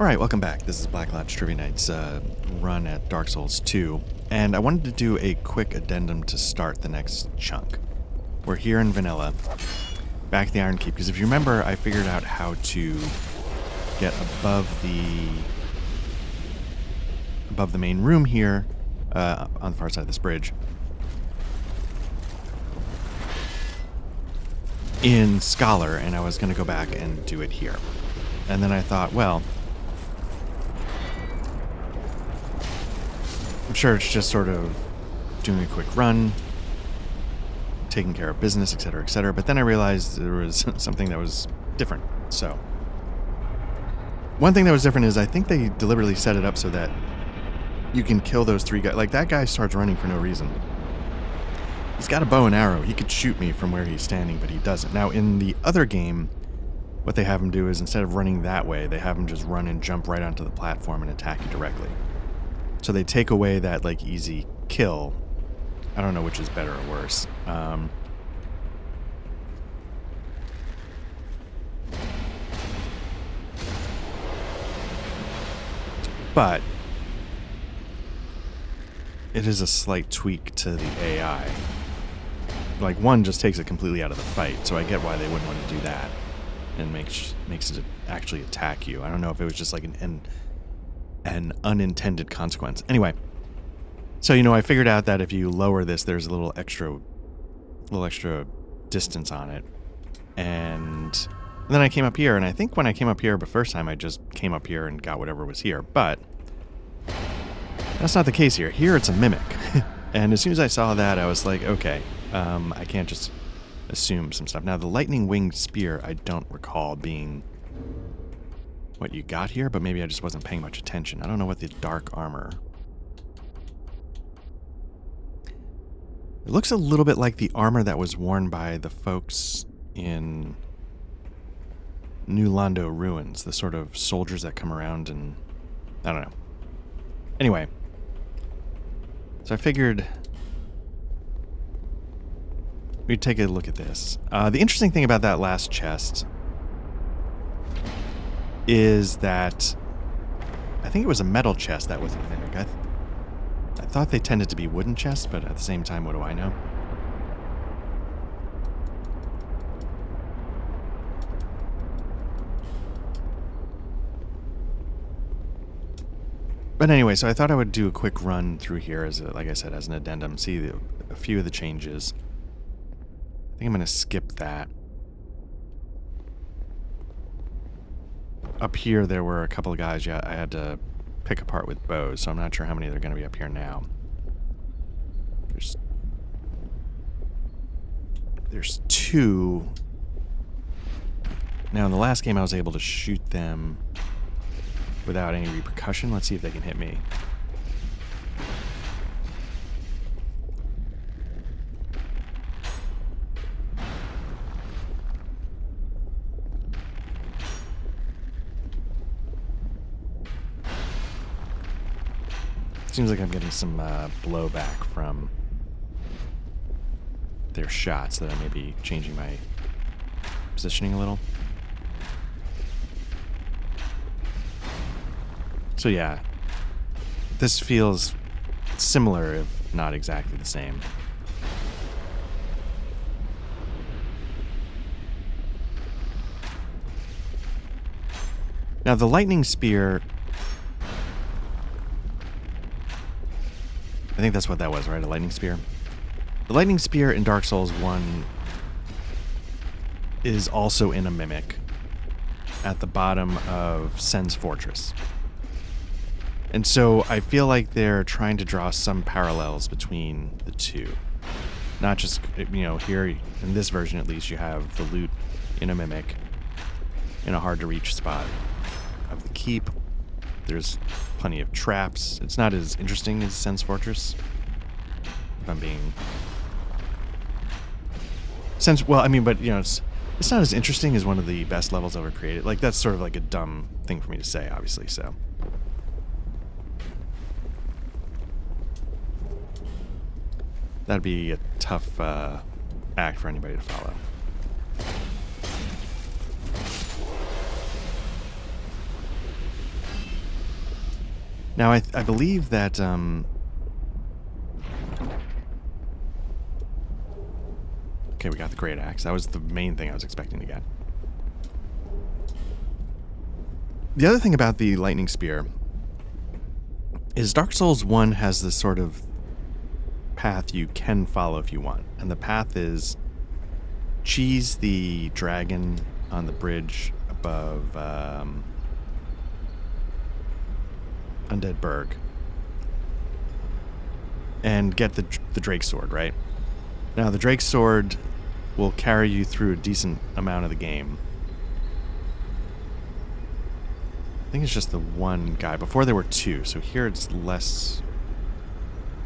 Alright, welcome back. This is Black Lodge Trivia Night's run at Dark Souls 2, and I wanted to do a quick addendum to start the next chunk. We're here in Vanilla, back at the Iron Keep, because if you remember, I figured out how to get above the main room here, on the far side of this bridge, in Scholar, and I was going to go back and do it here. And then I thought, well, I'm sure it's just sort of doing a quick run, taking care of business, etc., but then I realized there was something that was different. So, one thing that was different is I think they deliberately set it up so that you can kill those three guys. Like, that guy starts running for no reason. He's got a bow and arrow. He could shoot me from where he's standing, but he doesn't. Now, in the other game, what they have him do is instead of running that way, they have him just run and jump right onto the platform and attack you directly. So they take away that, like, easy kill. I don't know which is better or worse. But it is a slight tweak to the AI. Like, one just takes it completely out of the fight, so I get why they wouldn't want to do that. And makes it actually attack you. I don't know if it was just like an unintended consequence. Anyway, so I figured out that if you lower this, there's a little extra distance on it, and then I came up here, and I think when I came up here the first time, I just came up here and got whatever was here, but that's not the case here. Here it's a mimic, and as soon as I saw that, I was like, okay, I can't just assume some stuff. Now, the lightning winged spear, I don't recall being what you got here, but maybe I just wasn't paying much attention. I don't know what the dark armor. It looks a little bit like the armor that was worn by the folks in New Londo Ruins, the sort of soldiers that come around and I don't know. Anyway, so I figured we'd take a look at this. The interesting thing about that last chest is that I think it was a metal chest that was a mimic. I thought they tended to be wooden chests, but at the same time, what do I know? But anyway, so I thought I would do a quick run through here as, like I said, as an addendum, see a few of the changes. I think I'm going to skip that. Up here, there were a couple of guys I had to pick apart with bows, so I'm not sure how many they're going to be up here now. There's two. Now, in the last game, I was able to shoot them without any repercussion. Let's see if they can hit me. Seems like I'm getting some blowback from their shots, that I may be changing my positioning a little. So yeah, this feels similar, if not exactly the same. Now, the lightning spear, I think that's what that was, right? A lightning spear? The lightning spear in Dark Souls 1 is also in a mimic at the bottom of Sen's Fortress. And so I feel like they're trying to draw some parallels between the two. Not just, here in this version at least, you have the loot in a mimic in a hard to reach spot of the keep. There's plenty of traps. It's not as interesting as Sen's Fortress, if I'm being... but it's not as interesting as one of the best levels ever created. Like, that's sort of like a dumb thing for me to say, obviously, so... That'd be a tough act for anybody to follow. Now, I believe that... Okay, we got the great axe. That was the main thing I was expecting to get. The other thing about the lightning spear is Dark Souls 1 has this sort of path you can follow if you want. And the path is cheese the dragon on the bridge above Undead Burg and get the Drake Sword, right? Now, the Drake Sword will carry you through a decent amount of the game. I think it's just the one guy. Before there were two, so here it's less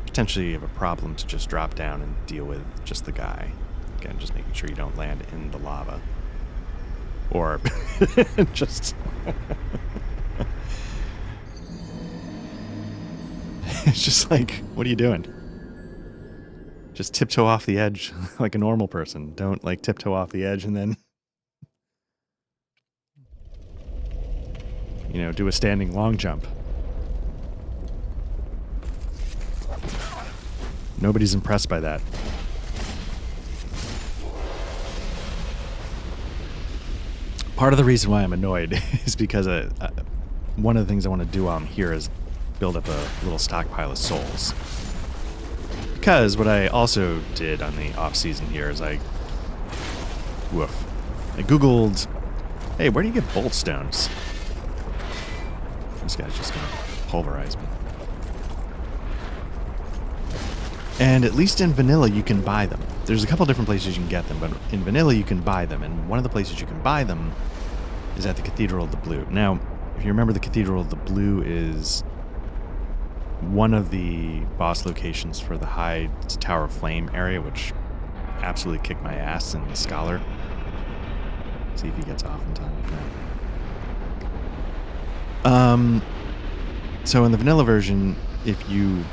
potentially of a problem to just drop down and deal with just the guy. Again, just making sure you don't land in the lava. Or just... It's just like, what are you doing? Just tiptoe off the edge like a normal person. Don't, like, tiptoe off the edge and then... You know, do a standing long jump. Nobody's impressed by that. Part of the reason why I'm annoyed is because one of the things I want to do while I'm here is build up a little stockpile of souls. Because what I also did on the off-season here is I Googled, hey, where do you get bolt stones? This guy's just going to pulverize me. And at least in vanilla, you can buy them. There's a couple different places you can get them, but in vanilla, you can buy them. And one of the places you can buy them is at the Cathedral of the Blue. Now, if you remember, the Cathedral of the Blue is one of the boss locations for the High Tower of Flame area, which absolutely kicked my ass in Scholar. See if he gets off in time. No. So in the vanilla version, if you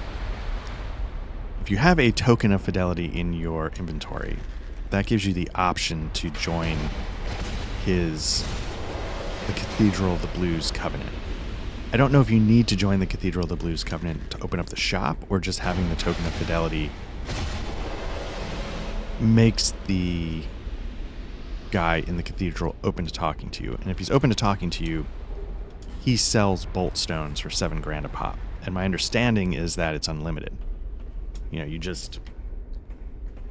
have a token of fidelity in your inventory, that gives you the option to join the Cathedral of the Blues Covenant. I don't know if you need to join the Cathedral of the Blues Covenant to open up the shop, or just having the token of fidelity makes the guy in the cathedral open to talking to you. And if he's open to talking to you, he sells bolt stones for 7 grand a pop. And my understanding is that it's unlimited. You know, you just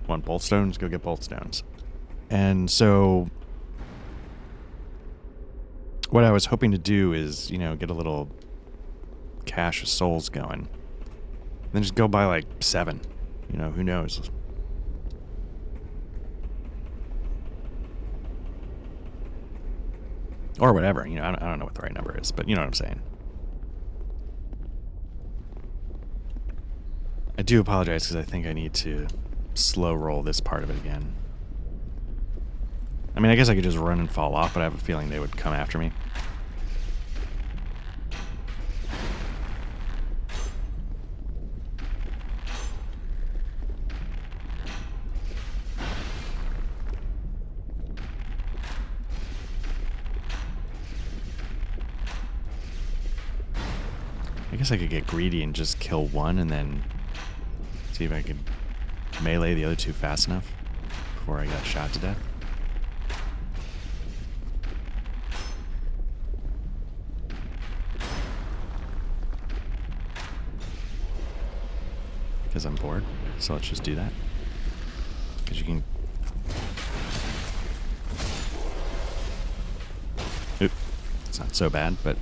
want bolt stones, go get bolt stones. And so what I was hoping to do is, you know, get a little cache of souls going. Then just go buy like 7. You know, who knows? Or whatever, you know, I don't know what the right number is, but you know what I'm saying. I do apologize because I think I need to slow roll this part of it again. I mean, I guess I could just run and fall off, but I have a feeling they would come after me. I guess I could get greedy and just kill one and then see if I could melee the other 2 fast enough before I got shot to death. Because I'm bored, so let's just do that. Because you can... Oop, it's not so bad, but...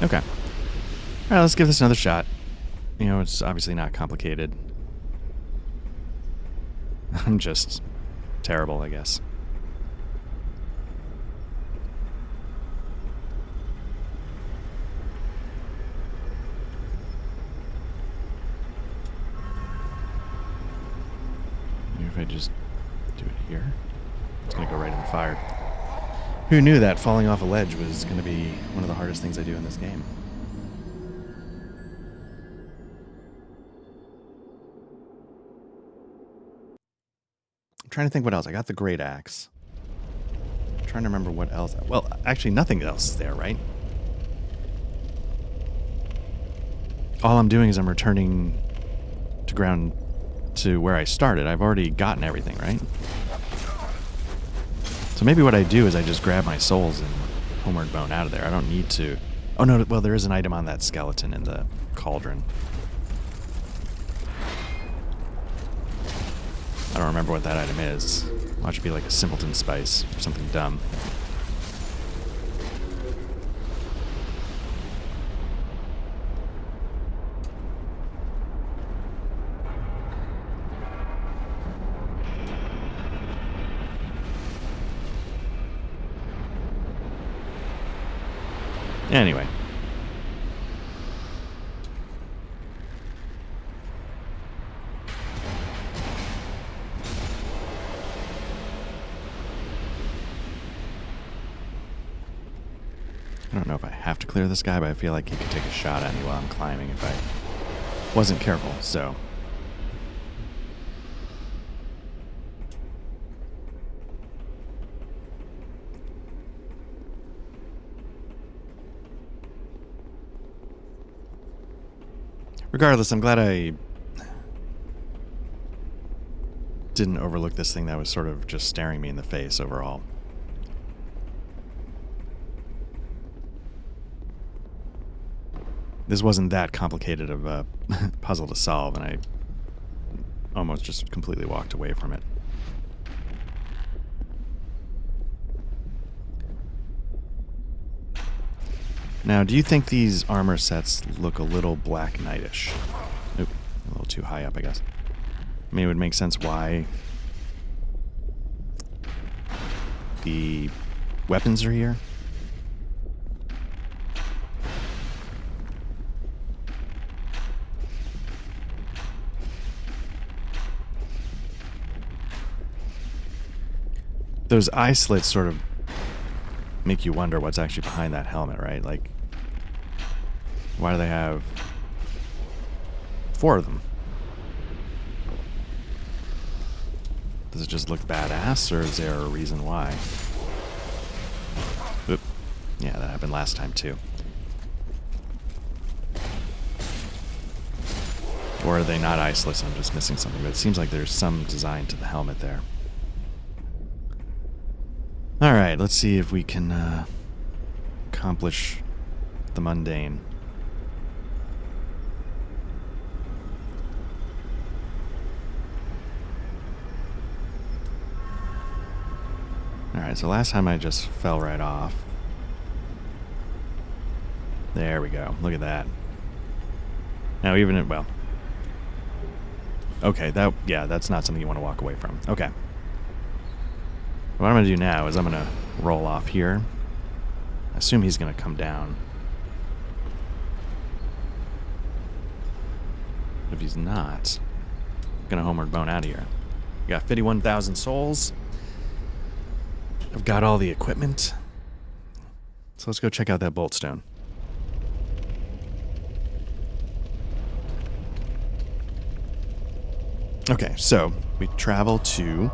Okay. Alright, let's give this another shot. You know, it's obviously not complicated. I'm just terrible, I guess. Maybe if I just do it here, it's going to go right in the fire. Who knew that falling off a ledge was going to be one of the hardest things I do in this game? I'm trying to think what else. I got the great axe. trying to remember what else. Well, actually, nothing else is there, right? All I'm doing is I'm returning to ground to where I started. I've already gotten everything, right? So maybe what I do is I just grab my souls and Homeward Bone out of there. I don't need to... Oh, no, well, there is an item on that skeleton in the cauldron. I don't remember what that item is. Watch it be like a simpleton spice or something dumb. Anyway. I don't know if I have to clear this guy, but I feel like he could take a shot at me while I'm climbing if I wasn't careful, so... Regardless, I'm glad I didn't overlook this thing that was sort of just staring me in the face overall. This wasn't that complicated of a puzzle to solve, and I almost just completely walked away from it. Now, do you think these armor sets look a little Black Knight-ish? Oop, a little too high up, I guess. I mean, it would make sense why the weapons are here. Those eye slits sort of make you wonder what's actually behind that helmet, right? Like, why do they have 4 of them? Does it just look badass, or is there a reason why? Oop. Yeah, that happened last time too. Or are they not eye slits? I'm just missing something, but it seems like there's some design to the helmet there. Alright, let's see if we can accomplish the mundane. Alright, so last time I just fell right off. There we go. Look at that. Now even it, well. Okay, that's not something you want to walk away from. Okay. What I'm going to do now is I'm going to roll off here. I assume he's going to come down. If he's not, I'm going to Homeward Bone out of here. We got 51,000 souls. I've got all the equipment. So let's go check out that bolt stone. Okay, so we travel to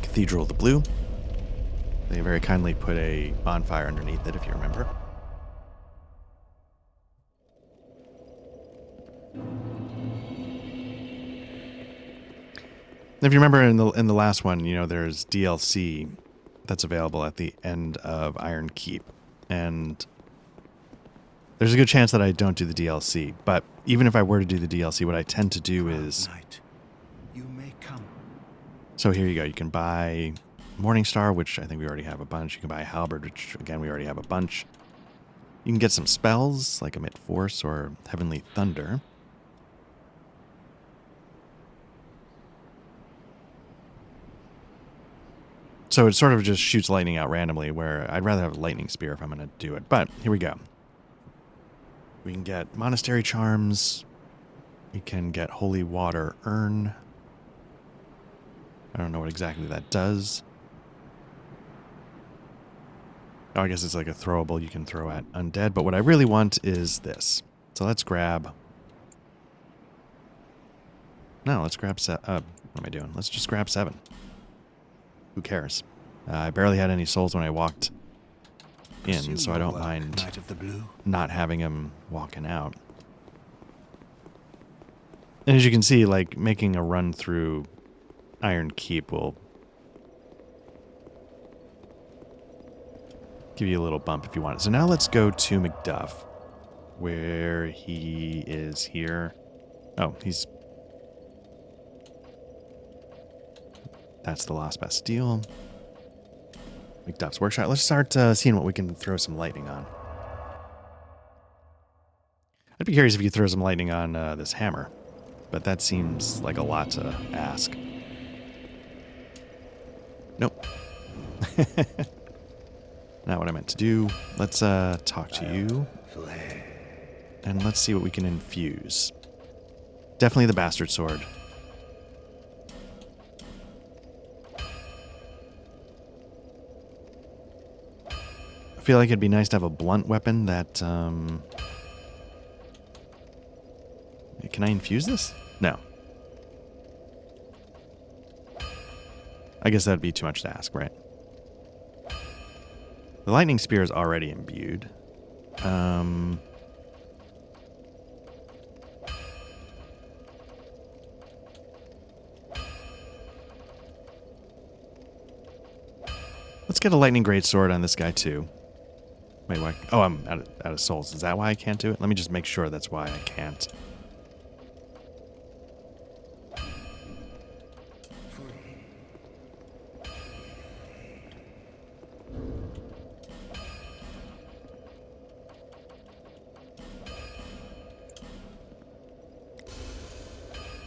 Cathedral of the Blue. They very kindly put a bonfire underneath it, if you remember. If you remember in the last one, you know, there's DLC that's available at the end of Iron Keep. And there's a good chance that I don't do the DLC. But even if I were to do the DLC, what I tend to do is... You may come. So here you go. You can buy Morningstar, which I think we already have a bunch. You can buy Halberd, which again we already have a bunch. You can get some spells like Emit Force or Heavenly Thunder. So it sort of just shoots lightning out randomly, where I'd rather have a lightning spear if I'm going to do it. But here we go. We can get Monastery Charms. We can get Holy Water Urn. I don't know what exactly that does. Oh, I guess it's like a throwable you can throw at undead. But what I really want is this. So let's grab... No, let's grab... what am I doing? Let's just grab 7. Who cares? I barely had any souls when I walked in, Pursue so I your don't work, mind Knight of the Blue. not having him walking out. And as you can see, like, making a run through Iron Keep will give you a little bump if you want it. So now let's go to Macduff, where he is here. Oh, he's... That's the Lost Bastille. Macduff's Workshop. Let's start seeing what we can throw some lightning on. I'd be curious if you throw some lightning on this hammer, but that seems like a lot to ask. Nope. Not what I meant to do. Let's talk to you. And let's see what we can infuse. Definitely the Bastard Sword. I feel like it'd be nice to have a blunt weapon that... Can I infuse this? No. I guess that'd be too much to ask, right? The lightning spear is already imbued. Let's get a lightning greatsword on this guy too. Wait, why? Oh, I'm out of souls. Is that why I can't do it? Let me just make sure that's why I can't.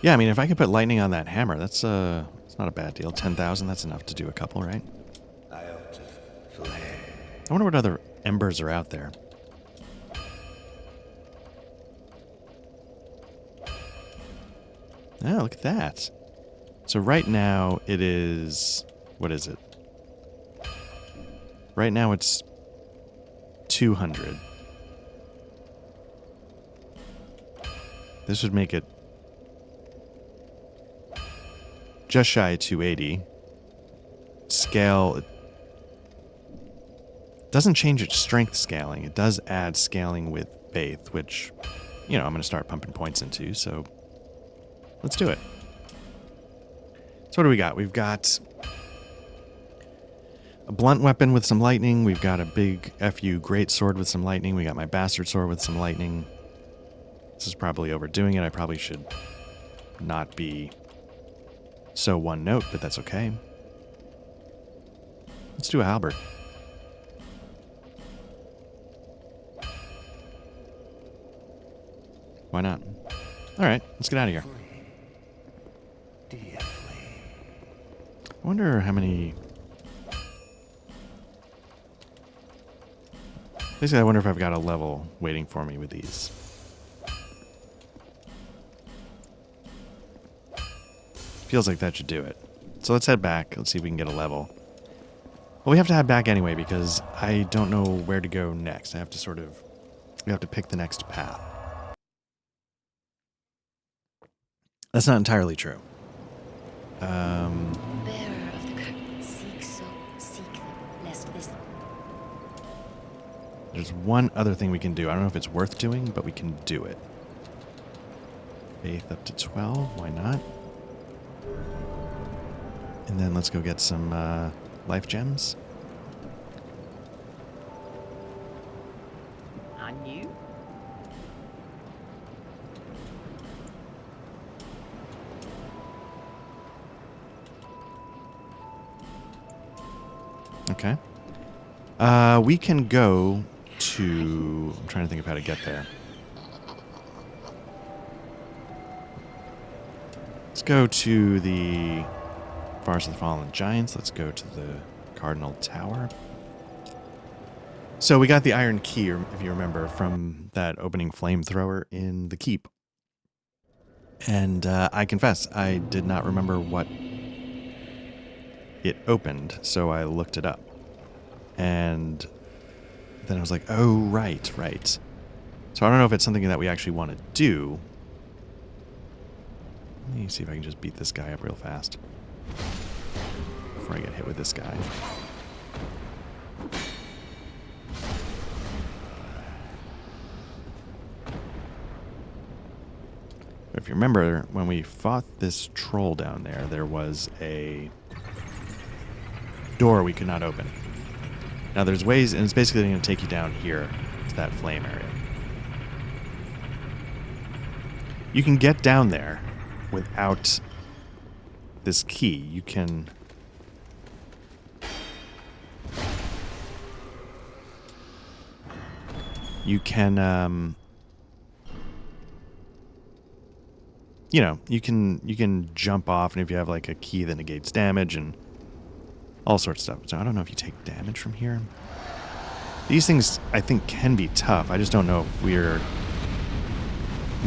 Yeah, I mean, if I could put lightning on that hammer, that's it's not a bad deal. 10,000, that's enough to do a couple, right? I wonder what other embers are out there. Oh, look at that. So right now it is... What is it? Right now it's 200. This would make it just shy of 280. Scale... Doesn't change its strength scaling. It does add scaling with faith, which, you know, I'm going to start pumping points into, so let's do it. So what do we got? We've got a blunt weapon with some lightning. We've got a big FU greatsword with some lightning. We got my bastard sword with some lightning. This is probably overdoing it. I probably should not be so one note, but that's okay. Let's do a halberd. Why not? All right, let's get out of here. I wonder how many... Basically, I wonder if I've got a level waiting for me with these. Feels like that should do it. So let's head back. Let's see if we can get a level. Well, we have to head back anyway because I don't know where to go next. I have to sort of... We have to pick the next path. That's not entirely true. Bearer of the curtain, seek them, lest this... There's one other thing we can do. I don't know if it's worth doing, but we can do it. Faith up to 12. Why not? And then let's go get some life gems. On you? Okay. We can go to... I'm trying to think of how to get there. Let's go to the Forest of the Fallen Giants. Let's go to the Cardinal Tower. So we got the Iron Key, if you remember, from that opening flamethrower in the keep. And I confess, I did not remember what it opened, so I looked it up. And then I was like, oh, right. So I don't know if it's something that we actually want to do. Let me see if I can just beat this guy up real fast before I get hit with this guy. If you remember, when we fought this troll down there, there was a door we could not open. Now there's ways, and it's basically going to take you down here to that flame area. You can get down there without this key. You can... You can, you know, you can jump off, and if you have like a key that negates damage and all sorts of stuff. So I don't know if you take damage from here. These things I think can be tough. I just don't know if we're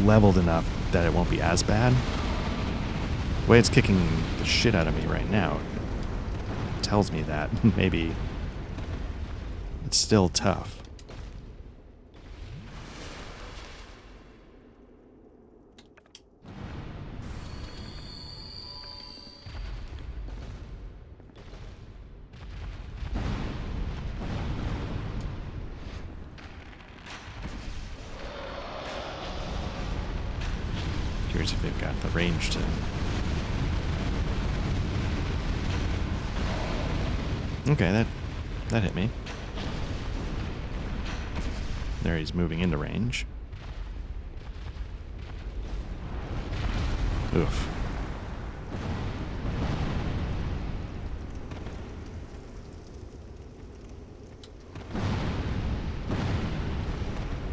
leveled enough that it won't be as bad. The way it's kicking the shit out of me right now tells me that maybe it's still tough. Curious if they've got the range to... Okay, that hit me. There, he's moving into range. Oof.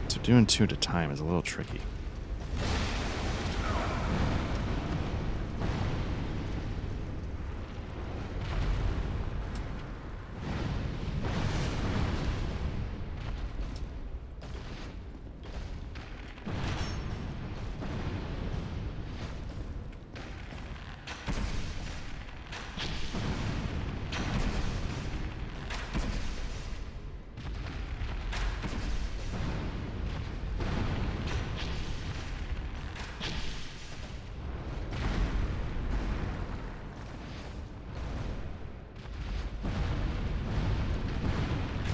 So doing two at a time is a little tricky.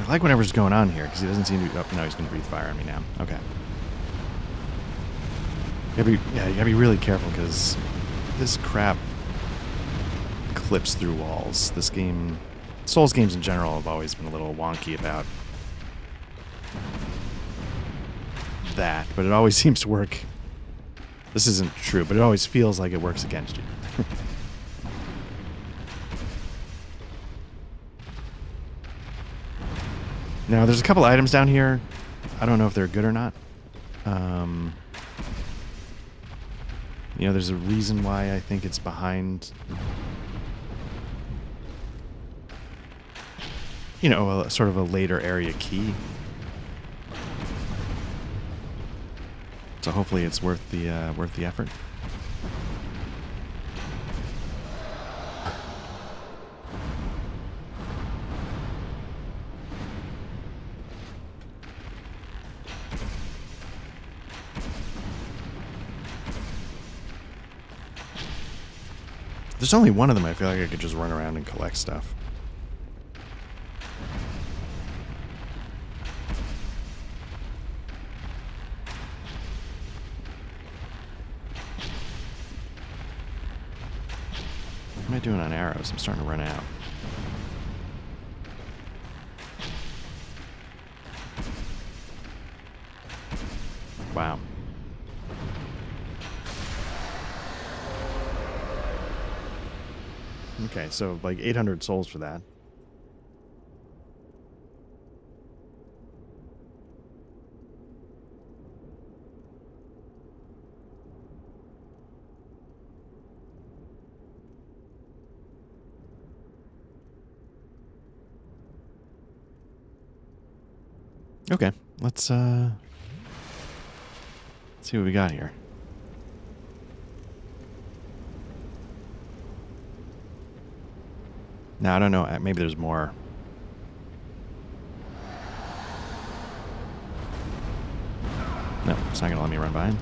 I like whatever's going on here, because he doesn't seem to be... Oh, no, he's going to breathe fire on me now. Okay. You gotta be really careful, because this crap clips through walls. This game... Souls games in general have always been a little wonky about that, but it always seems to work. This isn't true, but it always feels like it works against you. Now, there's a couple items down here. I don't know if they're good or not. You know, there's a reason why I think it's behind... You know, sort of a later area key. So hopefully it's worth the effort. There's only one of them. I feel like I could just run around and collect stuff. What am I doing on arrows? I'm starting to run out. Wow. Okay, so like 800 souls for that. Okay, let's see what we got here. Now, I don't know. Maybe there's more. No, it's not going to let me run by him.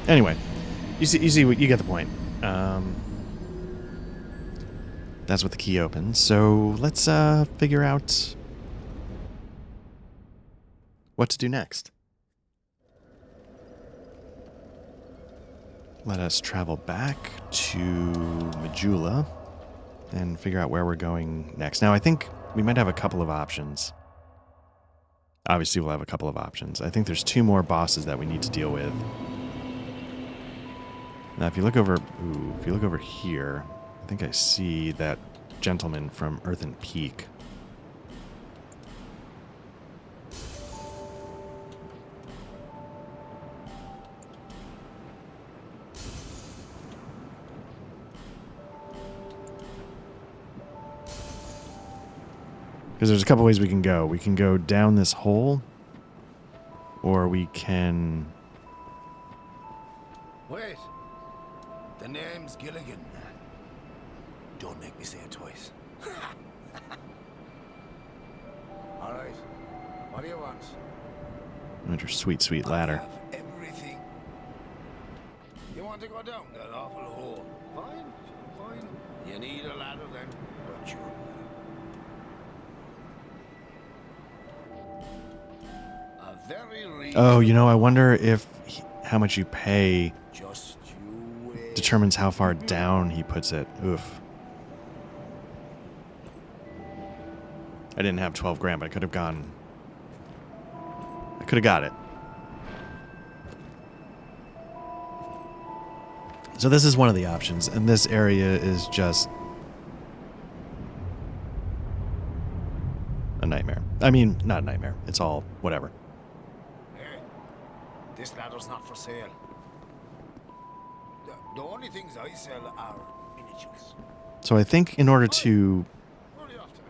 Anyway, you see, you get the point. That's what the key opens. So let's figure out what to do next. Let us travel back to Majula and figure out where we're going next. Now, I think we might have a couple of options. Obviously, we'll have a couple of options. I think there's 2 more bosses that we need to deal with. Now, if you look over here, I think I see that gentleman from Earthen Peak. Because there's a couple ways we can go. We can go down this hole, or we can... Wait. The name's Gilligan. Don't make me say it twice. All right. What do you want? Under sweet, sweet ladder. I have everything. You want to go down that awful hole? Fine, fine. You need a ladder then, don't you? A very Oh, you know, I wonder if how much you pay just you wait. determines how far down he puts it. Oof. I didn't have 12 grand, but I could have gone... I could have got it. So this is one of the options, and this area is just a nightmare. I mean, not a nightmare. It's all whatever. Hey, this ladder's not for sale. The only things I sell are miniatures. So I think in order to Where are you off to now?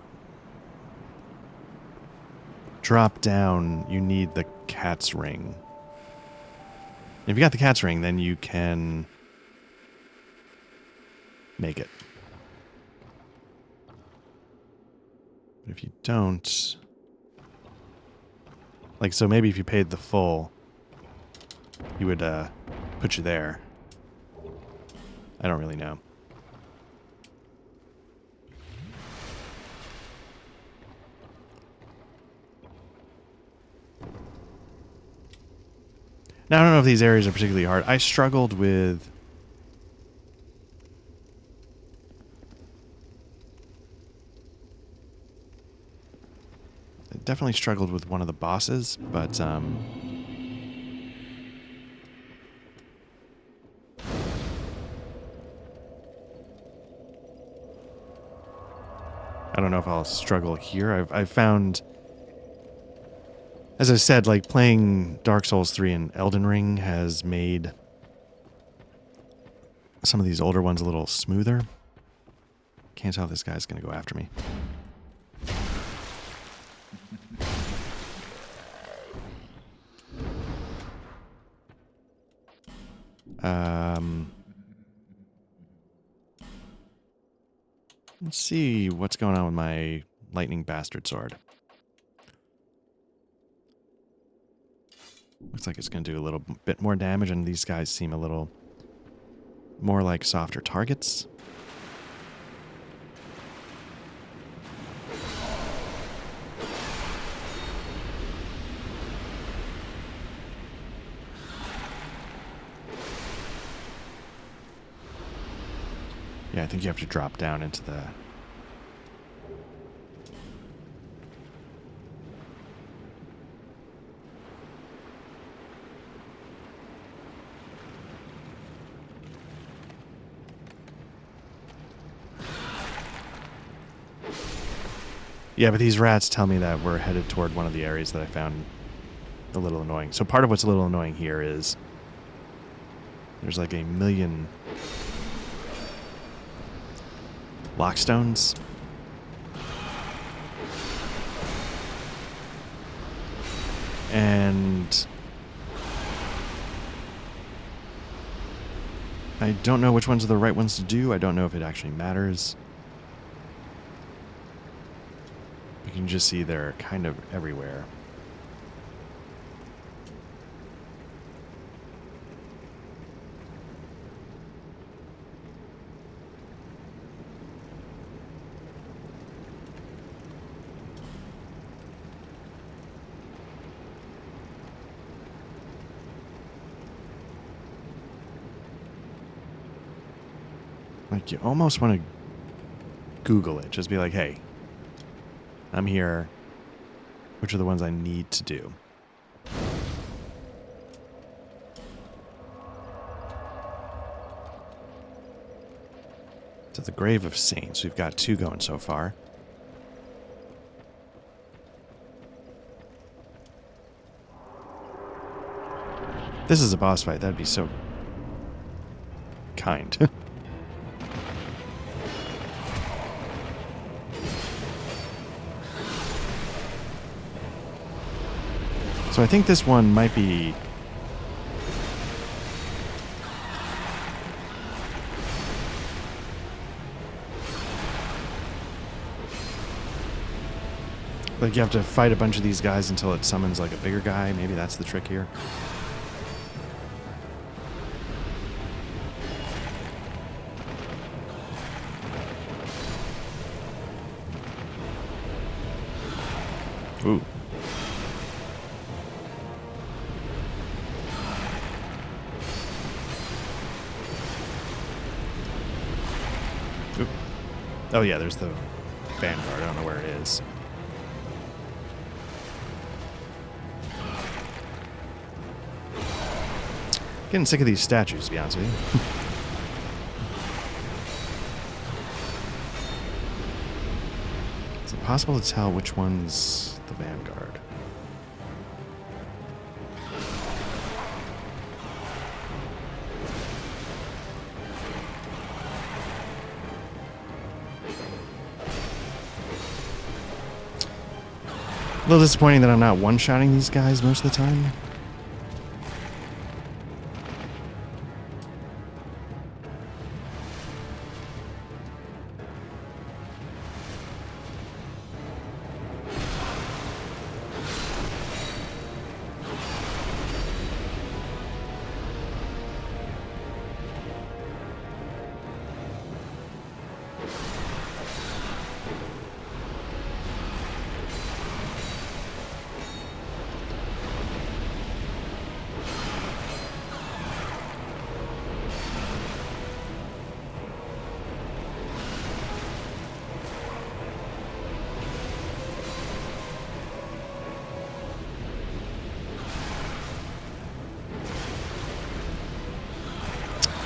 drop down, you need the cat's ring. If you got the cat's ring, then you can make it. But if you don't... Like, so maybe if you paid the full, he would put you there. I don't really know. Now, I don't know if these areas are particularly hard. I struggled with... I definitely struggled with one of the bosses, but... I don't know if I'll struggle here. I've found... As I said, like, playing Dark Souls 3 and Elden Ring has made some of these older ones a little smoother. Can't tell if this guy's going to go after me. Let's see what's going on with my lightning bastard sword. Looks like it's going to do a little bit more damage, and these guys seem a little more like softer targets. Yeah, I think you have to drop down into the... Yeah, but these rats tell me that we're headed toward one of the areas that I found a little annoying. So part of what's a little annoying here is there's like a million lockstones. And I don't know which ones are the right ones to do. I don't know if it actually matters. You can just see they're kind of everywhere. Like, you almost want to Google it. Just be like, hey, I'm here. Which are the ones I need to do? To the Grave of Saints. We've got 2 going so far. This is a boss fight. That'd be so kind. So I think this one might be... like you have to fight a bunch of these guys until it summons like a bigger guy. Maybe that's the trick here. Ooh. Oop. Oh yeah, there's the Vanguard. I don't know where it is. Getting sick of these statues, to be honest with you. Is it possible to tell which one's the Vanguard? A little disappointing that I'm not one-shotting these guys most of the time.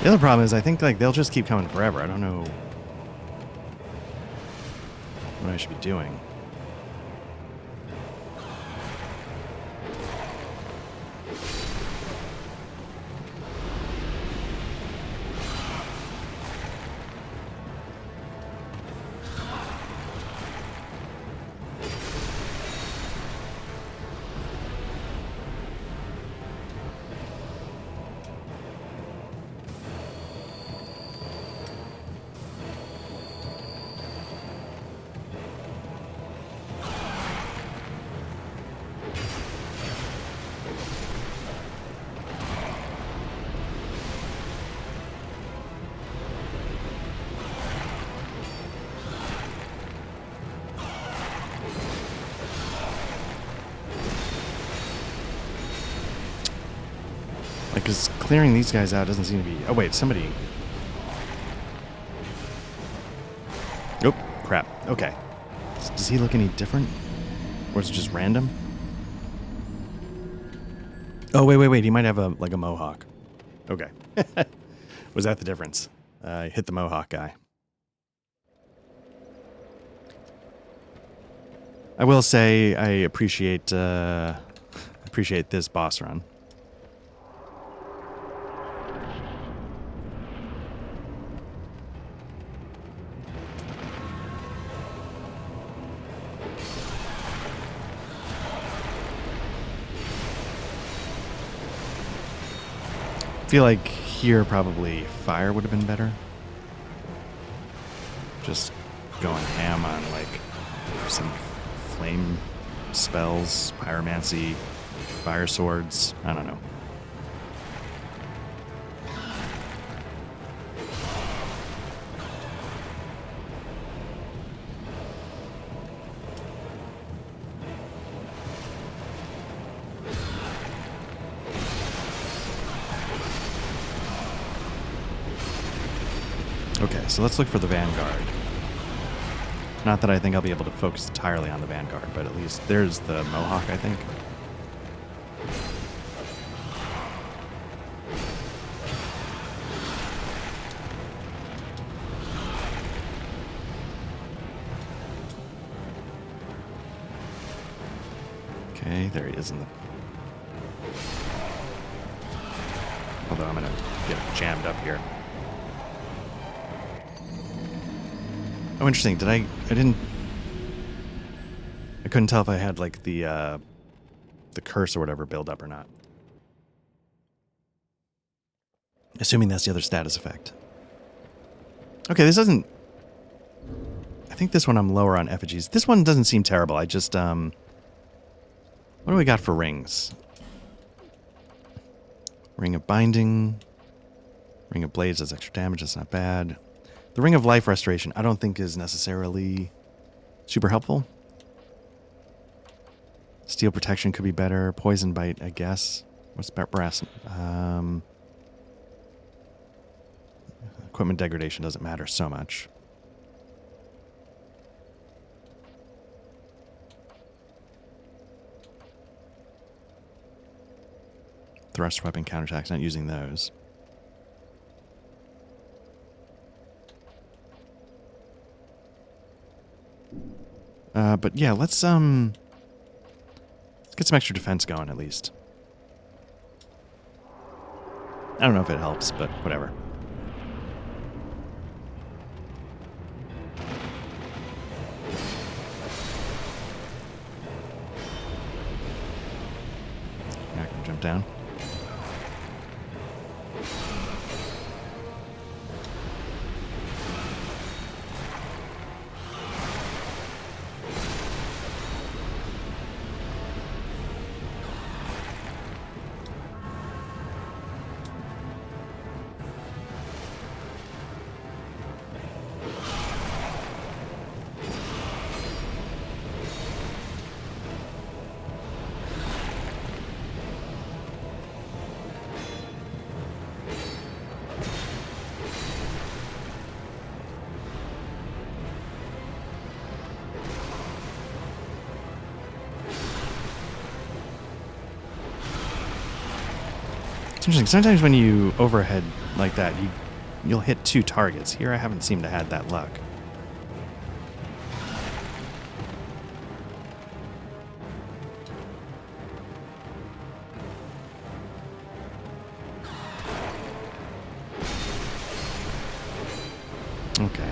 The other problem is I think like they'll just keep coming forever. I don't know what I should be doing. Like, because clearing these guys out doesn't seem to be... Oh, wait, somebody... Oh, crap. Okay. Does he look any different? Or is it just random? Oh, wait. He might have a mohawk. Okay. Was that the difference? I hit the mohawk guy. I will say I appreciate this boss run. I feel like here probably fire would have been better. Just going ham on like some flame spells, pyromancy, fire swords. I don't know. Okay, so let's look for the Vanguard. Not that I think I'll be able to focus entirely on the Vanguard, but at least there's the Mohawk, I think. Okay, there he is in the... Although I'm going to get jammed up here. Oh, interesting. I couldn't tell if I had, like, the curse or whatever build up or not. Assuming that's the other status effect. Okay, this doesn't... I think this one I'm lower on effigies. This one doesn't seem terrible. I just, what do we got for rings? Ring of Binding. Ring of Blades does extra damage. That's not bad. The Ring of Life Restoration I don't think is necessarily super helpful. Steel Protection could be better. Poison Bite, I guess. What's brass? Equipment Degradation doesn't matter so much. Thrust Weapon Counterattacks, not using those. But yeah, let's get some extra defense going at least. I don't know if it helps, but whatever. Not gonna jump down. It's interesting. Sometimes when you overhead like that, you'll hit two targets. Here I haven't seemed to have that luck. Okay.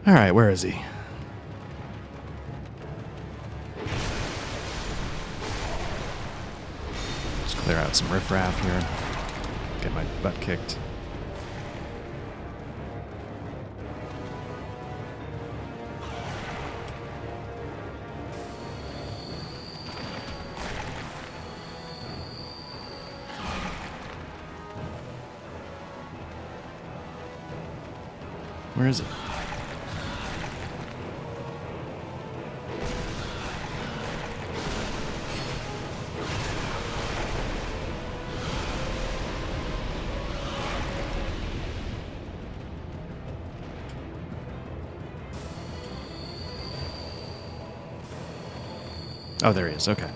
All right, where is he? Just clear out some riffraff here. Get my butt kicked. Where is it? Oh, there he is. Okay.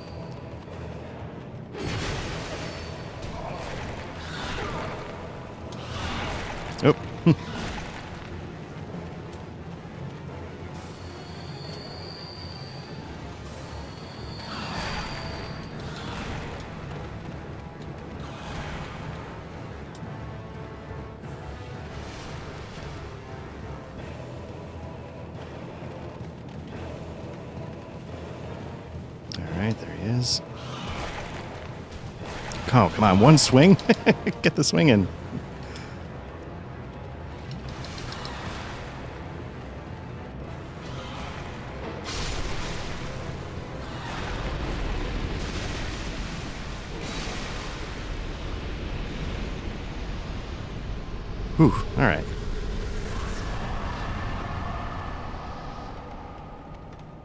Oh. There he is. Oh, come on. One swing? Get the swing in. Whew. All right.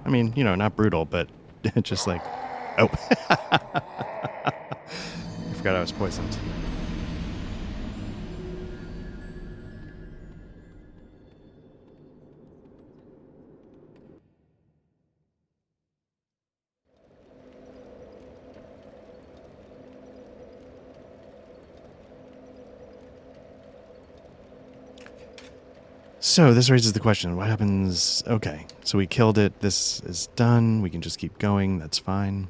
I mean, you know, not brutal, but just like, oh, I forgot I was poisoned. So this raises the question, what happens? Okay, so we killed it. This is done. We can just keep going. That's fine.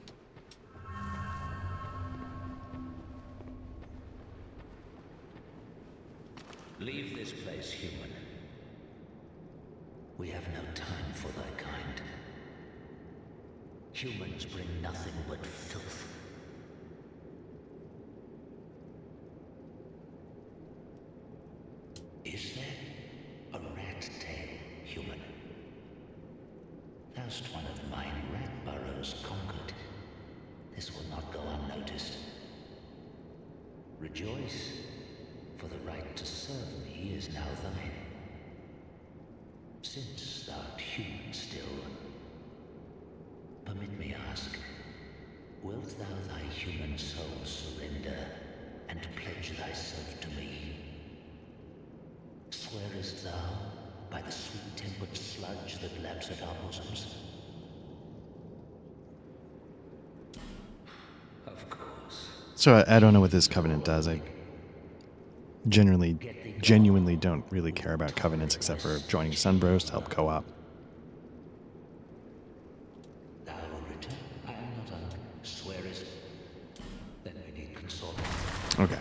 Leave this place, human. We have no time for thy kind. Humans bring nothing but filth. Is there a rat tail, human? Thou'st one of mine rat burrows conquered. This will not go unnoticed. Rejoice, for the right to serve me is now thine. Since thou'rt human still, permit me ask, wilt thou thy human soul surrender and pledge thyself to me? Swearest thou by the sweet-tempered sludge that laps at our bosoms? Of course. So I don't know what this covenant does. I genuinely don't really care about covenants except for joining Sunbros to help co-op. Thou return. I am not swearest. Then we need consort. Okay.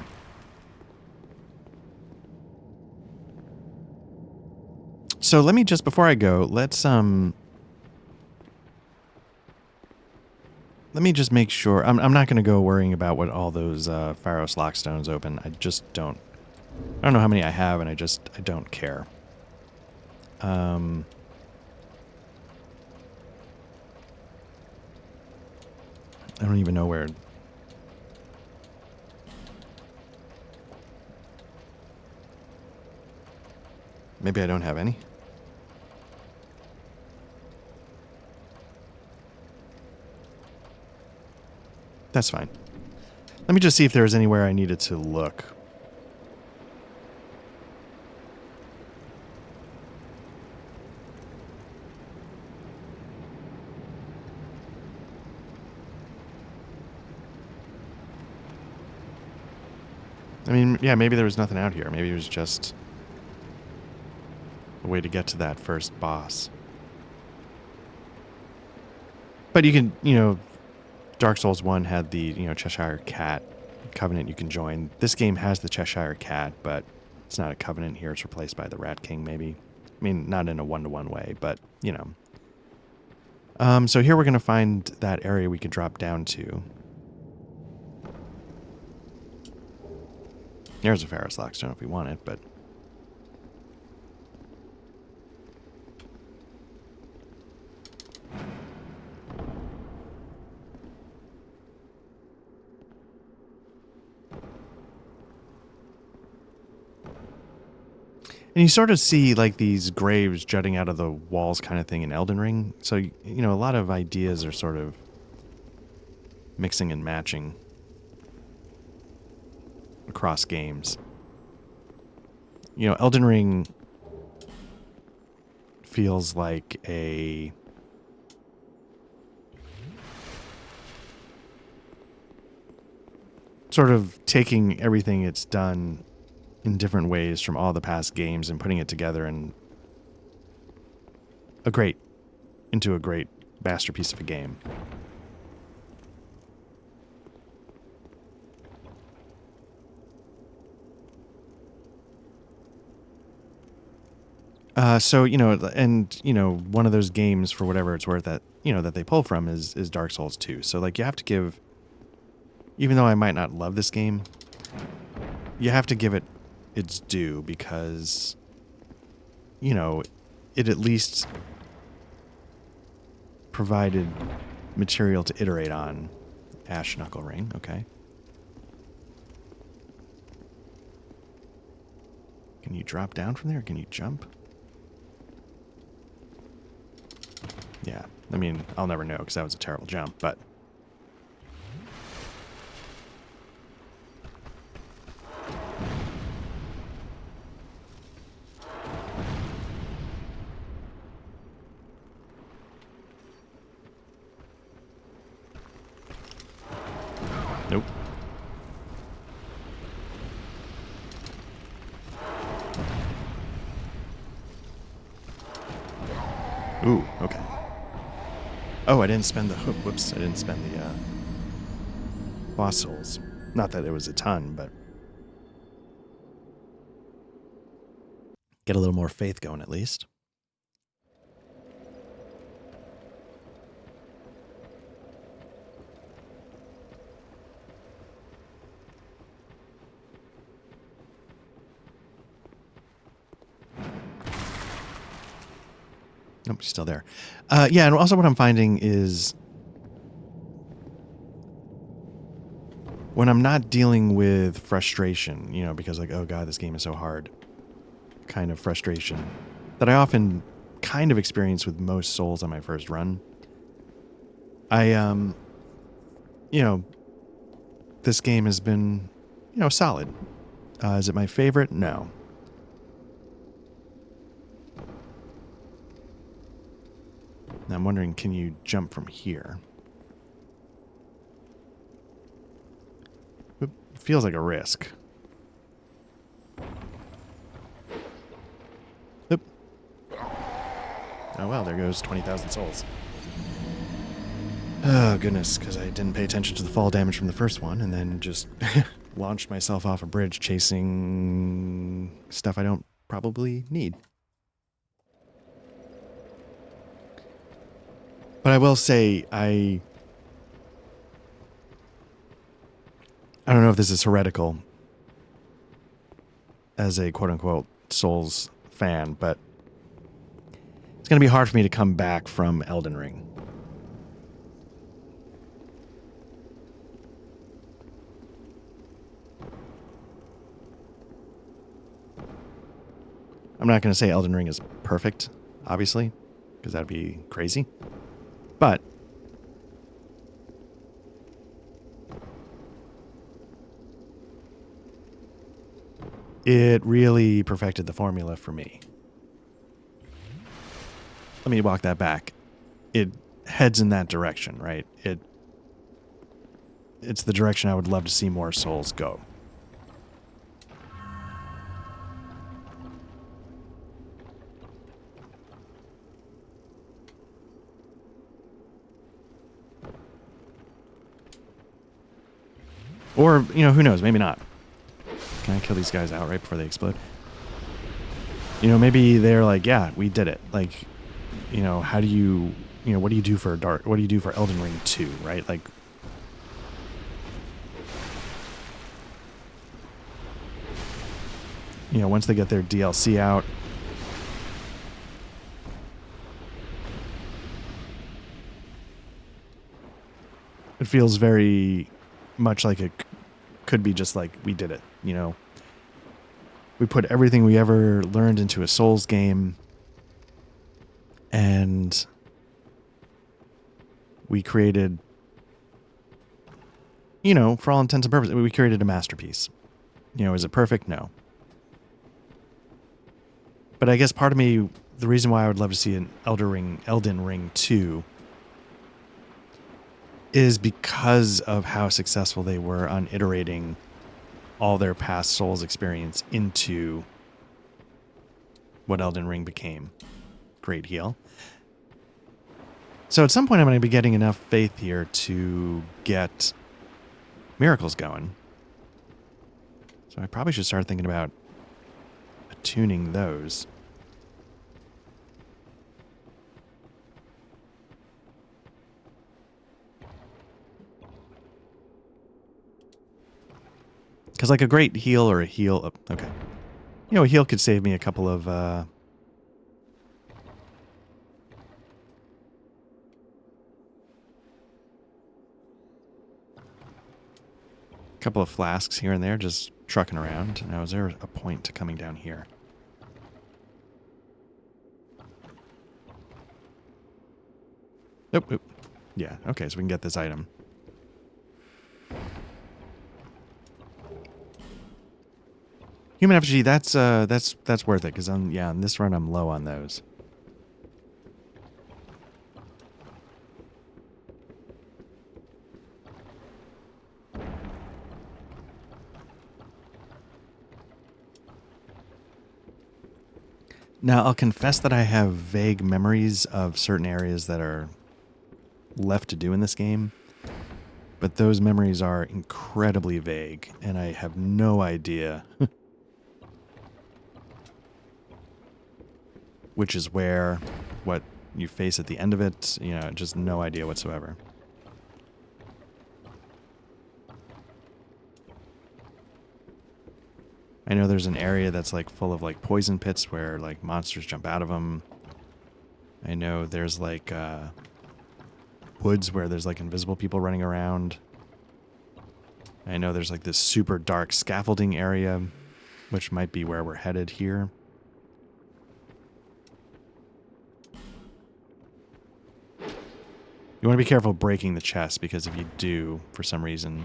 So let me just, before I go, let me just make sure. I'm not going to go worrying about what all those Pharos Lockstones open. I just don't. I don't know how many I have, and I don't care. I don't even know where. Maybe I don't have any. That's fine. Let me just see if there was anywhere I needed to look. I mean, yeah, maybe there was nothing out here. Maybe it was just a way to get to that first boss. But you can, you know, Dark Souls 1 had the, Cheshire Cat covenant you can join. This game has the Cheshire Cat, but it's not a covenant here. It's replaced by the Rat King, maybe. I mean, not in a one-to-one way, but, So here we're going to find that area we could drop down to. There's a Pharos Lockstone if we want it, but... And you sort of see, like, these graves jutting out of the walls kind of thing in Elden Ring. So, a lot of ideas are sort of mixing and matching across games. Elden Ring feels like a... sort of taking everything it's done in different ways from all the past games and putting it together into a great masterpiece of a game. So, one of those games, for whatever it's worth, that, that they pull from is Dark Souls 2. So, like, you have to give, even though I might not love this game, you have to give it its due because, it at least provided material to iterate on. Ash Knuckle Ring, okay. Can you drop down from there? Can you jump? Yeah. I mean, I'll never know because that was a terrible jump, but... Nope. Ooh, okay. Oh, I didn't spend the hook. Whoops, I didn't spend the boss souls. Not that it was a ton, but get a little more faith going at least. Nope, she's still there. Yeah, and also what I'm finding is when I'm not dealing with frustration, you know, because like, oh god, this game is so hard, kind of frustration that I often kind of experience with most souls on my first run. You know, this game has been, you know, solid. Is it my favorite? No. Now I'm wondering, can you jump from here? It feels like a risk. Oop. Oh well, there goes 20,000 souls. Oh goodness, because I didn't pay attention to the fall damage from the first one and then just launched myself off a bridge chasing stuff I don't probably need. But I will say, I don't know if this is heretical as a quote-unquote Souls fan, but it's going to be hard for me to come back from Elden Ring. I'm not going to say Elden Ring is perfect, obviously, because that'd be crazy. But it really perfected the formula for me. Let me walk that back. It heads in that direction, right? It's the direction I would love to see more Souls go. Or, you know, who knows? Maybe not. Can I kill these guys outright before they explode? You know, maybe they're like, yeah, we did it. Like, you know, how do you, you know, what do you do for what do you do for Elden Ring 2, right? Like, you know, once they get their DLC out, it feels very much like it could be just like, we did it, you know. We put everything we ever learned into a Souls game, and we created, you know, for all intents and purposes, we created a masterpiece. You know, is it perfect? No. But I guess part of me, the reason why I would love to see an Elden Ring 2 is because of how successful they were on iterating all their past Souls experience into what Elden Ring became. Great Heal. So at some point I'm going to be getting enough faith here to get miracles going. So I probably should start thinking about attuning those. Because like a great heal or a heal... okay. You know, a heal could save me a couple of... couple of flasks here and there, just trucking around. Now, is there a point to coming down here? Oop, oop. Yeah, okay, so we can get this item. Human effigy, that's worth it, because on this run I'm low on those. Now, I'll confess that I have vague memories of certain areas that are left to do in this game, but those memories are incredibly vague, and I have no idea which is where, what you face at the end of it, you know, just no idea whatsoever. I know there's an area that's like full of like poison pits where like monsters jump out of them. I know there's like woods where there's like invisible people running around. I know there's like this super dark scaffolding area, which might be where we're headed here. You want to be careful breaking the chest, because if you do, for some reason,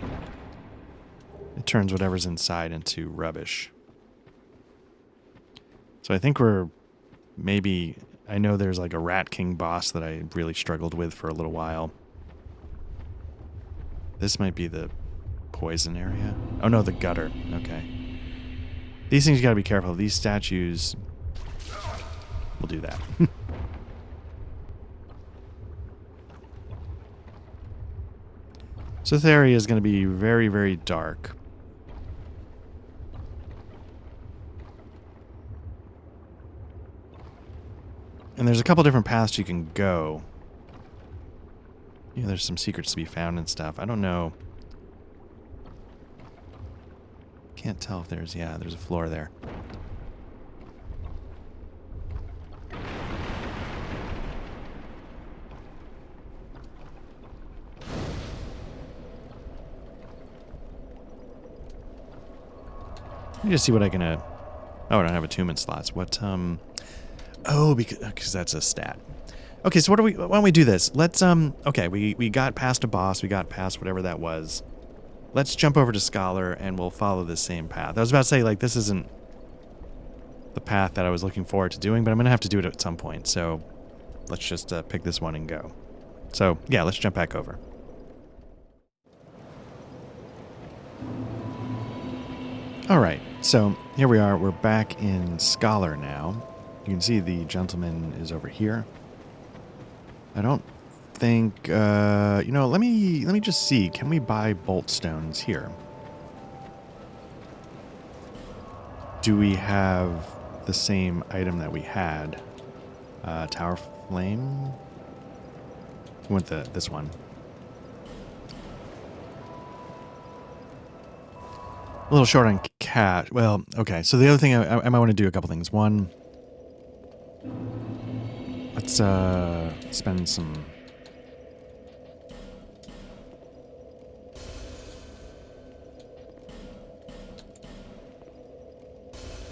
it turns whatever's inside into rubbish. So I think we're maybe... I know there's like a Rat King boss that I really struggled with for a little while. This might be the poison area. Oh no, the gutter. Okay. These things you gotta be careful. These statues will do that. So this area is going to be very, very dark. And there's a couple different paths you can go. Yeah, there's some secrets to be found and stuff. I don't know. Can't tell if there's... Yeah, there's a floor there. Let me just see what I can... Oh, I don't have attunement slots. What, Oh, because that's a stat. Okay, so why don't we do this? Let's, okay, we got past a boss. We got past whatever that was. Let's jump over to Scholar, and we'll follow the same path. I was about to say, like, this isn't the path that I was looking forward to doing, but I'm going to have to do it at some point. So let's just pick this one and go. So, yeah, let's jump back over. All right, so here we are. We're back in Scholar now. You can see the gentleman is over here. I don't think, you know, let me just see. Can we buy bolt stones here? Do we have the same item that we had? Tower Flame? We want this one. A little short on cash. Well, okay. So the other thing, I might want to do a couple things. One, let's spend some...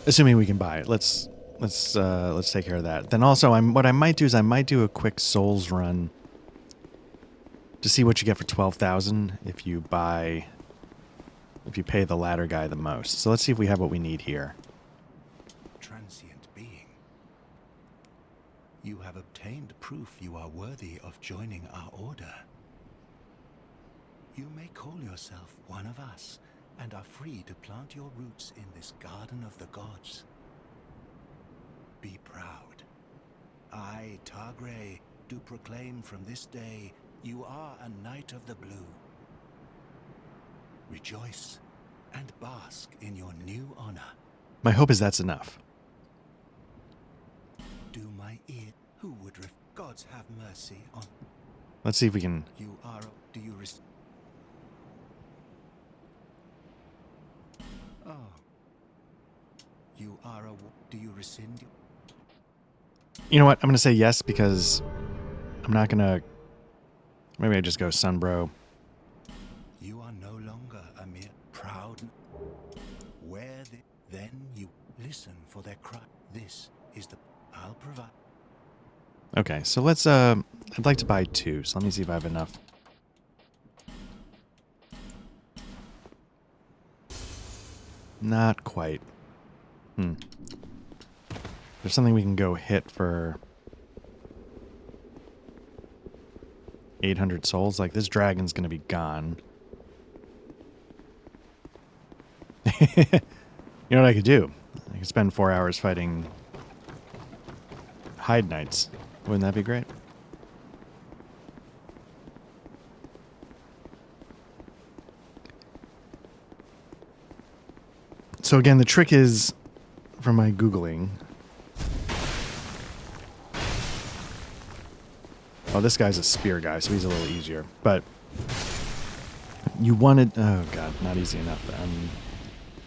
Assuming we can buy it. Let's take care of that. Then also, what I might do is I might do a quick Souls run to see what you get for 12,000 if you pay the ladder guy the most. So let's see if we have what we need here. Transient being, you have obtained proof you are worthy of joining our order. You may call yourself one of us, and are free to plant your roots in this garden of the gods. Be proud. I, Targray, do proclaim from this day you are a Knight of the Blue. Rejoice and bask in your new honor. My hope is that's enough. Do my ear, who would gods have mercy on... Let's see if we can... You are... Do you... Oh. You are a... Do you rescind... You know what? I'm going to say yes because I'm not going to... Maybe I just go Sunbro. You are no longer a mere proud... Where then you listen for their cry. This is the... I'll provide... Okay, so let's, I'd like to buy 2, so let me see if I have enough. Not quite. There's something we can go hit for 800 souls. Like, this dragon's gonna be gone. You know what I could do? I could spend 4 hours fighting Hide Knights. Wouldn't that be great? So again, the trick is, from my Googling... Oh, this guy's a spear guy, so he's a little easier. But you wanted... Oh, God, not easy enough.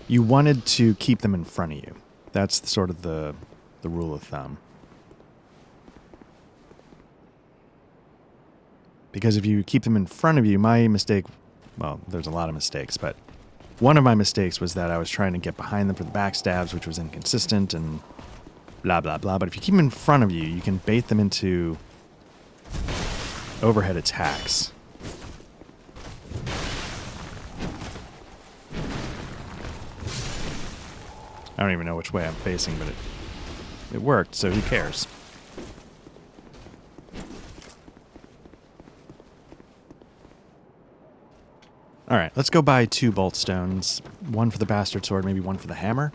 You wanted to keep them in front of you. That's sort of the rule of thumb. Because if you keep them in front of you, my mistake... Well, there's a lot of mistakes, but one of my mistakes was that I was trying to get behind them for the backstabs, which was inconsistent and blah, blah, blah. But if you keep them in front of you, you can bait them into overhead attacks. I don't even know which way I'm facing, but it worked, so who cares? Alright, let's go buy 2 bolt stones. 1 for the bastard sword, maybe 1 for the hammer.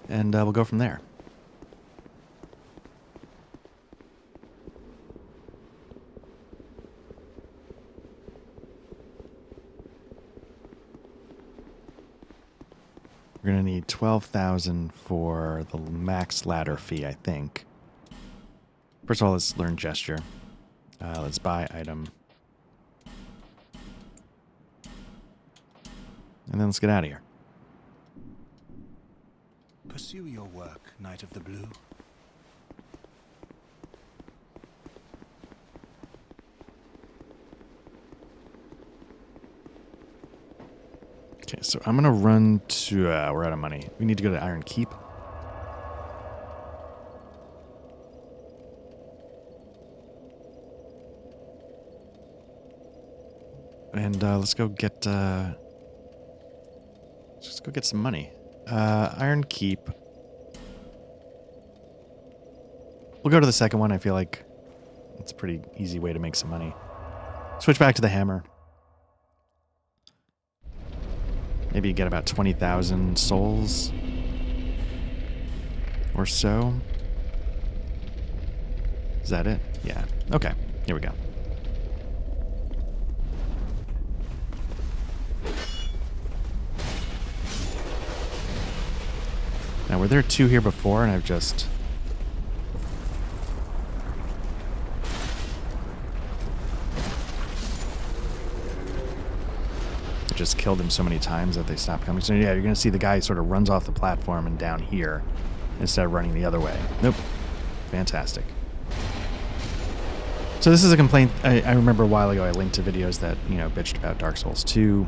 And we'll go from there. We're going to need 12,000 for the max ladder fee, I think. First of all, let's learn gesture. Let's buy item. And then let's get out of here. Pursue your work, Knight of the Blue. Okay, so I'm going to run to... we're out of money. We need to go to Iron Keep. And let's go get... Let's go get some money. Iron Keep. We'll go to the second one. I feel like it's a pretty easy way to make some money. Switch back to the hammer. Maybe you get about 20,000 souls or so. Is that it? Yeah. Okay. Here we go. Now, were there 2 here before, and I've just... just killed him so many times that they stopped coming. So yeah, you're going to see the guy sort of runs off the platform and down here instead of running the other way. Nope. Fantastic. So this is a complaint. I remember a while ago I linked to videos that, you know, bitched about Dark Souls 2.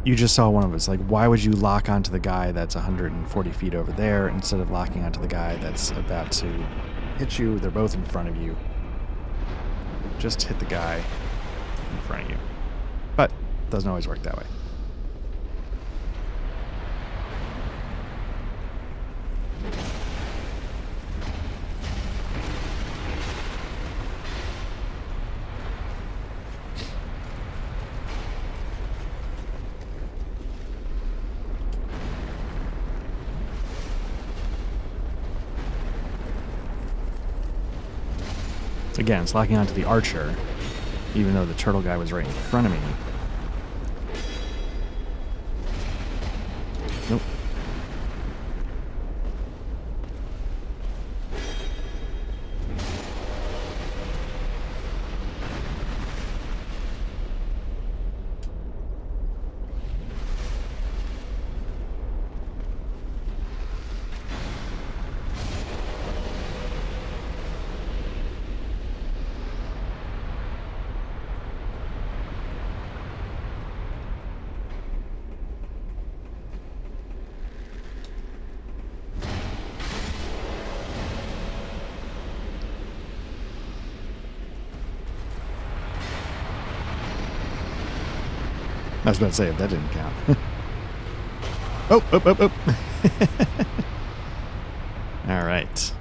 You just saw one of us. Like, why would you lock onto the guy that's 140 feet over there instead of locking onto the guy that's about to hit you? They're both in front of you. Just hit the guy in front of you. But doesn't always work that way. Again, it's locking onto the archer, even though the turtle guy was right in front of me. Nope. I was about to say, if that didn't count. Oh. All right.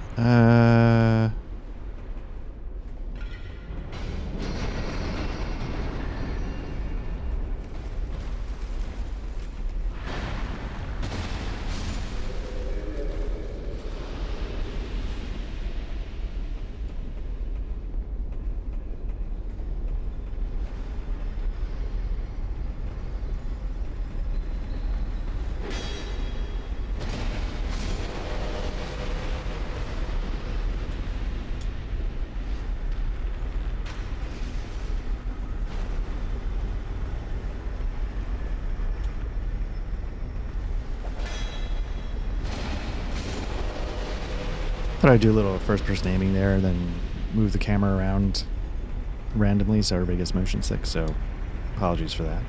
Thought I'd do a little first-person aiming there, then move the camera around randomly so everybody gets motion sick, so apologies for that.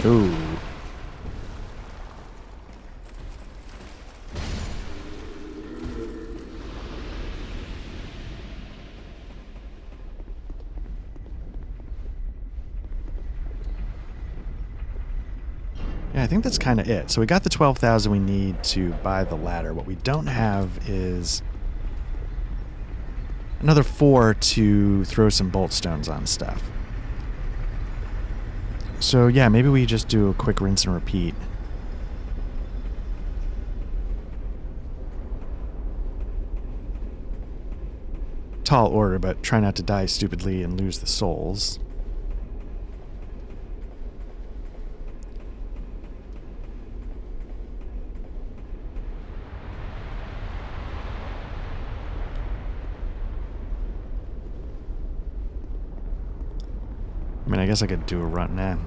Ooh. Yeah, I think that's kind of it. So we got the 12,000 we need to buy the ladder. What we don't have is another 4 to throw some bolt stones on stuff. So yeah, maybe we just do a quick rinse and repeat. Tall order, but try not to die stupidly and lose the souls. I mean, I guess I could do a run now.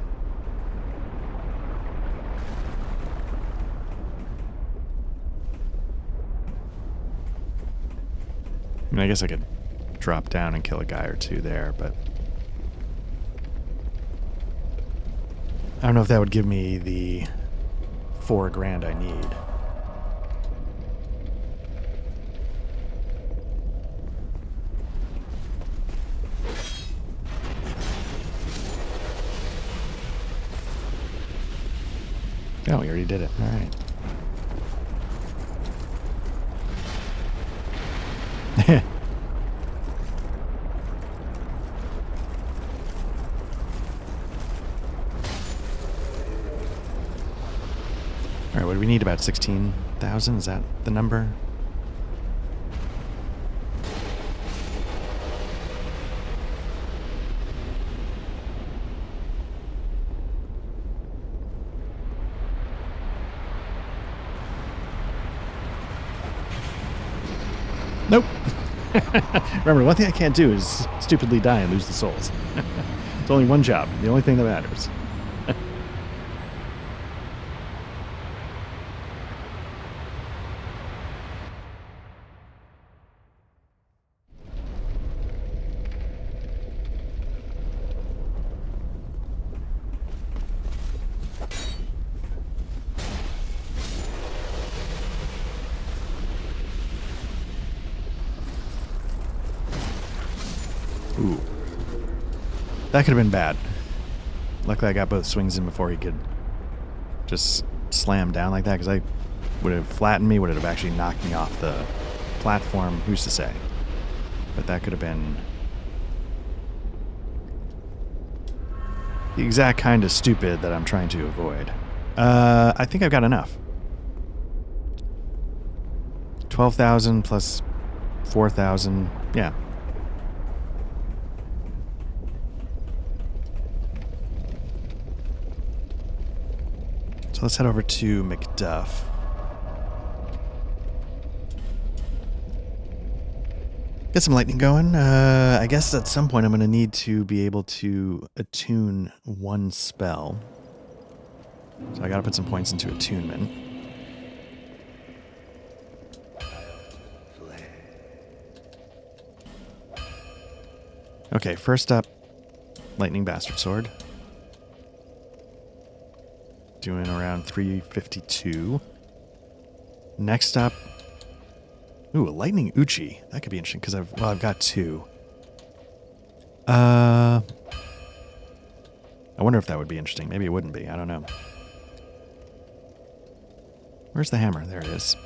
I mean, I guess I could drop down and kill a guy or two there, but I don't know if that would give me the 4 grand I need. Oh, we already did it. All right. All right, what do we need? About 16,000? Is that the number? Nope. Remember, one thing I can't do is stupidly die and lose the souls. It's only one job. The only thing that matters. Ooh. That could have been bad. Luckily I got both swings in before he could just slam down like that, because I would have flattened me, would have actually knocked me off the platform. Who's to say? But that could have been the exact kind of stupid that I'm trying to avoid. I think I've got enough. 12,000 plus 4,000. Yeah. So let's head over to Macduff. Get some lightning going. I guess at some point I'm going to need to be able to attune one spell. So I got to put some points into attunement. Okay, first up, Lightning Bastard Sword. Doing around 352. Next up, ooh, a Lightning Uchi. That could be interesting because I've got two. I wonder if that would be interesting. Maybe it wouldn't be. I don't know. Where's the hammer? There it is.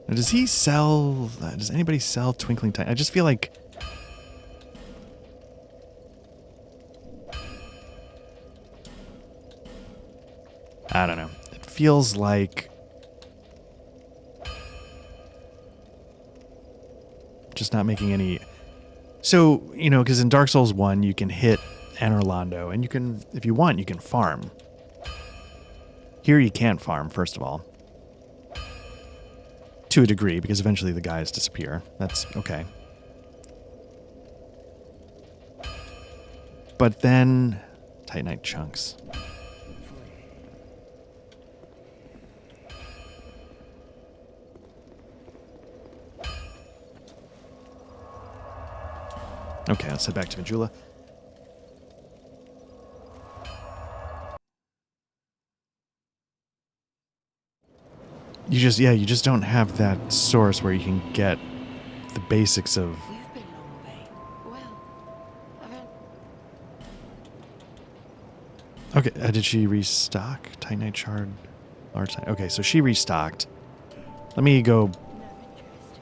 Now, does he sell... does anybody sell Twinkling Titan? I just feel like... I don't know. It feels like... just not making any... So, you know, because in Dark Souls 1, you can hit Anor Londo, and you can, if you want, you can farm. Here you can't farm, first of all. To a degree, because eventually the guys disappear. That's okay. But then... Titanite chunks. Okay, let's head back to Majula. You just don't have that source where you can get the basics of... You've been a long way. Well, I've had... Okay, did she restock? Titanite shard? Large Titanite. Okay, so she restocked. Let me go... no interest.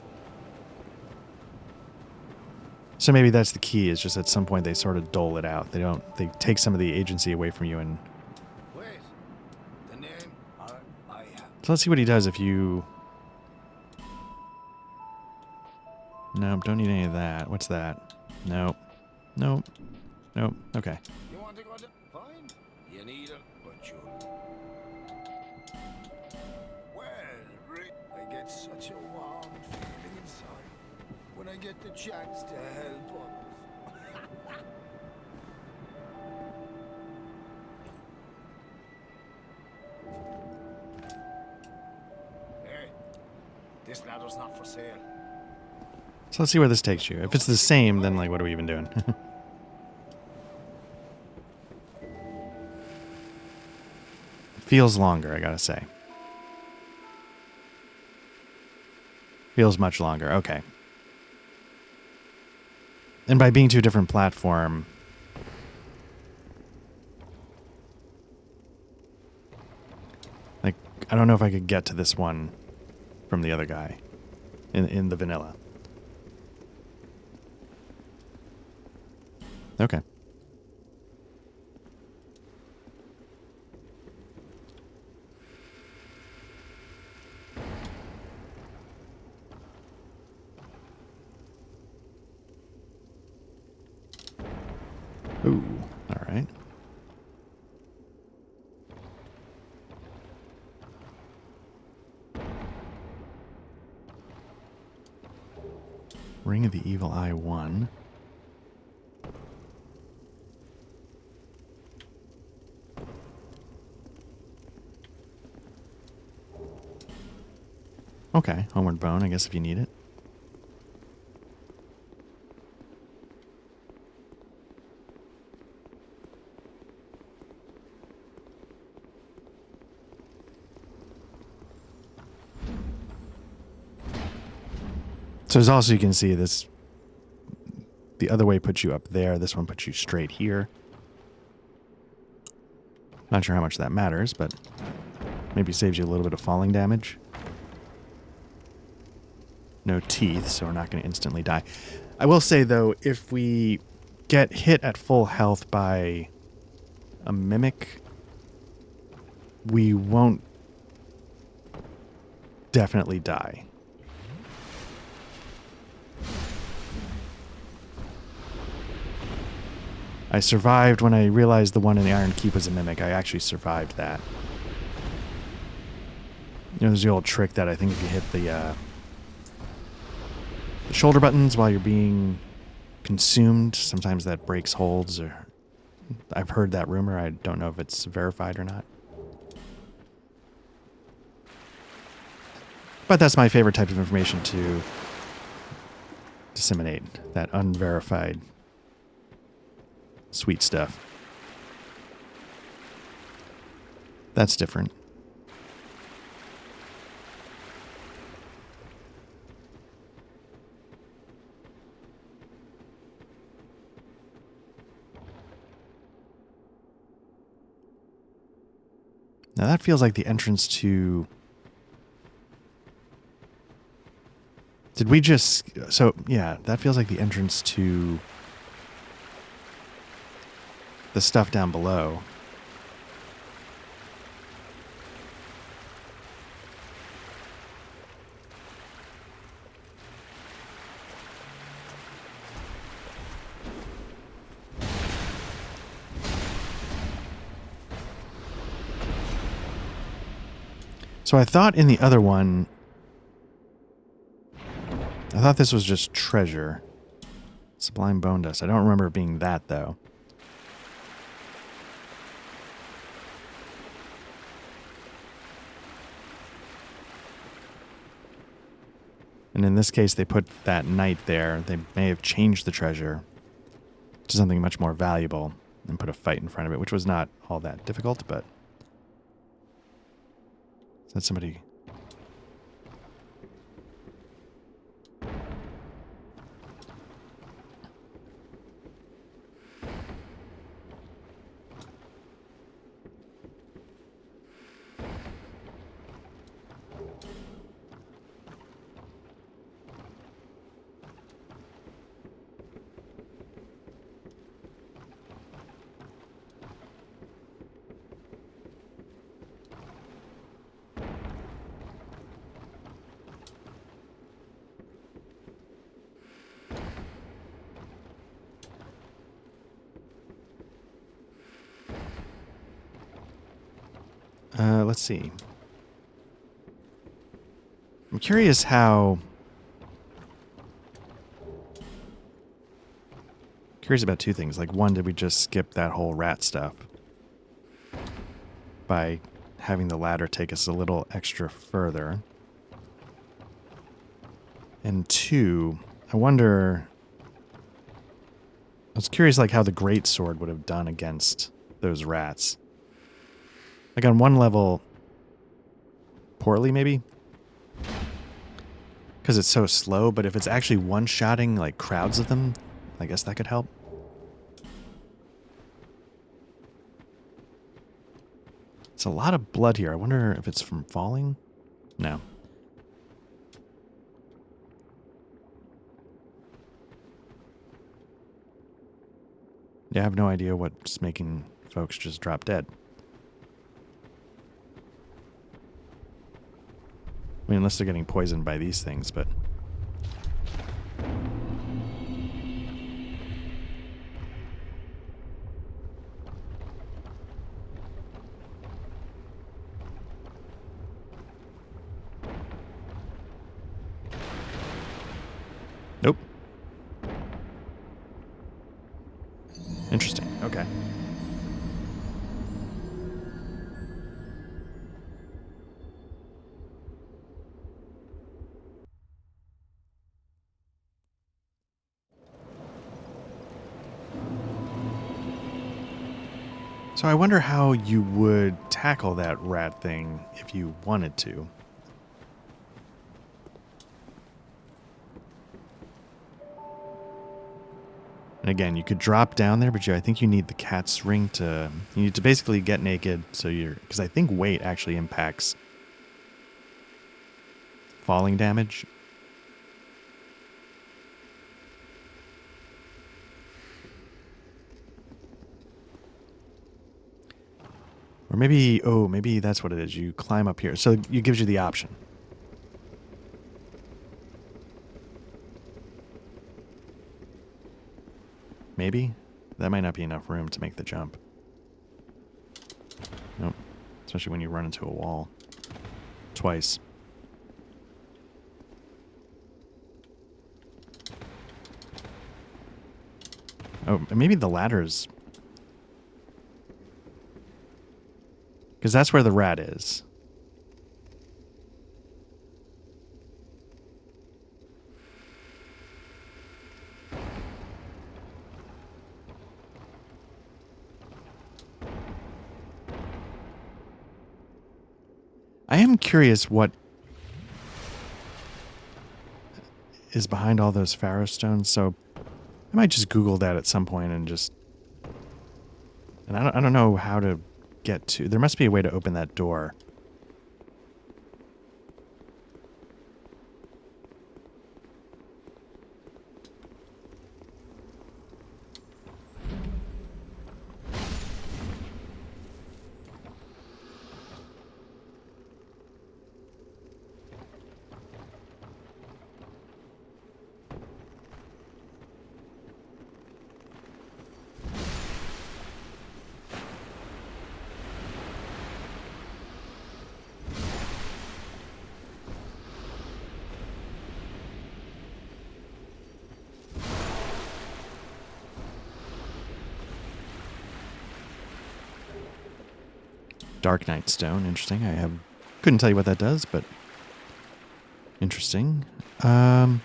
So maybe that's the key, is just at some point they sort of dole it out. They take some of the agency away from you and... Wait. The name I have. So let's see what he does if you... Nope, don't need any of that. What's that? Nope. Nope. Nope. Okay. You want to go down? Fine. You need it, but you. Well, I get such a warm feeling inside when I get the chance to help others. Hey, this ladder's not for sale. So let's see where this takes you. If it's the same, then like, what are we even doing? Feels longer, I gotta say. Feels much longer. Okay. And by being to a different platform... like, I don't know if I could get to this one from the other guy in the vanilla. Okay. Ooh, all right. Ring of the Evil Eye 1. Okay, Homeward Bone, I guess if you need it. So as also you can see this, the other way puts you up there, this one puts you straight here. Not sure how much that matters, but maybe saves you a little bit of falling damage. No teeth, so we're not going to instantly die. I will say, though, if we get hit at full health by a mimic, we won't definitely die. I survived when I realized the one in the Iron Keep was a mimic. I actually survived that. there's the old trick that I think if you hit the shoulder buttons while you're being consumed, sometimes that breaks holds. Or I've heard that rumor. I don't know if it's verified or not. But that's my favorite type of information to disseminate, that unverified sweet stuff. That's different. Now that feels like the entrance to... Did we just... So, yeah, that feels like the entrance to the stuff down below. So I thought in the other one, I thought this was just treasure. Sublime bone dust. I don't remember it being that, though. And in this case, they put that knight there. They may have changed the treasure to something much more valuable and put a fight in front of it, which was not all that difficult, but... Is that somebody... let's see. I'm curious how... Curious about two things. Like, one, did we just skip that whole rat stuff by having the ladder take us a little extra further? And two, I wonder... I was curious, like, how the greatsword would have done against those rats. Like, on one level, poorly, maybe? Because it's so slow, but if it's actually one-shotting, like, crowds of them, I guess that could help. It's a lot of blood here. I wonder if it's from falling? No. Yeah, I have no idea what's making folks just drop dead. I mean, unless they're getting poisoned by these things, but... Nope. Interesting. Okay. So I wonder how you would tackle that rat thing if you wanted to. And again, you could drop down there, but I think you need the cat's ring to... You need to basically get naked, so you're... Because I think weight actually impacts falling damage. Or maybe... Oh, maybe that's what it is. You climb up here. So it gives you the option. Maybe? That might not be enough room to make the jump. Nope. Especially when you run into a wall. twice. Oh, maybe the ladders. Because that's where the rat is. I am curious what is behind all those pharaoh stones, so I might just Google that at some point and just... And I don't know how to get to... There must be a way to open that door. Dark Knight Stone, interesting. Couldn't tell you what that does, but interesting. Can't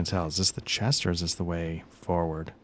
tell. Is this the chest or is this the way forward?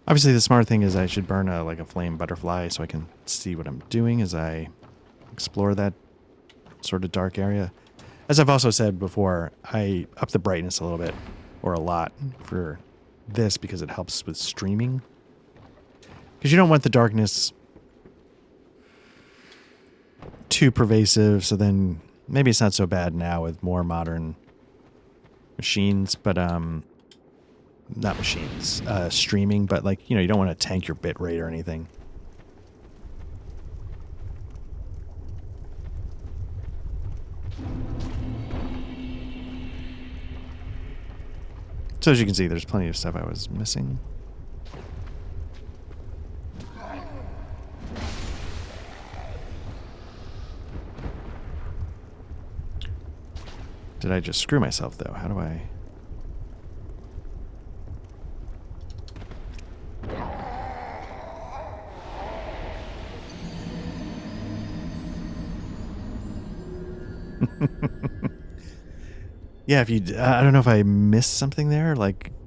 Obviously, the smart thing is I should burn a flame butterfly so I can see what I'm doing as I explore that sort of dark area. As I've also said before, I up the brightness a little bit, or a lot, for this because it helps with streaming. Because you don't want the darkness too pervasive, so then maybe it's not so bad now with more modern machines, but not machines, streaming, but you don't want to tank your bit rate or anything. So as you can see, there's plenty of stuff I was missing. Did I just screw myself though? How do I... Yeah, if you, I don't know if I missed something there.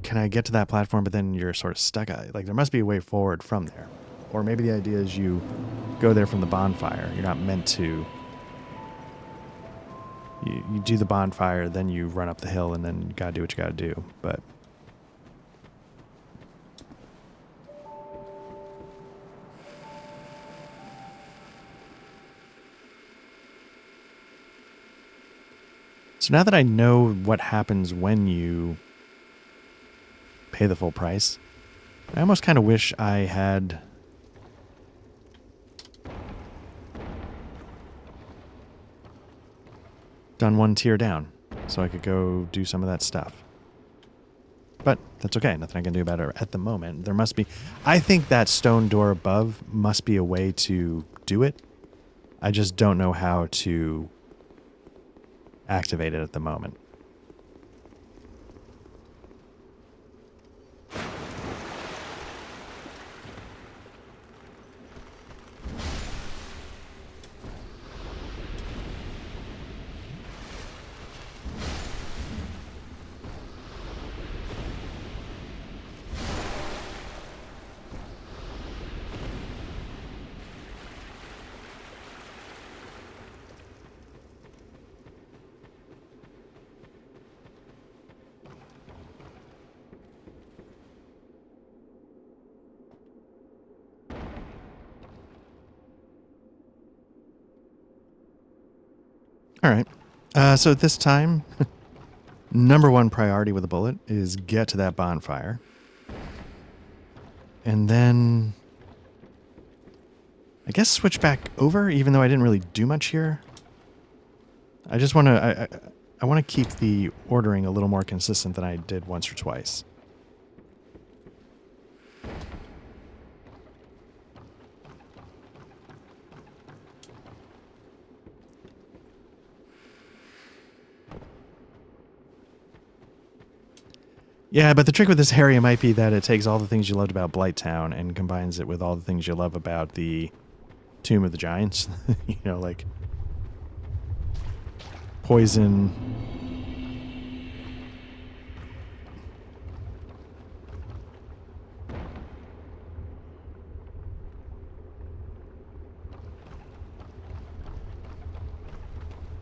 Can I get to that platform, but then you're sort of stuck at it? There must be a way forward from there. Or maybe the idea is you go there from the bonfire. You're not meant to. You do the bonfire, then you run up the hill, and then you gotta do what you gotta do. But so now that I know what happens when you pay the full price, I almost kind of wish I had done one tier down so I could go do some of that stuff. But that's okay. Nothing I can do about it at the moment. There must be... I think that stone door above must be a way to do it. I just don't know how to activate it at the moment. All right. So this time, number one priority with a bullet is get to that bonfire. And then I guess switch back over, even though I didn't really do much here. I just want to, I want to keep the ordering a little more consistent than I did once or twice. Yeah, but the trick with this area might be that it takes all the things you loved about Blighttown and combines it with all the things you love about the Tomb of the Giants. You know, like poison.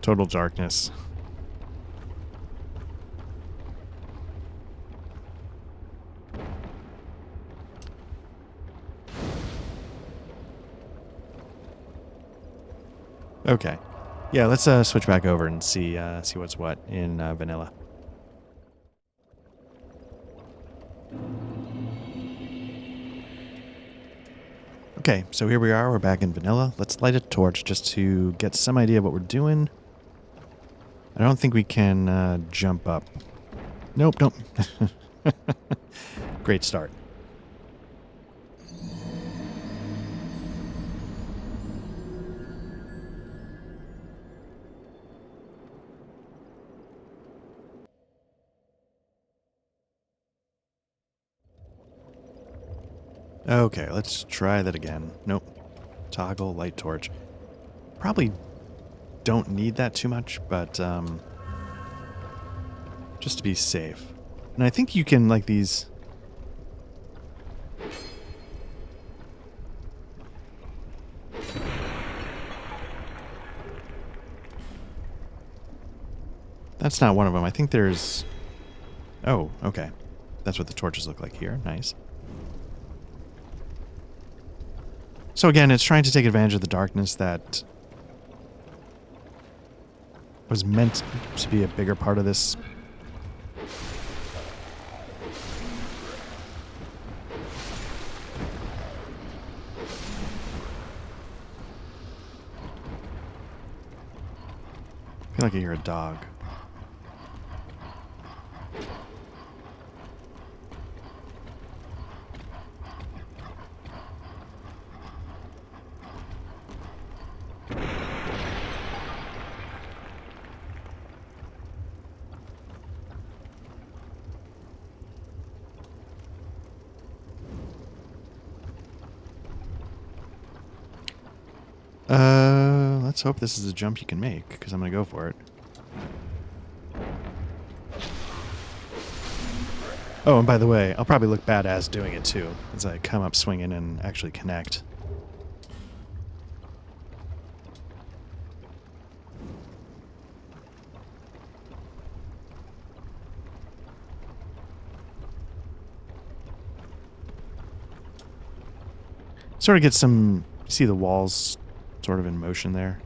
Total darkness. Okay. Yeah, let's switch back over and see what's what in vanilla. Okay, so here we are. We're back in vanilla. Let's light a torch just to get some idea of what we're doing. I don't think we can jump up. Nope, nope. Great start. Okay, let's try that again. Nope. Toggle light torch. Probably don't need that too much, but just to be safe. And I think you can, like, these... That's not one of them. I think there's... Oh, okay. That's what the torches look like here. Nice. So again, it's trying to take advantage of the darkness that was meant to be a bigger part of this. I feel like I hear a dog. Let's hope this is a jump you can make, because I'm going to go for it. Oh, and by the way, I'll probably look badass doing it too, as I come up swinging and actually connect. Sort of get some, see the walls sort of in motion there.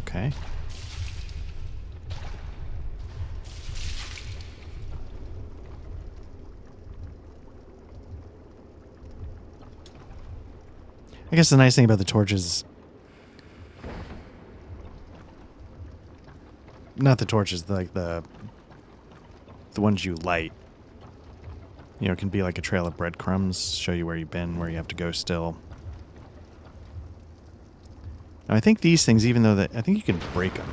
Okay. I guess the nice thing about the torches, not the torches, like the ones you light, you know, can be like a trail of breadcrumbs, show you where you've been, where you have to go still. Now, I think these things, even though I think you can break them,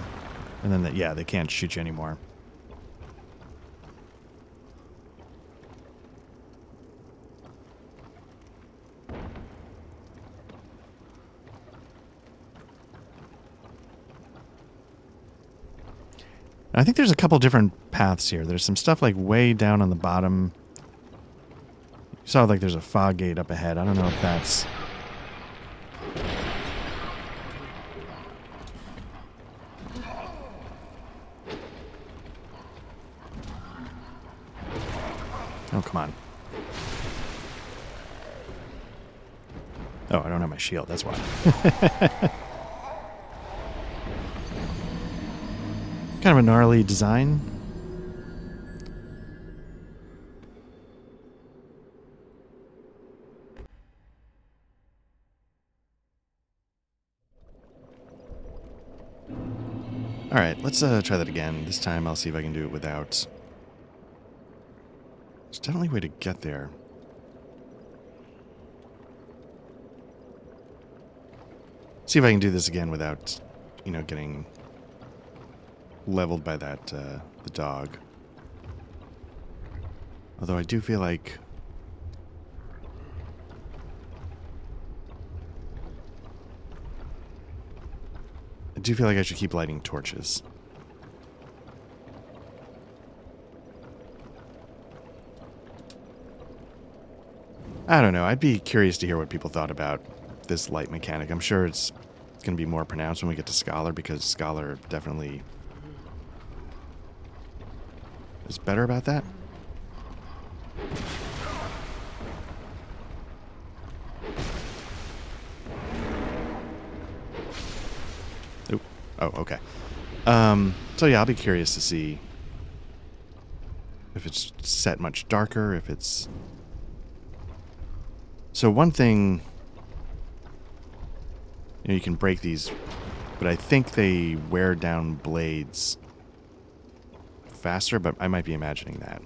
and then yeah, they can't shoot you anymore. I think there's a couple different paths here. There's some stuff like way down on the bottom. You saw like there's a fog gate up ahead. I don't know if that's... Oh, come on. Oh, I don't have my shield. That's why. Kind of a gnarly design. Alright, let's try that again. This time I'll see if I can do it without... There's definitely a way to get there. See if I can do this again without, you know, getting leveled by that, the dog. Although I do feel like... I do feel like I should keep lighting torches. I don't know. I'd be curious to hear what people thought about this light mechanic. I'm sure it's going to be more pronounced when we get to Scholar, because Scholar definitely is better about that. Oop. Oh, okay. So yeah, I'll be curious to see if it's set much darker, if it's... So one thing... You know, you can break these, but I think they wear down blades faster, but I might be imagining that.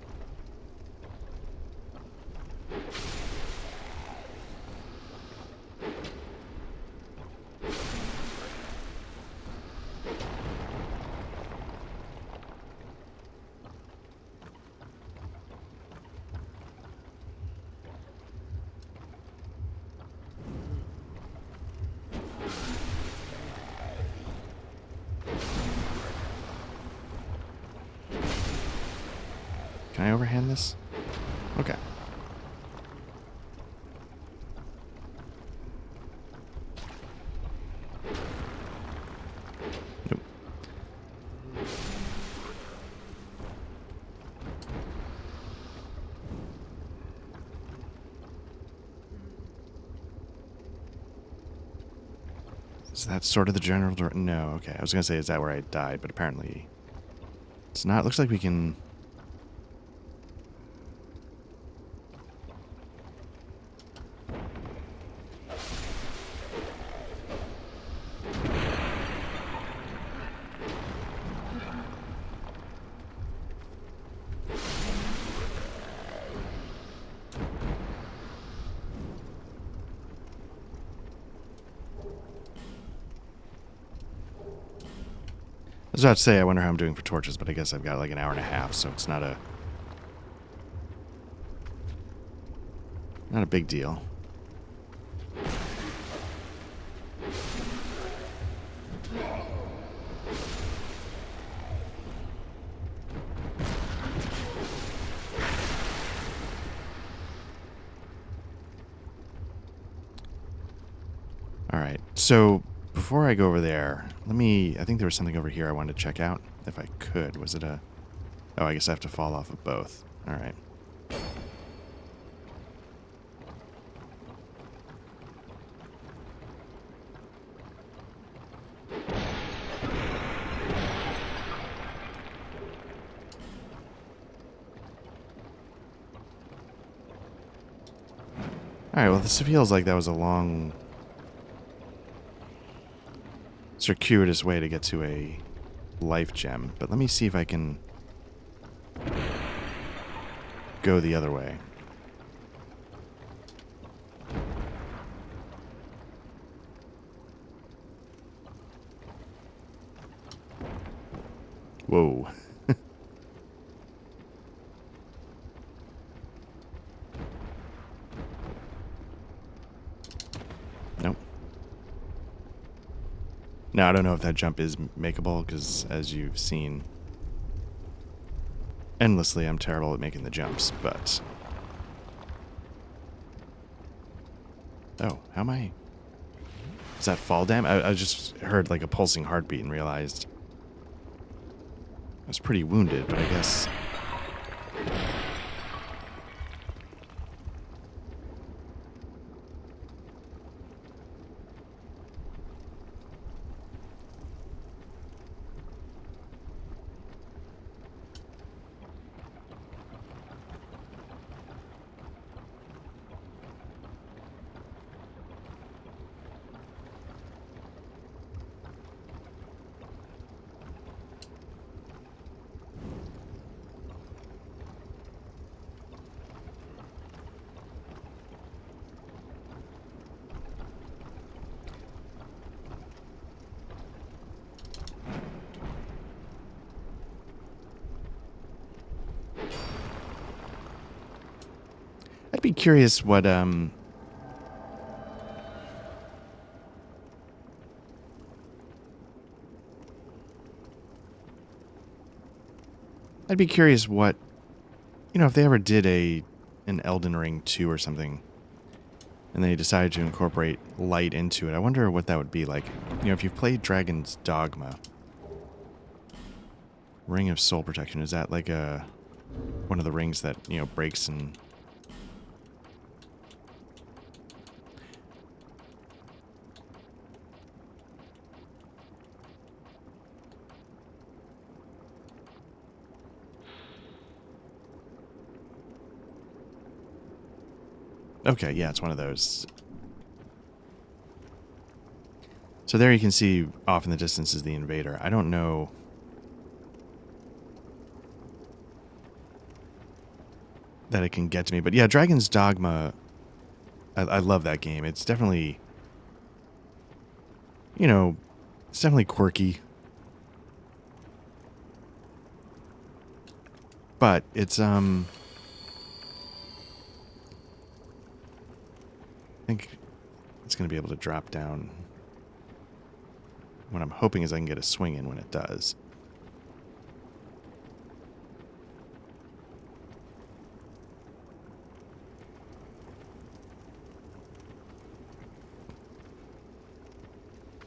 Can I overhand this? Okay. Nope. Is that sort of the general door? No, okay. I was going to say, is that where I died? But apparently it's not. It looks like we can... I was about to say, I wonder how I'm doing for torches, but I guess I've got like an hour and a half, so it's not a big deal. All right, so before I go over there, I think there was something over here I wanted to check out, if I could. Was it a... Oh, I guess I have to fall off of both. All right. All right, well, this feels like that was a long... circuitous way to get to a life gem, but let me see if I can go the other way. Whoa. Nope. Now, I don't know if that jump is makeable, because as you've seen endlessly, I'm terrible at making the jumps, but... Oh, how am I... Is that fall damage? I just heard like a pulsing heartbeat and realized I was pretty wounded, but I guess... I'd be curious what I'd be curious what, if they ever did an Elden Ring 2 or something, and they decided to incorporate light into it. I wonder what that would be like. If you've played Dragon's Dogma, Ring of Soul Protection, is that like one of the rings that, breaks and... Okay, yeah, it's one of those. So there you can see off in the distance is the invader. I don't know... that it can get to me. But yeah, Dragon's Dogma, I love that game. It's definitely, it's definitely quirky. But it's, I think it's going to be able to drop down. What I'm hoping is I can get a swing in when it does.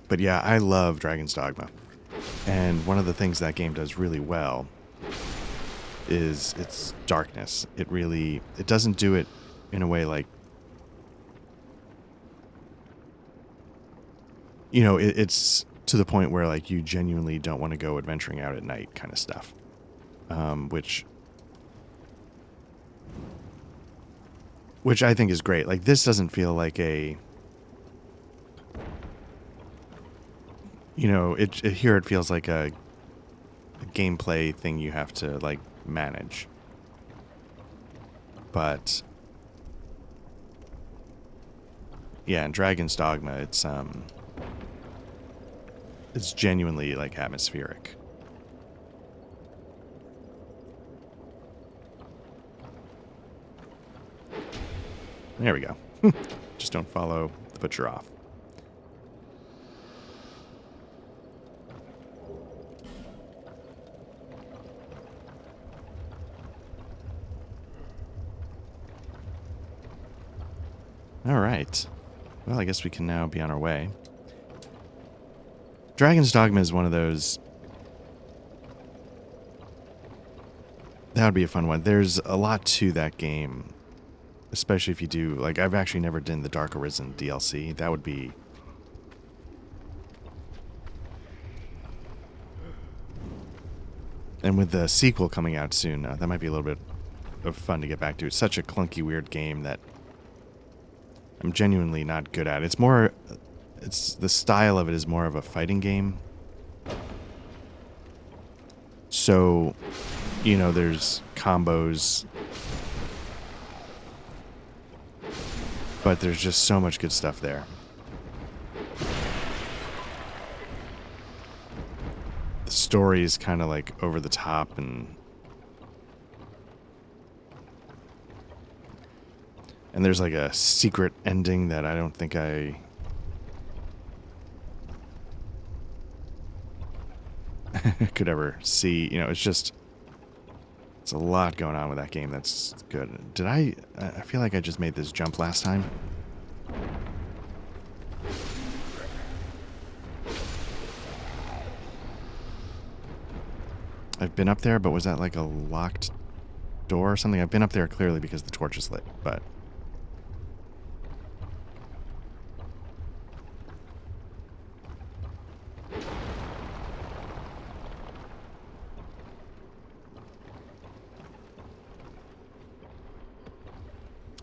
But yeah, I love Dragon's Dogma. And one of the things that game does really well is its darkness. It doesn't do it in a way like, it's to the point where like you genuinely don't want to go adventuring out at night kind of stuff. Which I think is great. Like this doesn't feel like a... here it feels like a gameplay thing you have to, like, manage. But, yeah, in Dragon's Dogma, it's genuinely, like, atmospheric. There we go. Just don't follow the butcher off. All right. Well, I guess we can now be on our way. Dragon's Dogma is one of those... That would be a fun one. There's a lot to that game, especially if you do... Like, I've actually never done the Dark Arisen DLC. That would be... And with the sequel coming out soon, that might be a little bit of fun to get back to. It's such a clunky, weird game that I'm genuinely not good at. It's the style of it is more of a fighting game. So, there's combos, but there's just so much good stuff there. The story is kind of like over the top and there's like a secret ending that I don't think I could ever see. It's a lot going on with that game that's good. I feel like I just made this jump last time. I've been up there, but was that like a locked door or something? I've been up there clearly because the torch is lit, but...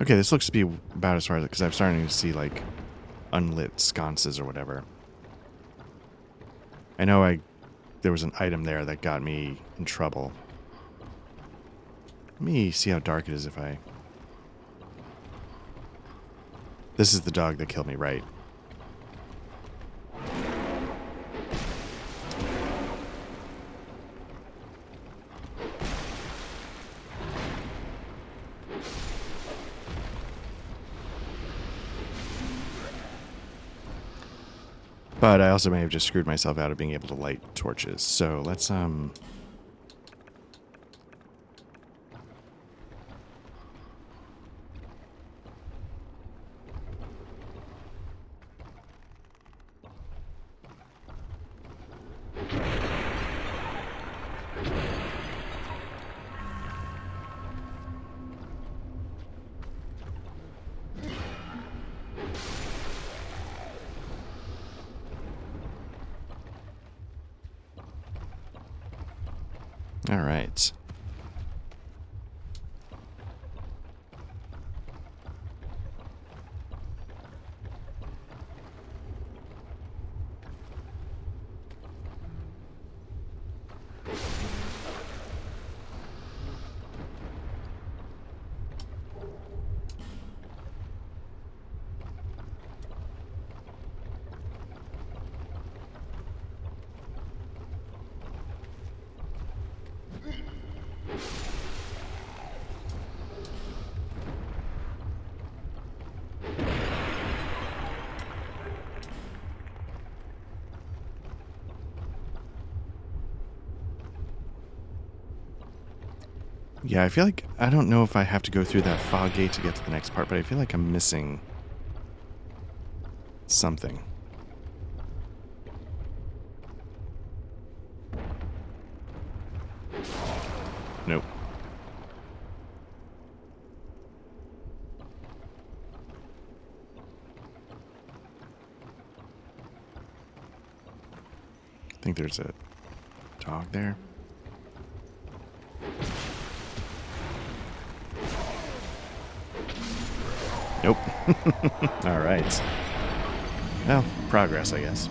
Okay, this looks to be about as far as... Because I'm starting to see, like, unlit sconces or whatever. I know there was an item there that got me in trouble. Let me see how dark it is if I... This is the dog that killed me, right? But I also may have just screwed myself out of being able to light torches. So let's all right. Yeah, I feel like I don't know if I have to go through that fog gate to get to the next part, but I feel like I'm missing something. Nope. I think there's a dog there. Nope. All right. Well, progress, I guess.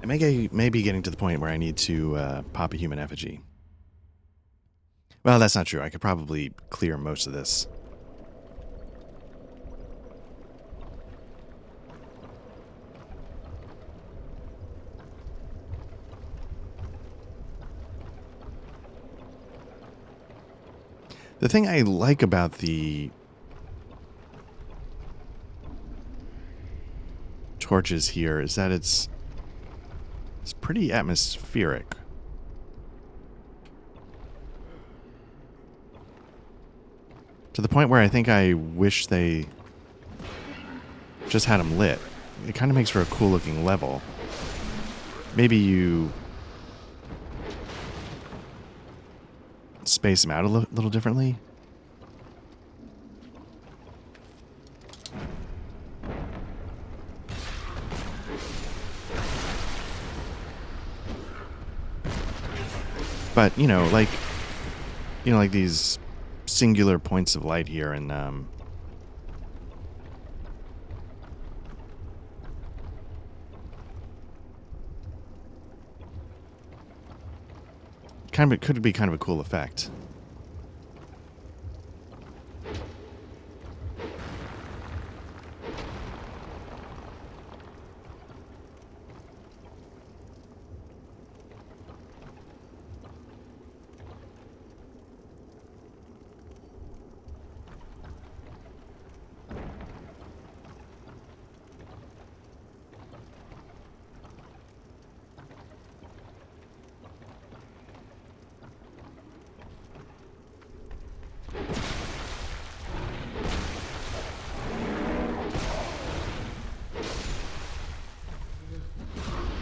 I may be getting to the point where I need to pop a human effigy. Well, that's not true. I could probably clear most of this. The thing I like about the torches here is that it's pretty atmospheric. To the point where I think I wish they just had them lit. It kind of makes for a cool looking level. Maybe you space them out a little differently. But, like these singular points of light here, and it could be kind of a cool effect.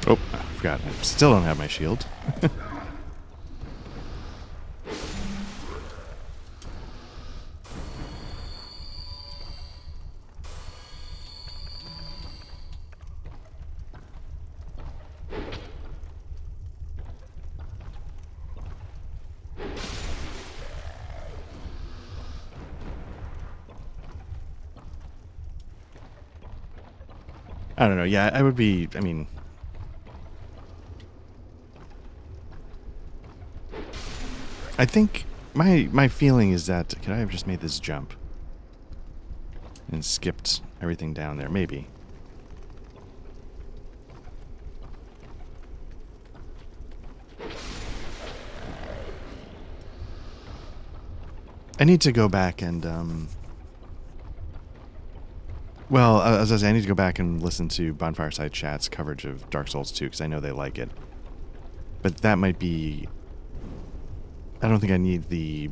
Oh, I forgot. I still don't have my shield. I don't know. Yeah, I would be... I mean... I think my feeling is that... Could I have just made this jump? And skipped everything down there? Maybe. I need to go back and... Well, as I say, I need to go back and listen to Bonfireside Chat's coverage of Dark Souls 2 because I know they like it. But that might be... I don't think I need the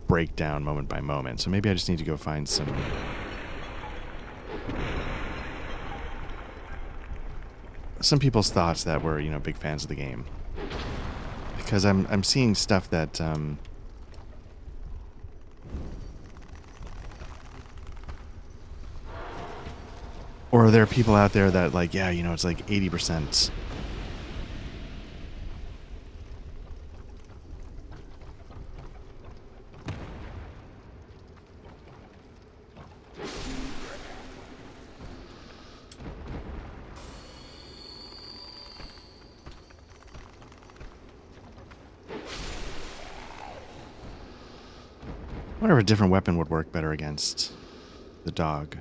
breakdown moment by moment, so maybe I just need to go find some people's thoughts that were, you know, big fans of the game. Because I'm seeing stuff that... or there are people out there that like, yeah, you know, it's like 80%. I wonder if a different weapon would work better against the dog.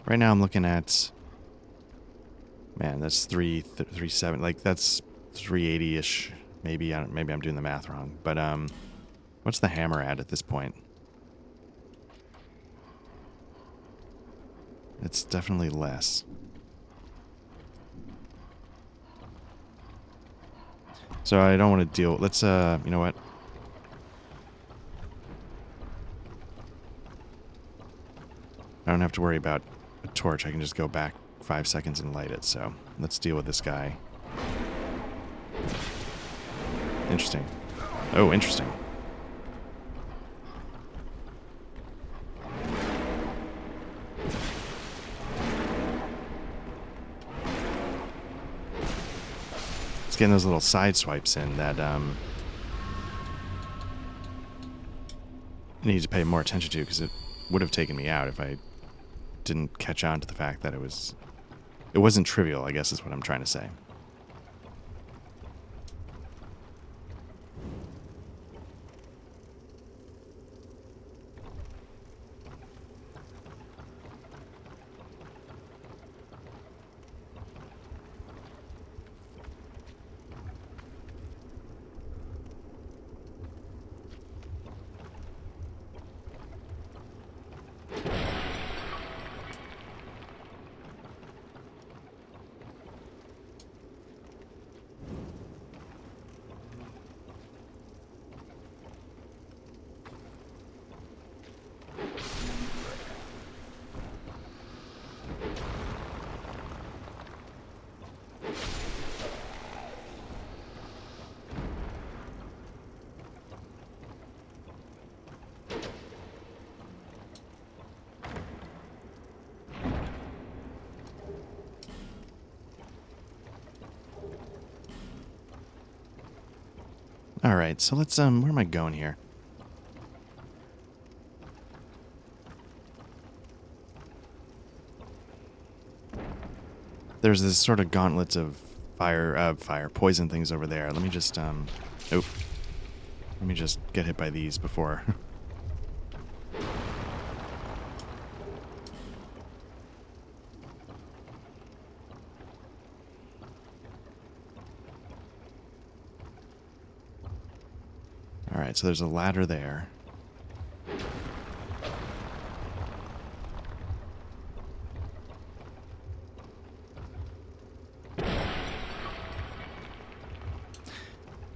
Right now I'm looking at... Man, that's 337. Like, that's 380-ish. Maybe maybe I'm doing the math wrong. But, what's the hammer at this point? It's definitely less. So I don't want to deal... Let's, you know what? I don't have to worry about a torch. I can just go back 5 seconds and light it. So let's deal with this guy. Interesting. Oh, interesting. It's getting those little side swipes in that I need to pay more attention to because it would have taken me out if I didn't catch on to the fact that it wasn't trivial, I guess is what I'm trying to say. All right, so let's where am I going here? There's this sort of gauntlet of fire poison things over there. Let me just let me just get hit by these before. All right, so there's a ladder there.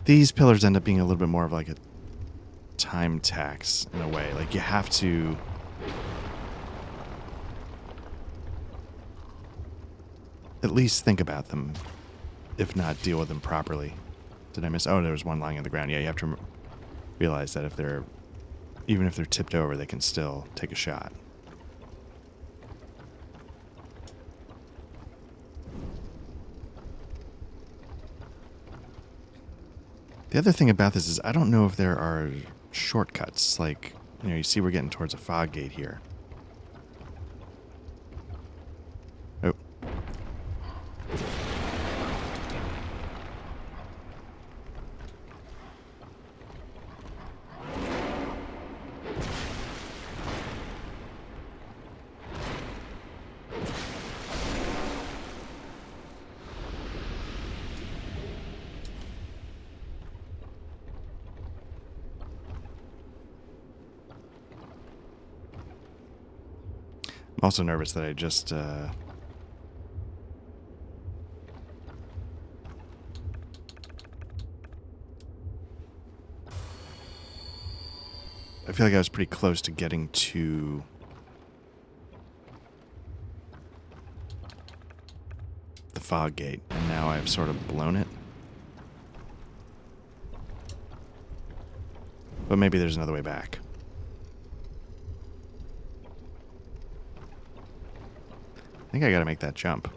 These pillars end up being a little bit more of like a time tax in a way. Like you have to at least think about them, if not deal with them properly. Did I miss? Oh, there was one lying on the ground. Yeah, you have to realize that if they're, even if they're tipped over, they can still take a shot. The other thing about this is I don't know if there are shortcuts. Like, you know, you see we're getting towards a fog gate here. Oh. also nervous that I just I feel like I was pretty close to getting to the fog gate, and now I've sort of blown it. But maybe there's another way back. I think I gotta make that jump.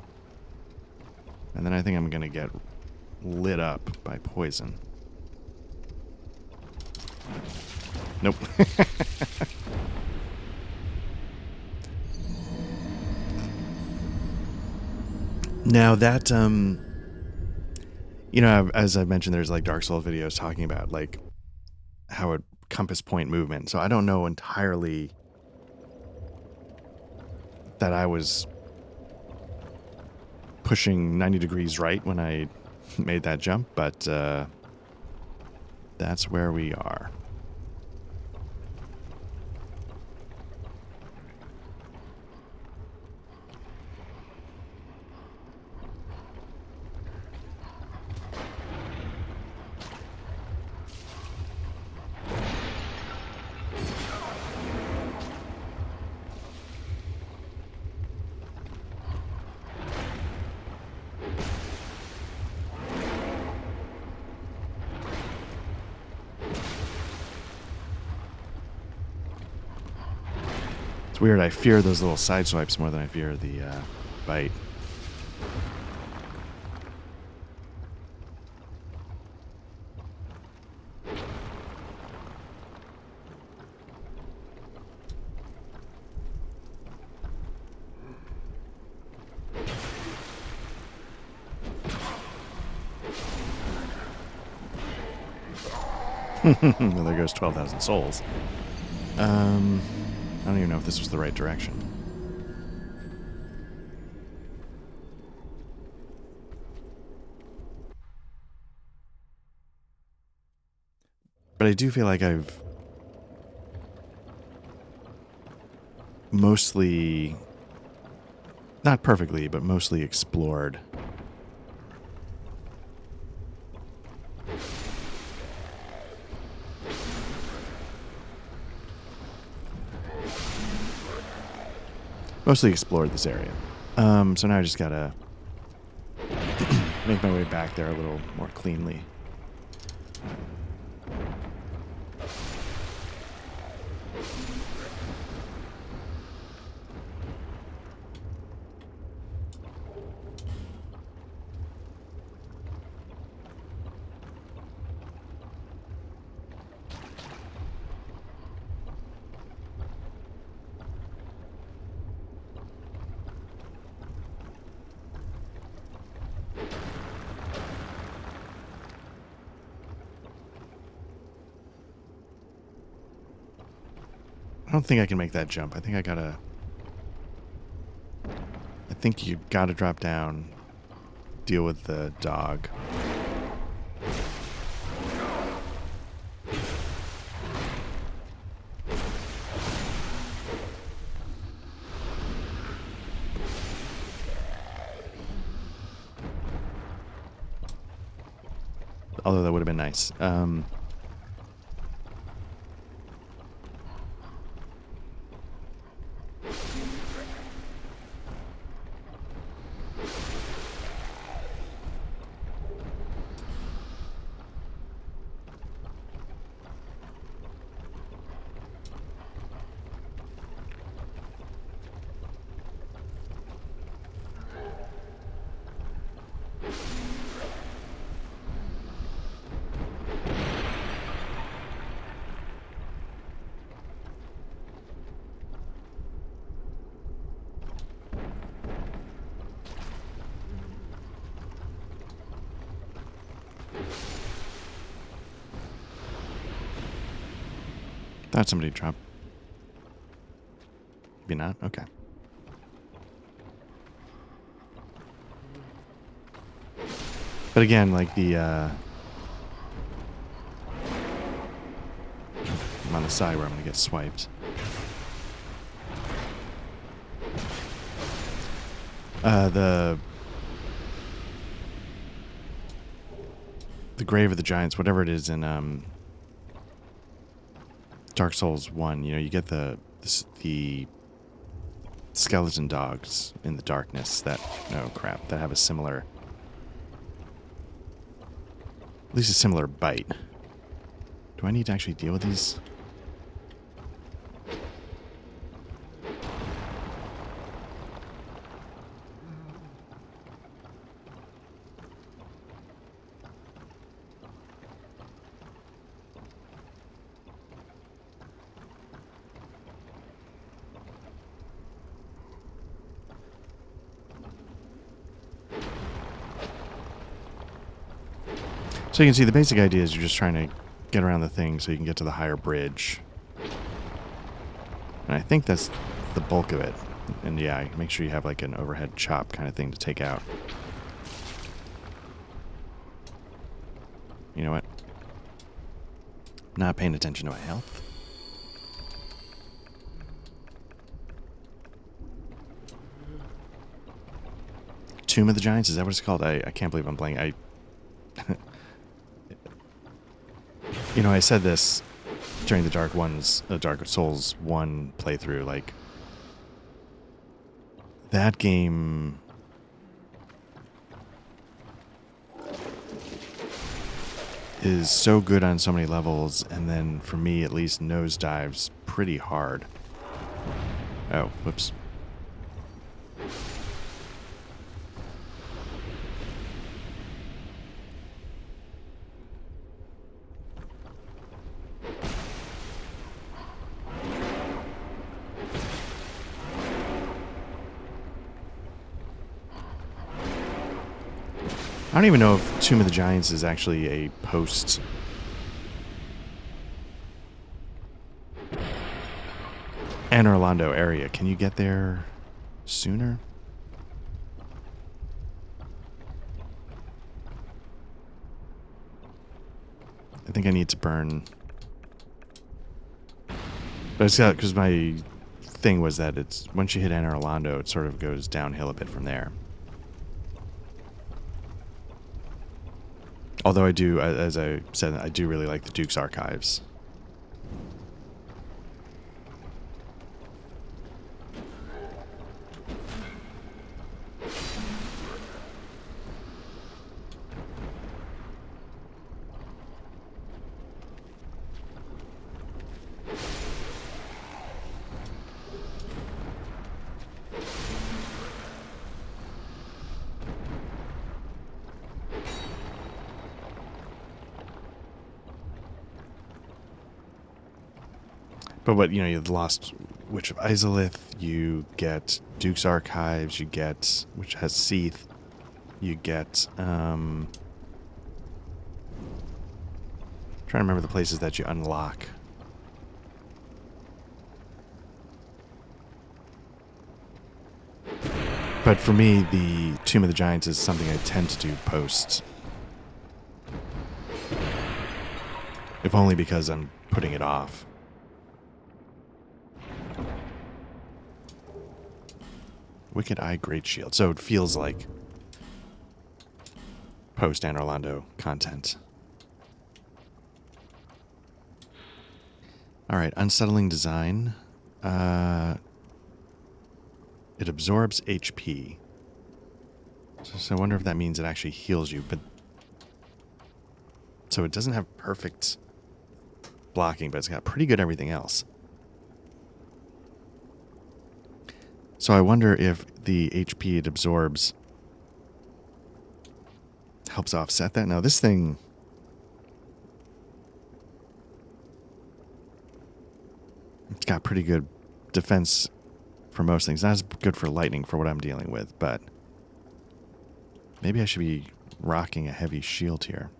And then I think I'm gonna get lit up by poison. Nope. Now that, you know, as I've mentioned, there's like Dark Souls videos talking about like how it compass point movement. So I don't know entirely that I was pushing 90 degrees right when I made that jump, but that's where we are. It's weird, I fear those little side swipes more than I fear the bite. Well, there goes 12,000 souls. I don't even know if this was the right direction. But I do feel like I've mostly, not perfectly, but mostly explored this area. So now I just gotta make my way back there a little more cleanly. I don't think I can make that jump. I think you gotta drop down, deal with the dog. Although that would have been nice. Thought somebody dropped. Maybe not. Okay. But again, like the I'm on the side where I'm gonna get swiped. The Grave of the Giants, whatever it is in Dark Souls 1, you know, you get the skeleton dogs in the darkness that, oh crap, that have a similar, at least a similar bite. Do I need to actually deal with these? So you can see the basic idea is you're just trying to get around the thing so you can get to the higher bridge. And I think that's the bulk of it. And yeah, make sure you have like an overhead chop kind of thing to take out. You know what? Not paying attention to my health. Tomb of the Giants, is that what it's called? I can't believe I'm playing. You know, I said this during the Dark Souls 1 playthrough, like, that game is so good on so many levels, and then, for me at least, nosedives pretty hard. Oh, whoops. I don't even know if Tomb of the Giants is actually a post Anor Londo area. Can you get there sooner? I think I need to burn. But it's got, because my thing was that it's once you hit Anor Londo, it sort of goes downhill a bit from there. Although I do, as I said, I do really like the Duke's Archives. But what, you know, you've lost Witch of Izalith, you get Duke's Archives, you get, which has Seath, you get, trying to remember the places that you unlock. But for me, the Tomb of the Giants is something I tend to do post. If only because I'm putting it off. Wicked Eye Great Shield. So it feels like post Anor Londo content. Alright, unsettling design. It absorbs HP. So I wonder if that means it actually heals you, but so it doesn't have perfect blocking, but it's got pretty good everything else. So I wonder if the HP it absorbs helps offset that. Now this thing, it's got pretty good defense for most things. Not as good for lightning for what I'm dealing with, but maybe I should be rocking a heavy shield here.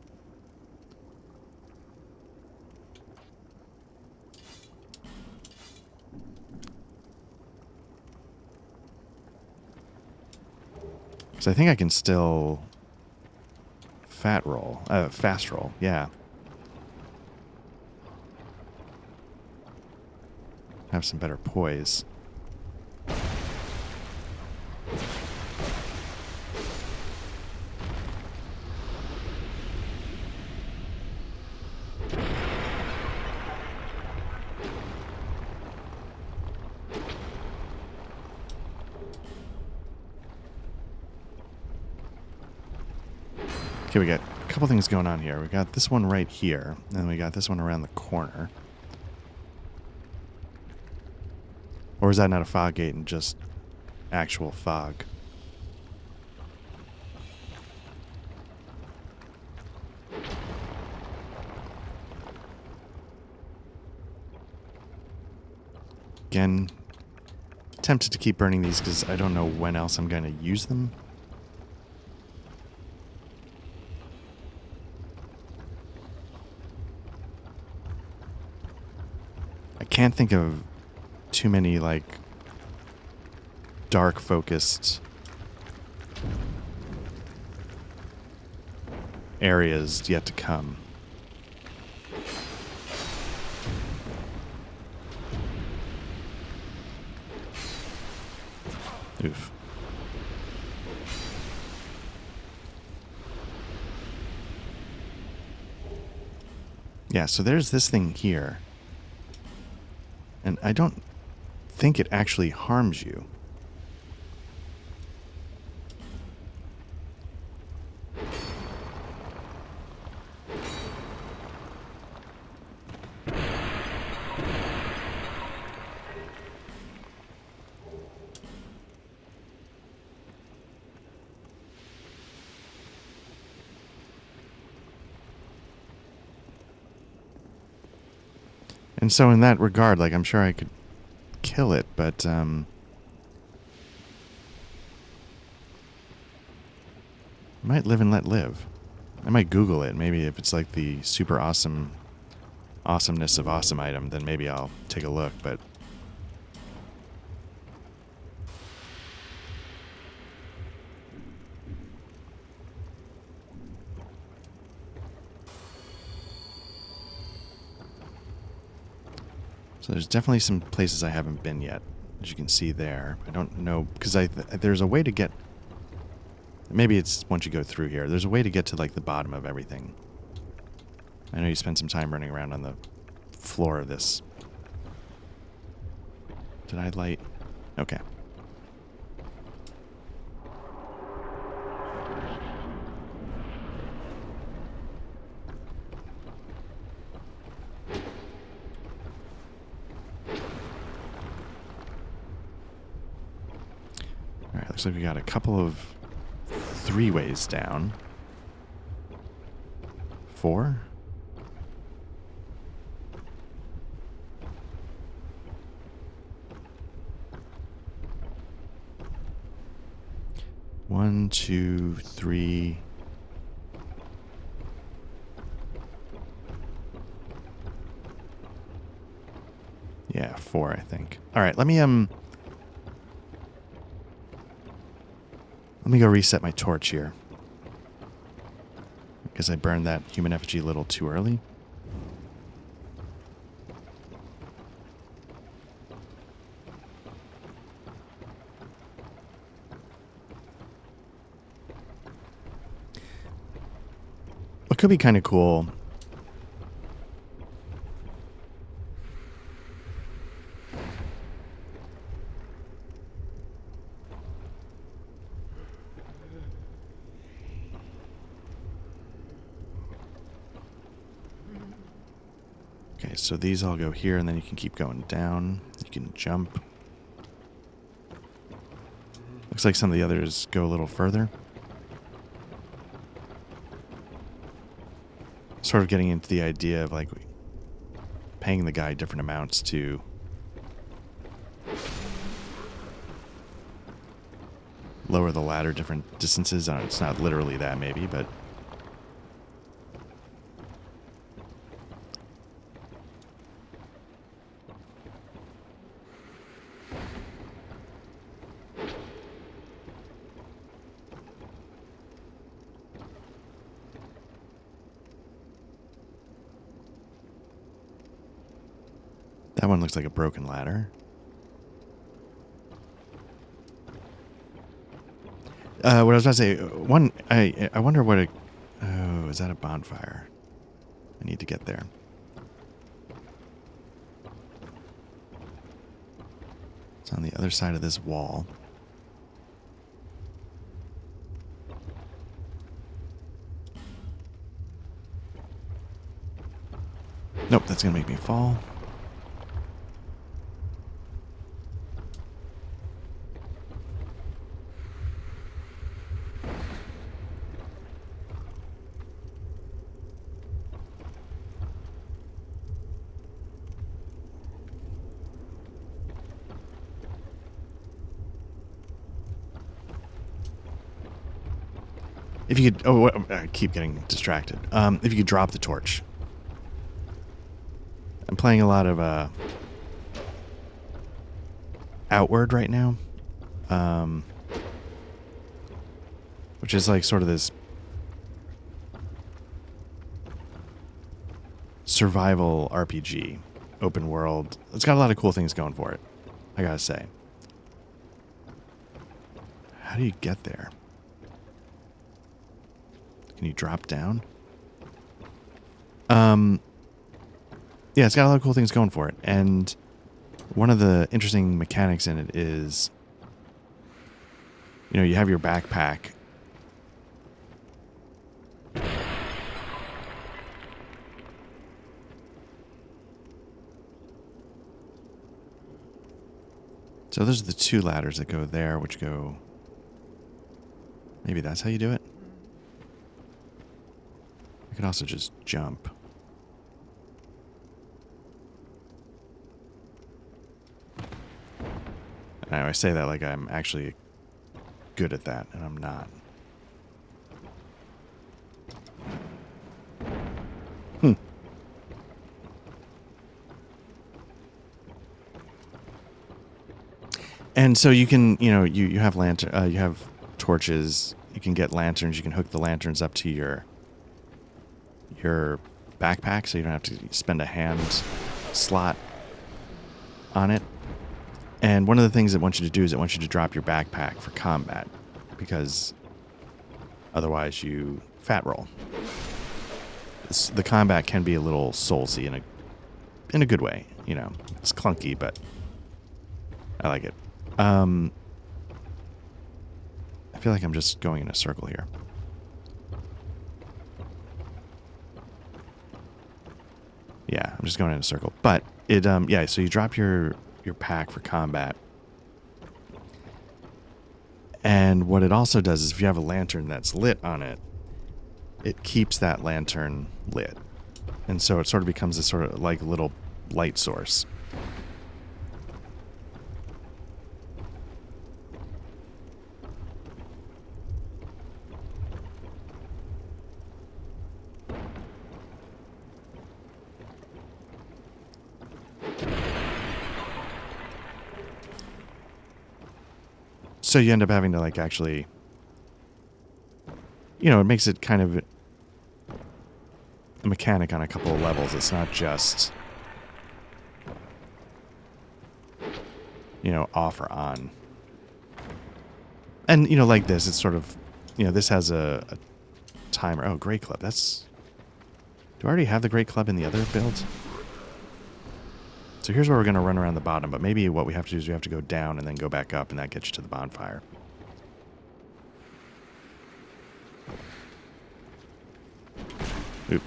Because I think I can still fast roll, yeah. Have some better poise. Okay, we got a couple things going on here. We got this one right here, and we got this one around the corner. Or is that not a fog gate and just actual fog? Again, tempted to keep burning these because I don't know when else I'm going to use them. I can't think of too many, like, dark focused areas yet to come. Oof. Yeah, so there's this thing here. And I don't think it actually harms you. And so in that regard, like, I'm sure I could kill it, but, might live and let live. I might Google it. Maybe if it's like the super awesome awesomeness of awesome item, then maybe I'll take a look, but so there's definitely some places I haven't been yet, as you can see there. I don't know, because there's a way to get, maybe it's once you go through here, there's a way to get to like the bottom of everything. I know you spent some time running around on the floor of this. Did I light? Okay. Alright, looks like we got a couple of 3 ways down. 4? One, 2, 3. Yeah, 4, I think. All right, let me go reset my torch here, because I burned that human effigy a little too early. What could be kind of cool, okay, so these all go here, and then you can keep going down. You can jump. Looks like some of the others go a little further. Sort of getting into the idea of like paying the guy different amounts to lower the ladder different distances. It's not literally that, maybe, but that one looks like a broken ladder. What I was about to say, I wonder what a... Oh, is that a bonfire? I need to get there. It's on the other side of this wall. Nope, that's going to make me fall. If you could, I keep getting distracted. If you could drop the torch. I'm playing a lot of Outward right now, which is like sort of this survival RPG, open world. It's got a lot of cool things going for it, I gotta say. How do you get there? Can you drop down? Yeah, it's got a lot of cool things going for it. And one of the interesting mechanics in it is, you know, you have your backpack. So those are the two ladders that go there, which go... Maybe that's how you do it? I could also just jump. And I say that like I'm actually good at that, and I'm not. And so you can, you know, you have lantern, you have torches. You can get lanterns. You can hook the lanterns up to your backpack, so you don't have to spend a hand slot on it. And one of the things it wants you to do is it wants you to drop your backpack for combat, because otherwise you fat roll. The combat can be a little soulsy in a good way. You know, it's clunky, but I like it. I feel like I'm just going in a circle here. Yeah, I'm just going in a circle. But it, yeah, so you drop your pack for combat. And what it also does is if you have a lantern that's lit on it, it keeps that lantern lit. And so it sort of becomes a sort of like little light source. So you end up having to like actually, you know, it makes it kind of a mechanic on a couple of levels. It's not just, you know, off or on. And, you know, like this, it's sort of, you know, this has a timer. Oh, Great Club. That's, do I already have the Great Club in the other build? So here's where we're going to run around the bottom, but maybe what we have to do is we have to go down and then go back up, and that gets you to the bonfire. Oop.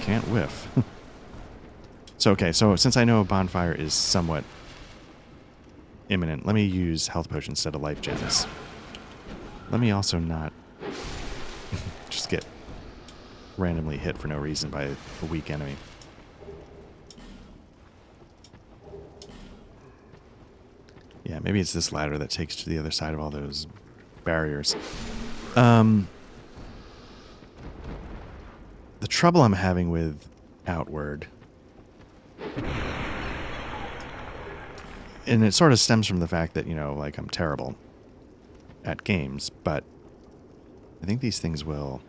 Can't whiff. So, okay, so since I know a bonfire is somewhat imminent, let me use health potions instead of life gems. Let me also not just get randomly hit for no reason by a weak enemy. Yeah, maybe it's this ladder that takes to the other side of all those barriers. The trouble I'm having with Outward, and it sort of stems from the fact that, you know, like I'm terrible at games, but I think these things will...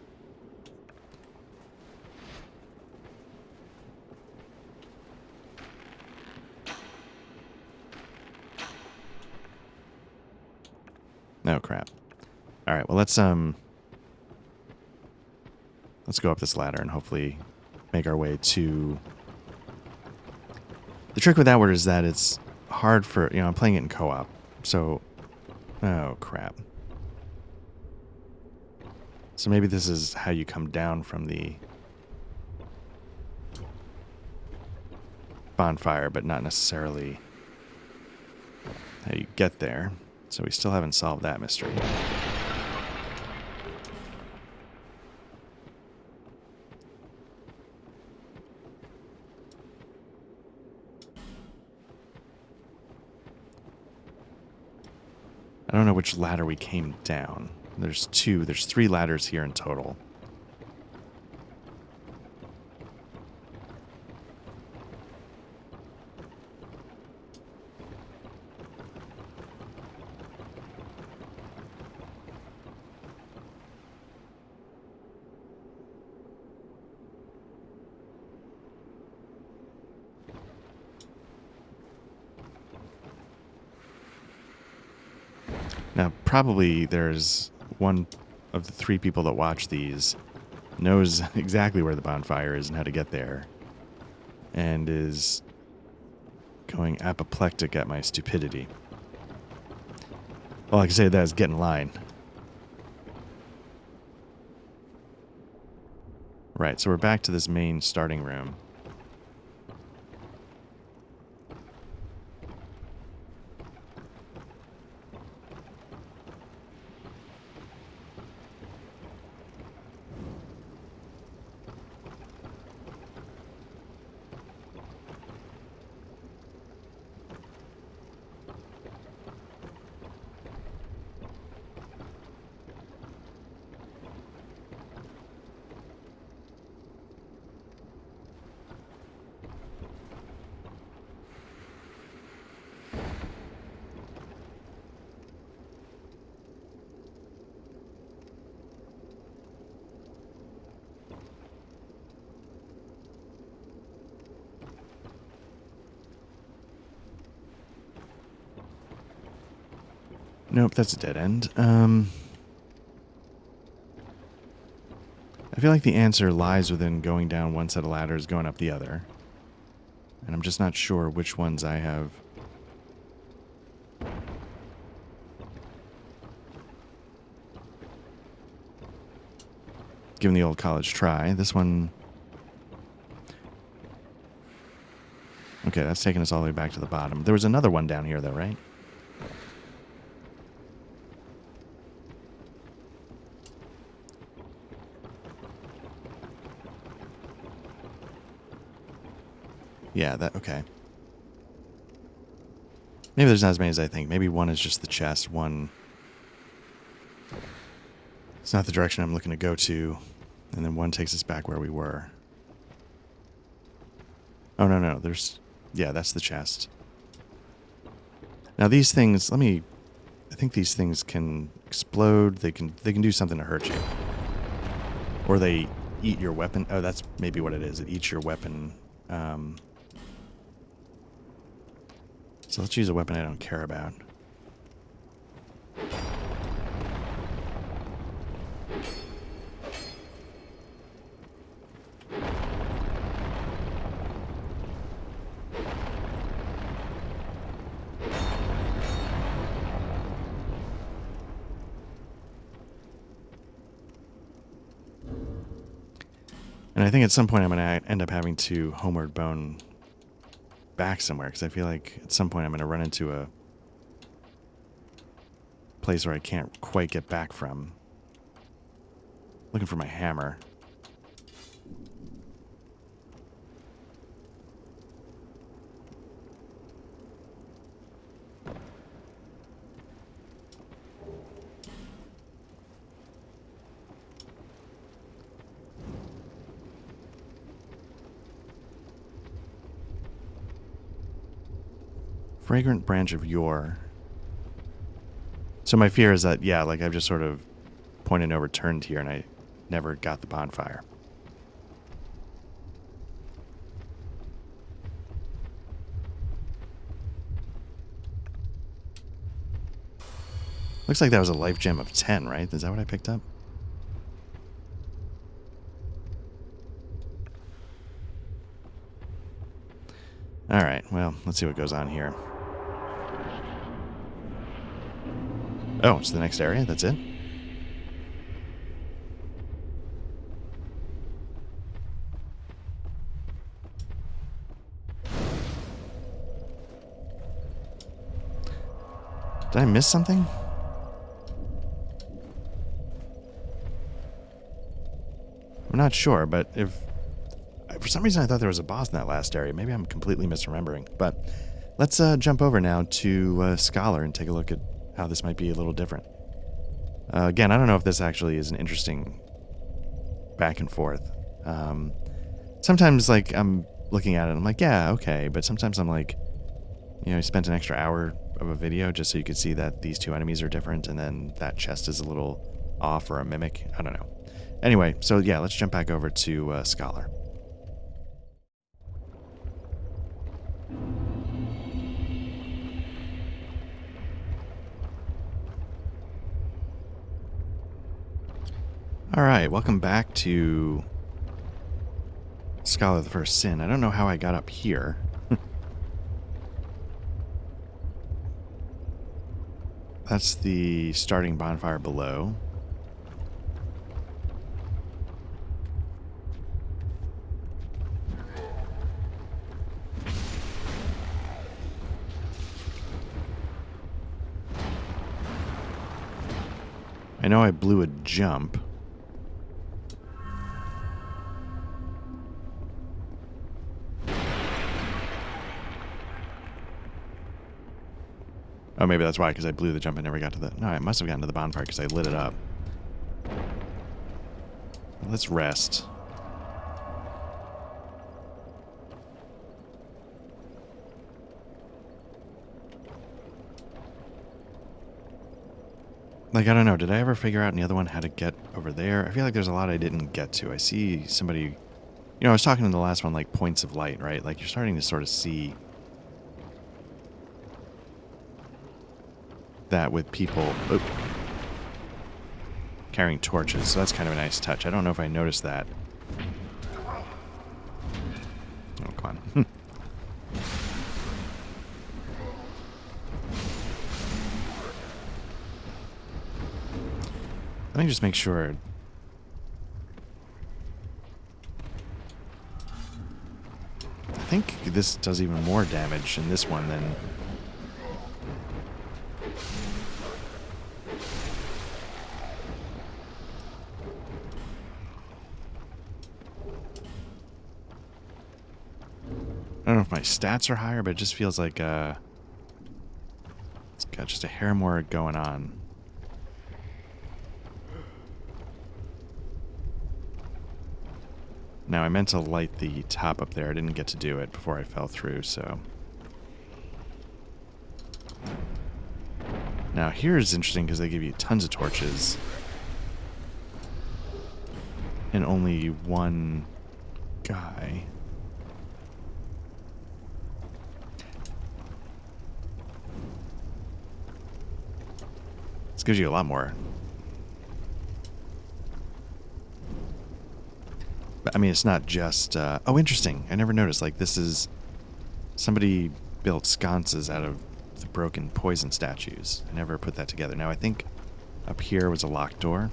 Oh, crap. Alright, well, let's go up this ladder and hopefully make our way to... The trick with Outward is that it's hard for... You know, I'm playing it in co-op, so... Oh, crap. So maybe this is how you come down from the bonfire, but not necessarily how you get there. So we still haven't solved that mystery. I don't know which ladder we came down. There's three ladders here in total. Now, probably there's one of the three people that watch these knows exactly where the bonfire is and how to get there, and is going apoplectic at my stupidity. All I can say to that is get in line. Right, so we're back to this main starting room. Nope, that's a dead end. I feel like the answer lies within going down one set of ladders, going up the other. And I'm just not sure which ones I have. Given the old college try. This one... Okay, that's taking us all the way back to the bottom. There was another one down here, though, right? Yeah, okay. Maybe there's not as many as I think. Maybe one is just the chest, one... It's not the direction I'm looking to go to, and then one takes us back where we were. Oh, no, there's... Yeah, that's the chest. Now these things, I think these things can explode, they can do something to hurt you. Or they eat your weapon. Oh, that's maybe what it is. It eats your weapon. So let's use a weapon I don't care about. And I think at some point I'm going to end up having to homeward bone back somewhere, because I feel like at some point I'm going to run into a place where I can't quite get back from. Looking for my hammer. Fragrant branch of yore. So my fear is that, yeah, like I've just sort of pointed no return here and I never got the bonfire. Looks like that was a life gem of 10, right? Is that what I picked up? Alright, well, let's see what goes on here. Oh, it's the next area? That's it? Did I miss something? I'm not sure, but if... For some reason I thought there was a boss in that last area. Maybe I'm completely misremembering. But let's jump over now to Scholar and take a look at how this might be a little different. Again, I don't know if this actually is an interesting back and forth. Sometimes, like, I'm looking at it and I'm like, yeah, okay. But sometimes I'm like, you know, I spent an extra hour of a video just so you could see that these two enemies are different and then that chest is a little off or a mimic. I don't know. Anyway, so yeah, let's jump back over to Scholar. Alright, welcome back to Scholar of the First Sin. I don't know how I got up here. That's the starting bonfire below. I know I blew a jump. Oh, maybe that's why, because I blew the jump and never got to the... No, I must have gotten to the bonfire because I lit it up. Let's rest. Like, I don't know. Did I ever figure out in the other one how to get over there? I feel like there's a lot I didn't get to. I see somebody... You know, I was talking in the last one, like, points of light, right? Like, you're starting to sort of see... that with people carrying torches, so that's kind of a nice touch. I don't know if I noticed that. Oh, come on. Let me just make sure. I think this does even more damage in this one than... I don't know if my stats are higher, but it just feels like it's got just a hair more going on. Now, I meant to light the top up there. I didn't get to do it before I fell through, so... Now, here's interesting because they give you tons of torches. And only one guy. This gives you a lot more. But, I mean, it's not just... oh, interesting. I never noticed. Like, this is... Somebody built sconces out of the broken poison statues. I never put that together. Now, I think up here was a locked door.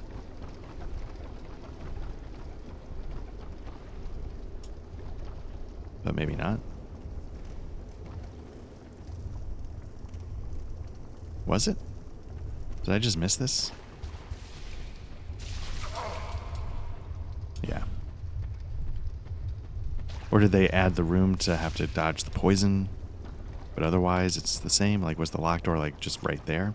But maybe not. Was it? Did I just miss this? Yeah. Or did they add the room to have to dodge the poison? But otherwise it's the same? Like, was the locked door, like, just right there?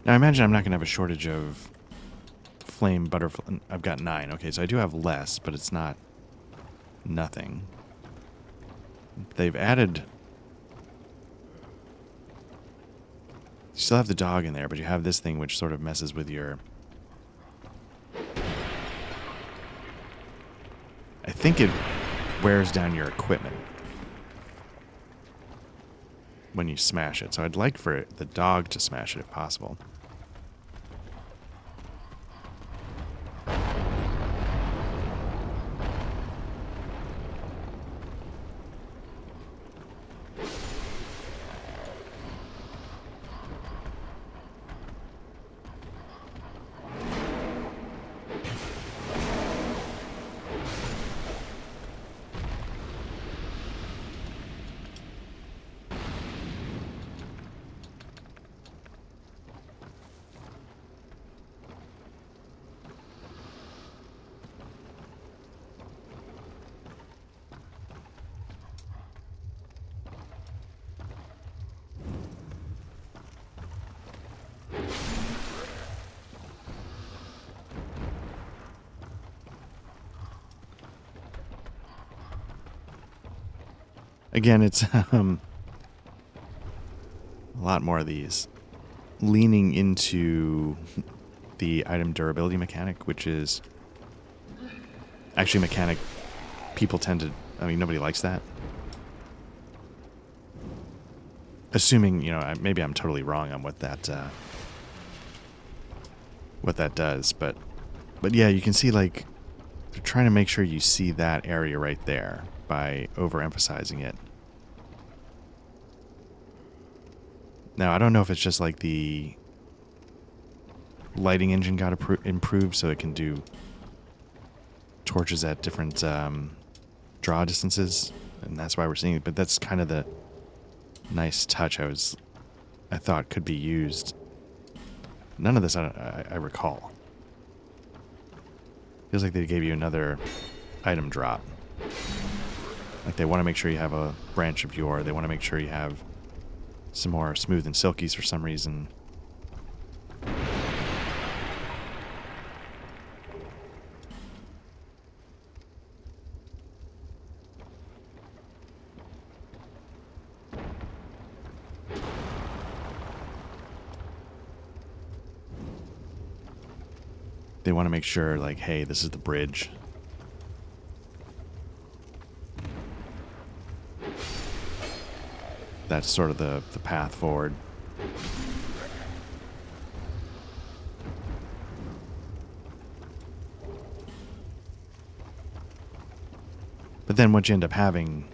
Now, I imagine I'm not going to have a shortage of flame butterfly. I've got 9. Okay, so I do have less, but it's not nothing. They've added... You still have the dog in there, but you have this thing which sort of messes with your... I think it wears down your equipment. when you smash it. So I'd like for the dog to smash it if possible. Again, it's a lot more of these. Leaning into the item durability mechanic, which is actually a mechanic people tend to... I mean, nobody likes that. Assuming, you know, maybe I'm totally wrong on what that does, but yeah, you can see, like, they're trying to make sure you see that area right there by overemphasizing it. Now, I don't know if it's just like the lighting engine got improved so it can do torches at different draw distances, and that's why we're seeing it, but that's kind of the nice touch I thought could be used. None of this I recall. Feels like they gave you another item drop. Like they want to make sure you have a branch of yore. They want to make sure you have some more smooth and silkies for some reason. They want to make sure, like, hey, this is the bridge. That's sort of the path forward. But then what you end up having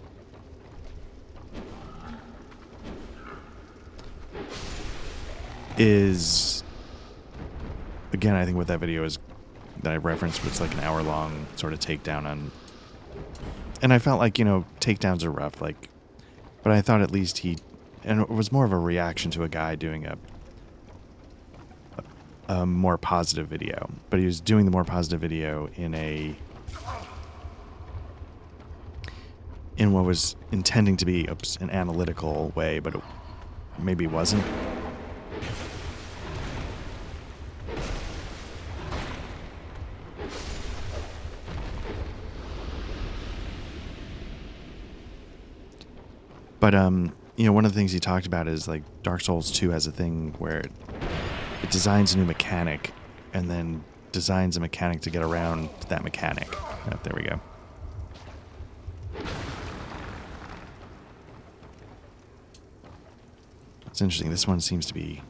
is, again, I think what that video is that I referenced was like an hour-long sort of takedown on... And I felt like, you know, takedowns are rough, like... But I thought at least and it was more of a reaction to a guy doing a more positive video. But he was doing the more positive video in what was intending to be an analytical way, but it maybe wasn't. But, you know, one of the things he talked about is, like, Dark Souls 2 has a thing where it designs a new mechanic and then designs a mechanic to get around that mechanic. Oh, there we go. It's interesting. This one seems to be...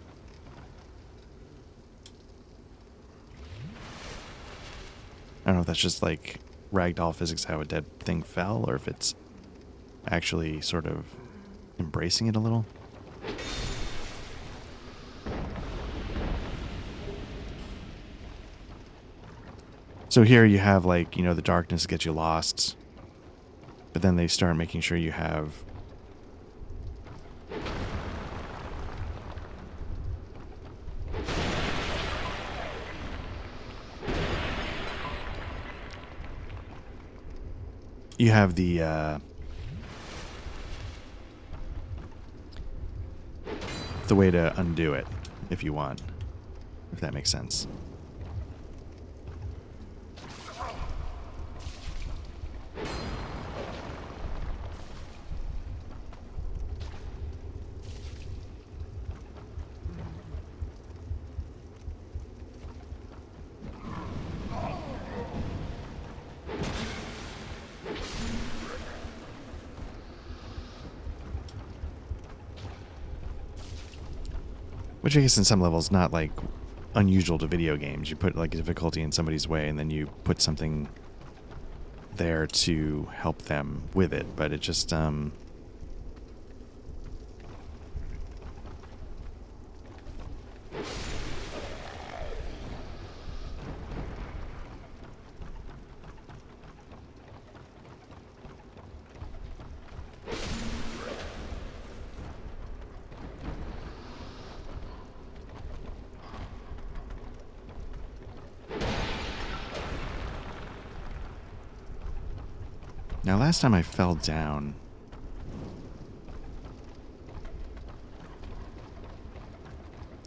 I don't know if that's just, like, ragdoll physics, how a dead thing fell, or if it's actually sort of embracing it a little. So here you have, like, you know, the darkness gets you lost, but then they start making sure you have the way to undo it if you want, if that makes sense. Which I guess in some levels not like unusual to video games. You put like a difficulty in somebody's way and then you put something there to help them with it. But it just, now, last time I fell down...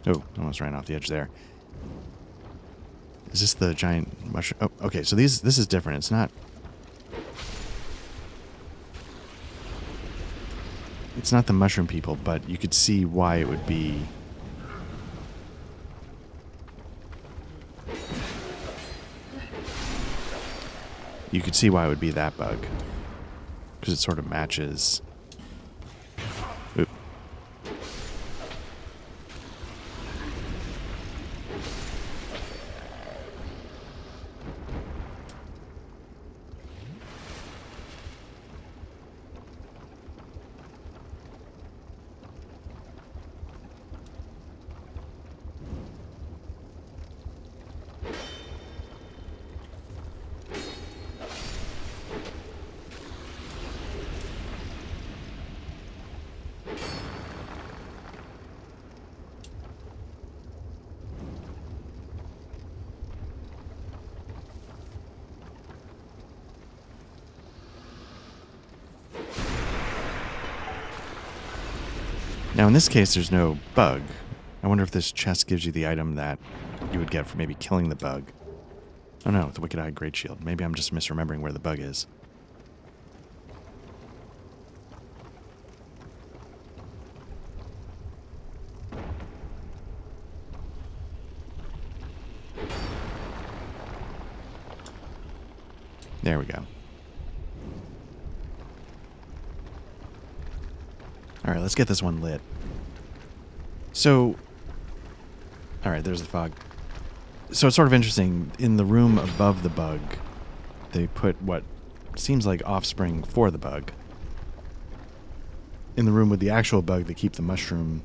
Oh, almost ran off the edge there. Is this the giant mushroom? Oh, okay, so this is different. It's not... It's not the mushroom people, but you could see why it would be... You could see why it would be that bug. Because it sort of matches... Oop. Now, in this case, there's no bug. I wonder if this chest gives you the item that you would get for maybe killing the bug. Oh no, the Wicked-Eyed Great Shield. Maybe I'm just misremembering where the bug is. There we go. Alright, let's get this one lit. So... Alright, there's the fog. So it's sort of interesting. In the room above the bug, they put what seems like offspring for the bug. In the room with the actual bug, they keep the mushroom.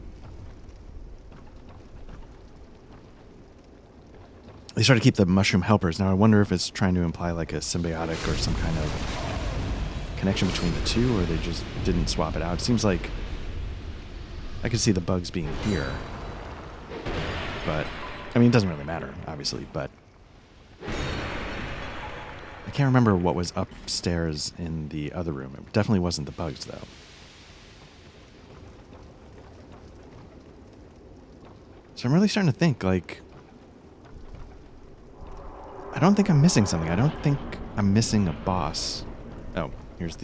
They try to keep the mushroom helpers. Now I wonder if it's trying to imply like a symbiotic or some kind of connection between the two, or they just didn't swap it out. It seems like I could see the bugs being here. But, I mean, it doesn't really matter, obviously, but I can't remember what was upstairs in the other room. It definitely wasn't the bugs, though. So I'm really starting to think, like, I don't think I'm missing something. I don't think I'm missing a boss. Oh, here's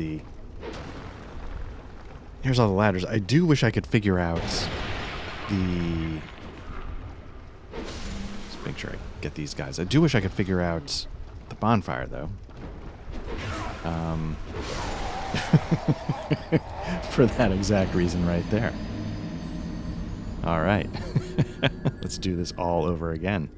all the ladders. I do wish I could figure out the... Let's make sure I get these guys. I do wish I could figure out the bonfire, though. For that exact reason right there. All right. Let's do this all over again.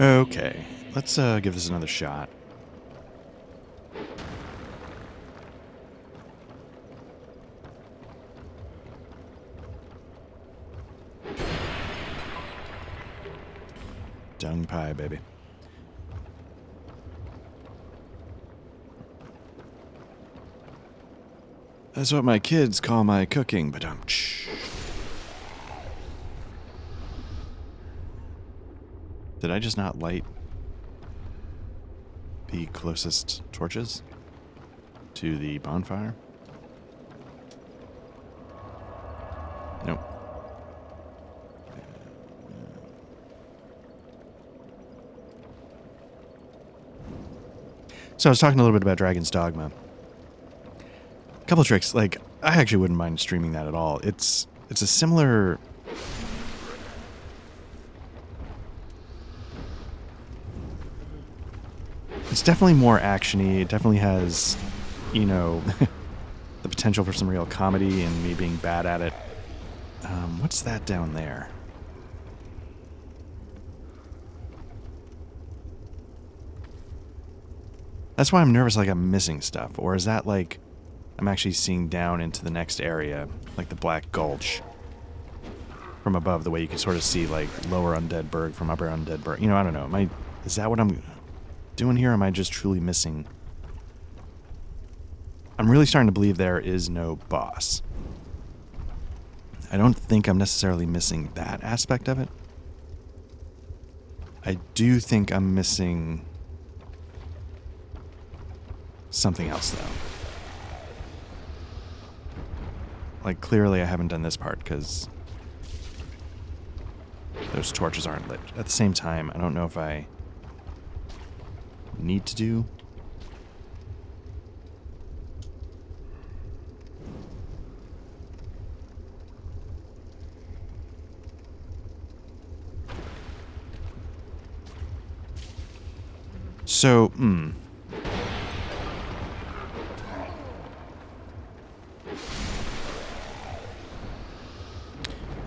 Okay, let's give this another shot. Dung pie, baby. That's what my kids call my cooking, but Did I just not light the closest torches to the bonfire? Nope. So I was talking a little bit about Dragon's Dogma. A couple tricks, like, I actually wouldn't mind streaming that at all. It's a similar... It's definitely more actiony. It definitely has, you know, the potential for some real comedy and me being bad at it. What's that down there? That's why I'm nervous, like I'm missing stuff. Or is that like I'm actually seeing down into the next area, like the Black Gulch from above, the way you can sort of see like lower Undead Burg from upper Undead Burg. You know, I don't know. Is that what I'm doing here? Or am I just truly missing? I'm really starting to believe there is no boss. I don't think I'm necessarily missing that aspect of it. I do think I'm missing something else, though. Like, clearly I haven't done this part because those torches aren't lit. At the same time, I don't know if I need to do. So,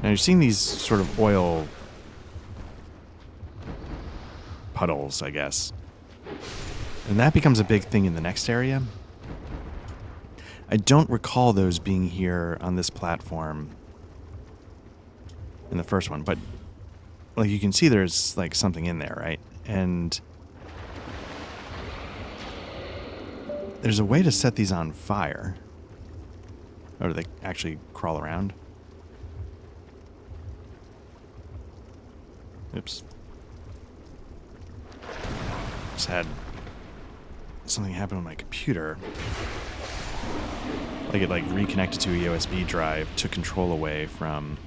Now you're seeing these sort of oil puddles, I guess. And that becomes a big thing in the next area. I don't recall those being here on this platform in the first one, but like you can see there's like something in there, right? And there's a way to set these on fire. Or do they actually crawl around? Oops. Just had something happen on my computer. Like it reconnected to a USB drive, took control away from...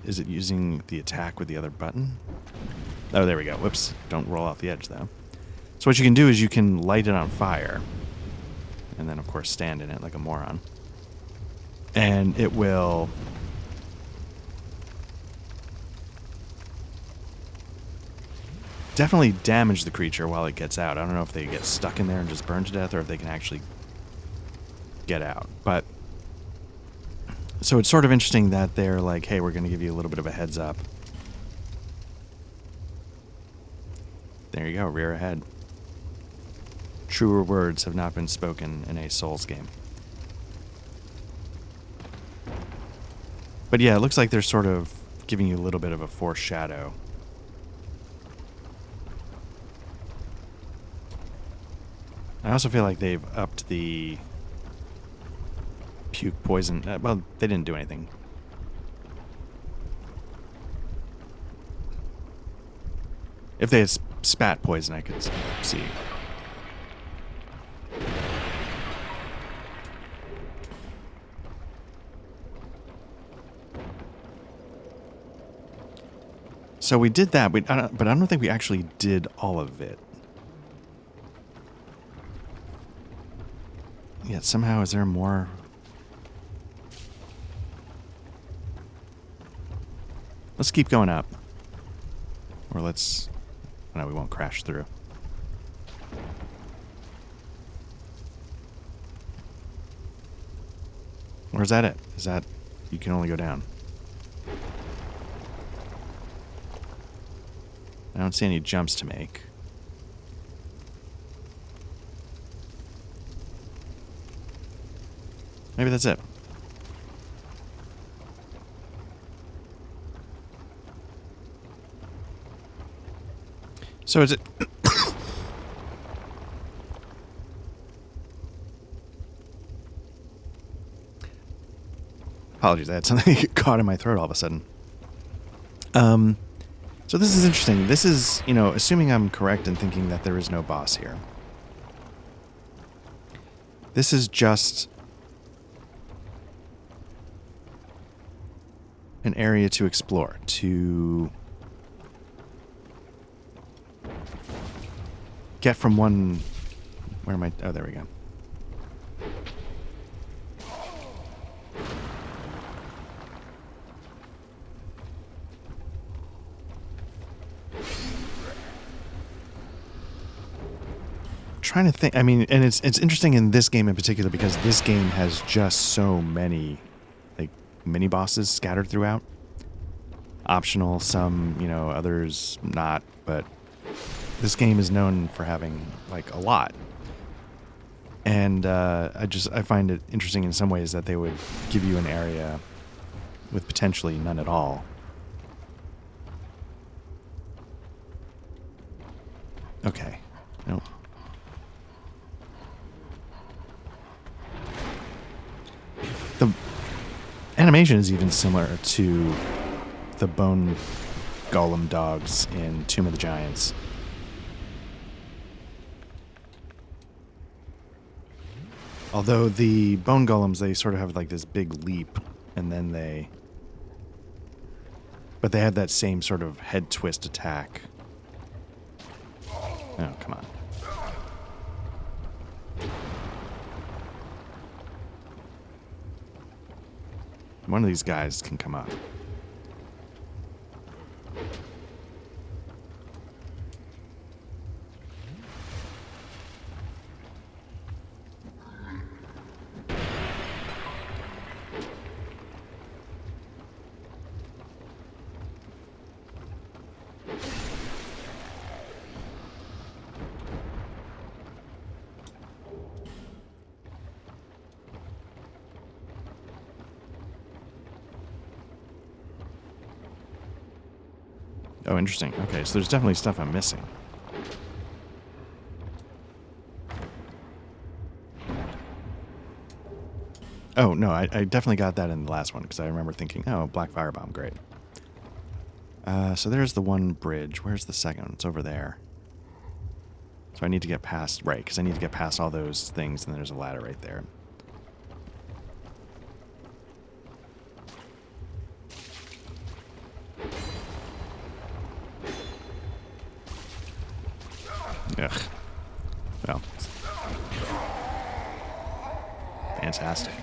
Is it using the attack with the other button? Oh, there we go. Whoops. Don't roll off the edge, though. So what you can do is you can light it on fire. And then, of course, stand in it like a moron. And it will... definitely damage the creature while it gets out. I don't know if they get stuck in there and just burn to death or if they can actually get out. But... so it's sort of interesting that they're like, hey, we're going to give you a little bit of a heads up. There you go, rear ahead. Truer words have not been spoken in a Souls game. But yeah, it looks like they're sort of giving you a little bit of a foreshadow. I also feel like they've upped the puke poison. Well, they didn't do anything. If they had spat poison, I could see. So we did that, but I don't think we actually did all of it. Yet somehow, is there more? Let's keep going up. Or let's... no, we won't crash through. Or is that it? Is that... you can only go down? I don't see any jumps to make. Maybe that's it. So is it... apologies, I had something caught in my throat all of a sudden. So this is interesting. This is, you know, assuming I'm correct in thinking that there is no boss here. This is just an area to explore, to get from one... where am I? Oh, there we go. trying to think. I mean, and it's interesting in this game in particular because this game has just so many like mini bosses scattered throughout. Optional, some, you know, others not, but this game is known for having like a lot. And I find it interesting in some ways that they would give you an area with potentially none at all. Okay. No. The animation is even similar to the bone golem dogs in Tomb of the Giants. Although the bone golems, they sort of have like this big leap, and then but they have that same sort of head twist attack. Oh, come on. One of these guys can come up. Oh, interesting. Okay, so there's definitely stuff I'm missing. Oh, no, I definitely got that in the last one, because I remember thinking, oh, Black Firebomb, great. So there's the one bridge. Where's the second one? It's over there. So I need to get past, right, because I need to get past all those things, and there's a ladder right there. Ugh. Well. Fantastic.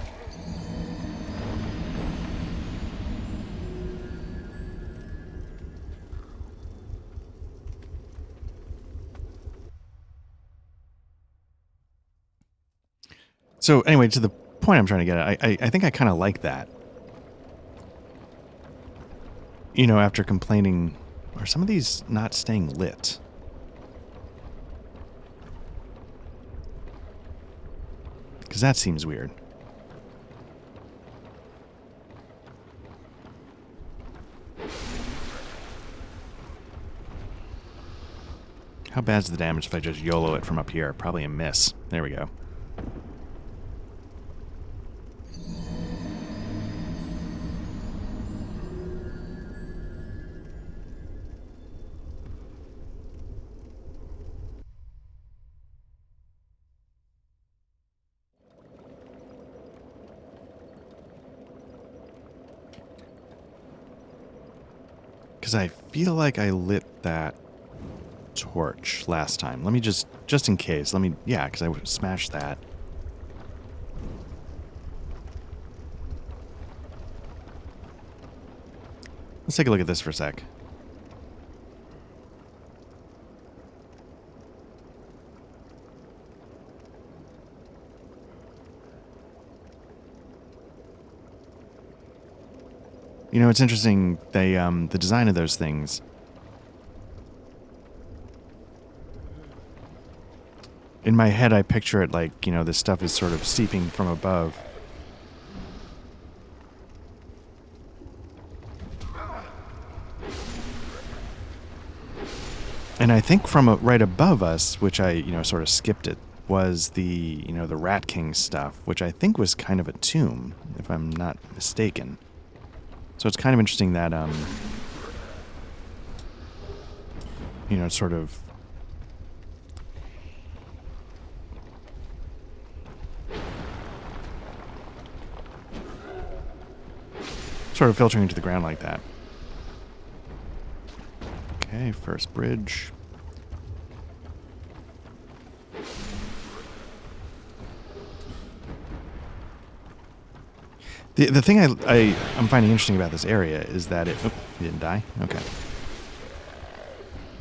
So anyway, to the point I'm trying to get at, I think I kind of like that. You know, after complaining, are some of these not staying lit? Because that seems weird. How bad's the damage if I just YOLO it from up here? Probably a miss. There we go. Because I feel like I lit that torch last time. Let me just in case, yeah, because I smashed that. Let's take a look at this for a sec. You know, it's interesting, they, the design of those things. In my head, I picture it like, you know, this stuff is sort of seeping from above. And I think from right above us, which I, you know, sort of skipped it, was the, you know, the Rat King stuff, which I think was kind of a tomb, if I'm not mistaken. So it's kind of interesting that, you know, sort of filtering into the ground like that. Okay, first bridge. The thing I'm finding interesting about this area is that it... Oh, you didn't die? Okay.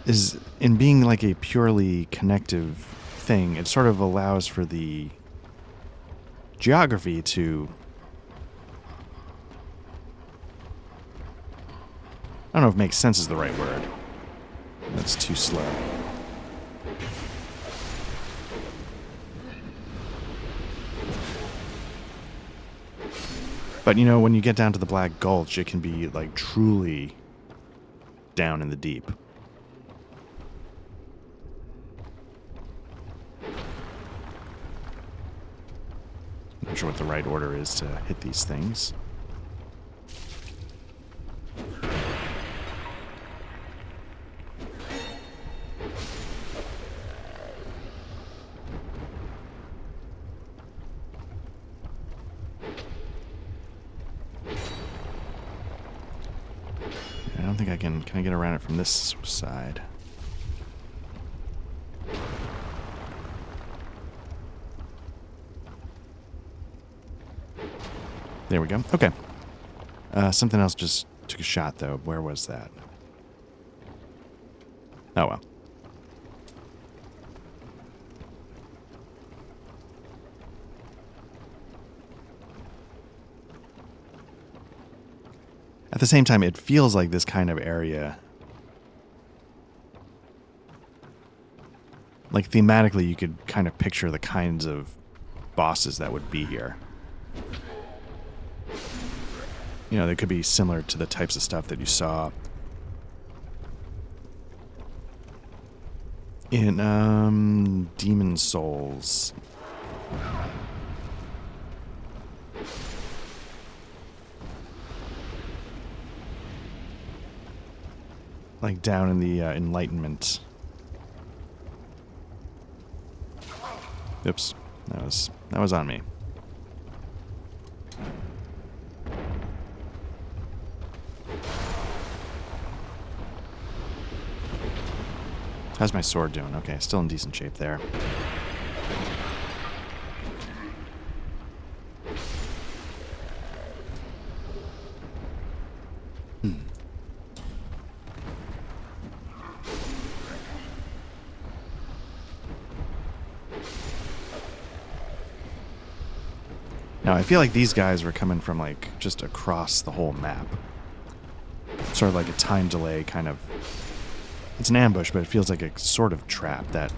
Is in being like a purely connective thing, it sort of allows for the geography to... I don't know if makes sense is the right word. That's too slow. But, you know, when you get down to the Black Gulch, it can be, like, truly down in the deep. I'm not sure what the right order is to hit these things. I don't think I can... Can I get around it from this side? There we go. Okay. Something else just took a shot, though. Where was that? Oh, well. At the same time, it feels like this kind of area... Like, thematically, you could kind of picture the kinds of bosses that would be here. You know, they could be similar to the types of stuff that you saw in Demon Souls. Like down in the Enlightenment. Oops, that was on me. How's my sword doing? Okay, still in decent shape there. Now, I feel like these guys were coming from, like, just across the whole map. Sort of like a time delay kind of... It's an ambush, but it feels like a sort of trap that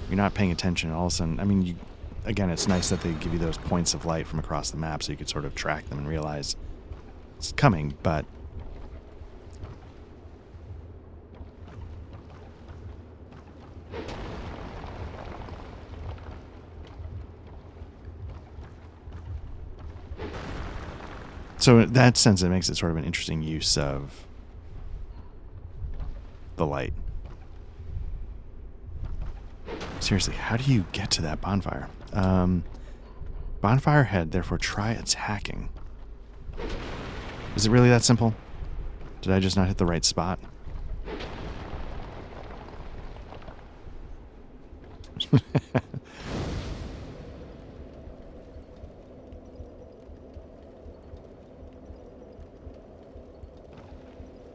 you're not paying attention, and all of a sudden... I mean, again, it's nice that they give you those points of light from across the map so you could sort of track them and realize it's coming, but... So in that sense, it makes it sort of an interesting use of the light. Seriously, how do you get to that bonfire? Bonfire head, therefore try attacking. Is it really that simple? Did I just not hit the right spot?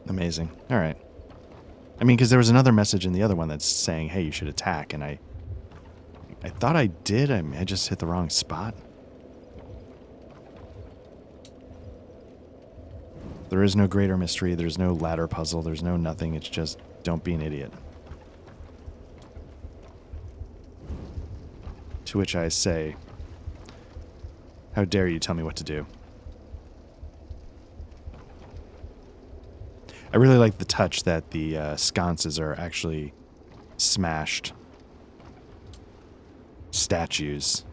Amazing. All right. I mean, because there was another message in the other one that's saying, hey, you should attack, and I thought I did. I mean, I just hit the wrong spot. There is no greater mystery. There's no ladder puzzle. There's no nothing. It's just, don't be an idiot. To which I say, how dare you tell me what to do? I really like the touch that the sconces are actually smashed statues.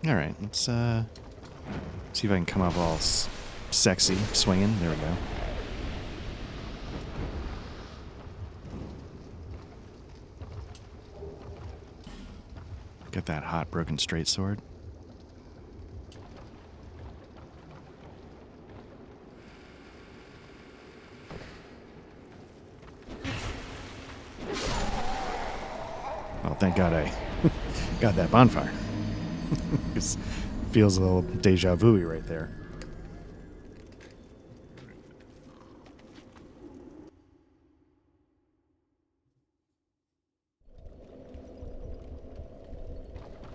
All right, let's see if I can come up all sexy, swinging. There we go. Get that hot broken straight sword. Oh, thank God I got that bonfire. It feels a little deja vu-y right there.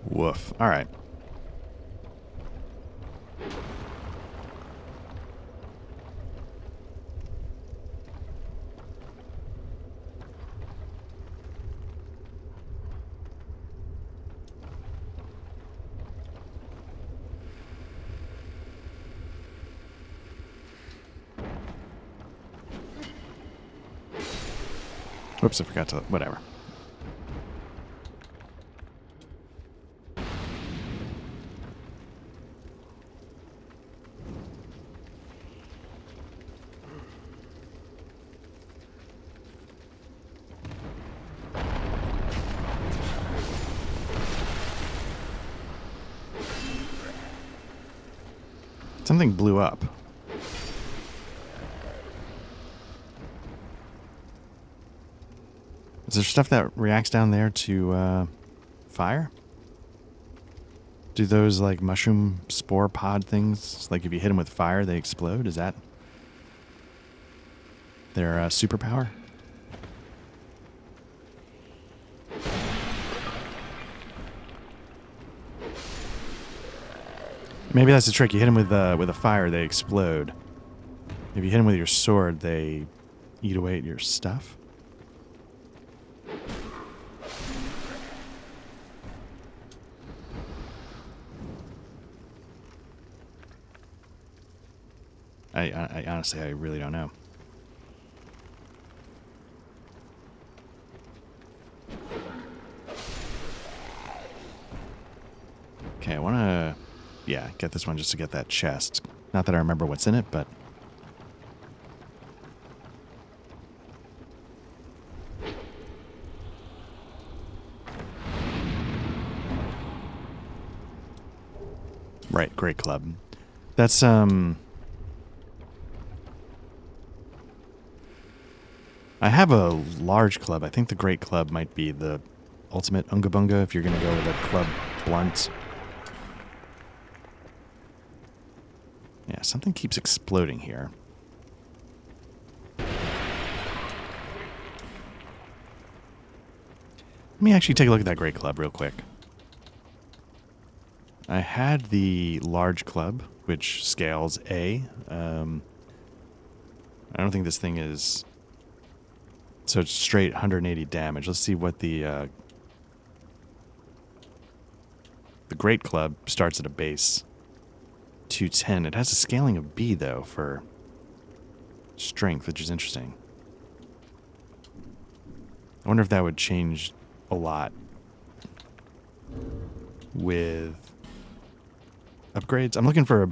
Woof. All right. Whoops, I forgot to... Whatever. Something blew up. Is there stuff that reacts down there to fire? Do those like mushroom spore pod things, like if you hit them with fire, they explode? Is that their superpower? Maybe that's the trick. You hit them with a fire, they explode. If you hit them with your sword, they eat away at your stuff. I honestly, I really don't know. Okay, I want to, yeah, get this one just to get that chest. Not that I remember what's in it, but... Right, great club. That's, I have a large club. I think the Great Club might be the ultimate Unga Bunga if you're going to go with a club blunt. Yeah, something keeps exploding here. Let me actually take a look at that Great Club real quick. I had the large club, which scales A. I don't think this thing is... So it's straight 180 damage. Let's see what the Great Club starts at a base 210. It has a scaling of B, though, for strength, which is interesting. I wonder if that would change a lot with upgrades. I'm looking for a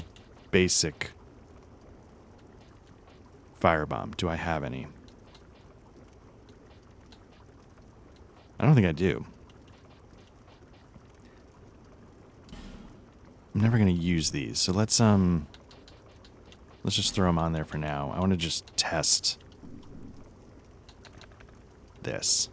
basic firebomb. Do I have any? I don't think I do. I'm never going to use these, so let's just throw them on there for now. I want to just test this.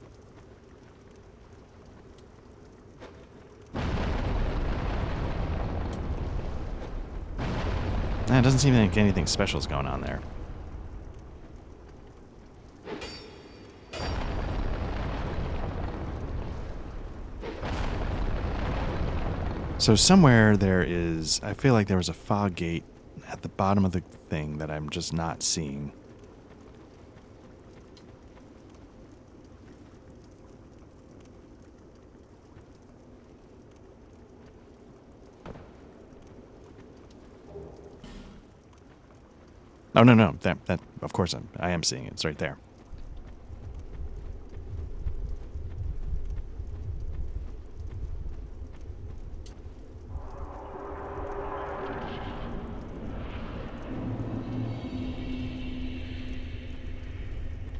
It doesn't seem like anything special is going on there. So somewhere there is, I feel like there was a fog gate at the bottom of the thing that I'm just not seeing. Oh, no. That of course I am seeing it. It's right there.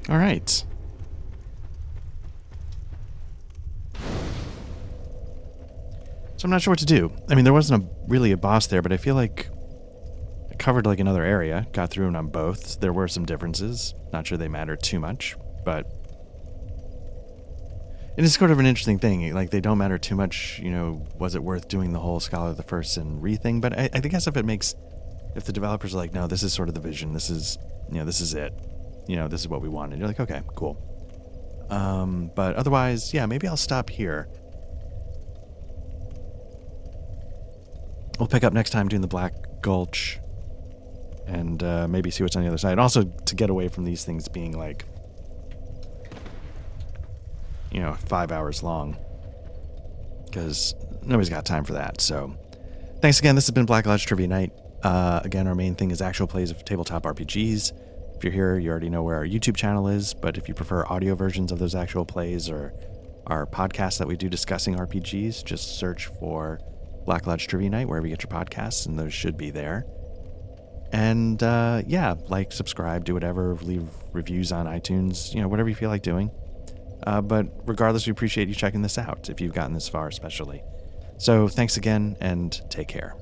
All right. So I'm not sure what to do. I mean, there wasn't really a boss there, but I feel like I covered like another area, got through on both. There were some differences. Not sure they matter too much, but it is sort of an interesting thing. Like, they don't matter too much, you know, was it worth doing the whole Scholar of the First Sin re-thing? But I guess if the developers are like, no, this is sort of the vision, this is, you know, this is it, you know, this is what we wanted. You're like, okay, cool. But otherwise, yeah, maybe I'll stop here. We'll pick up next time doing the Black Gulch and maybe see what's on the other side. Also, to get away from these things being like, you know, 5 hours long, because nobody's got time for that. So thanks again. This has been Black Lodge Trivia Night. Again, our main thing is actual plays of tabletop RPGs. If you're here, you already know where our YouTube channel is, but if you prefer audio versions of those actual plays or our podcasts that we do discussing RPGs, just search for Black Lodge Trivia Night wherever you get your podcasts, and those should be there. And yeah, like, subscribe, do whatever, leave reviews on iTunes, you know, whatever you feel like doing. But regardless, we appreciate you checking this out, if you've gotten this far especially. So thanks again, and take care.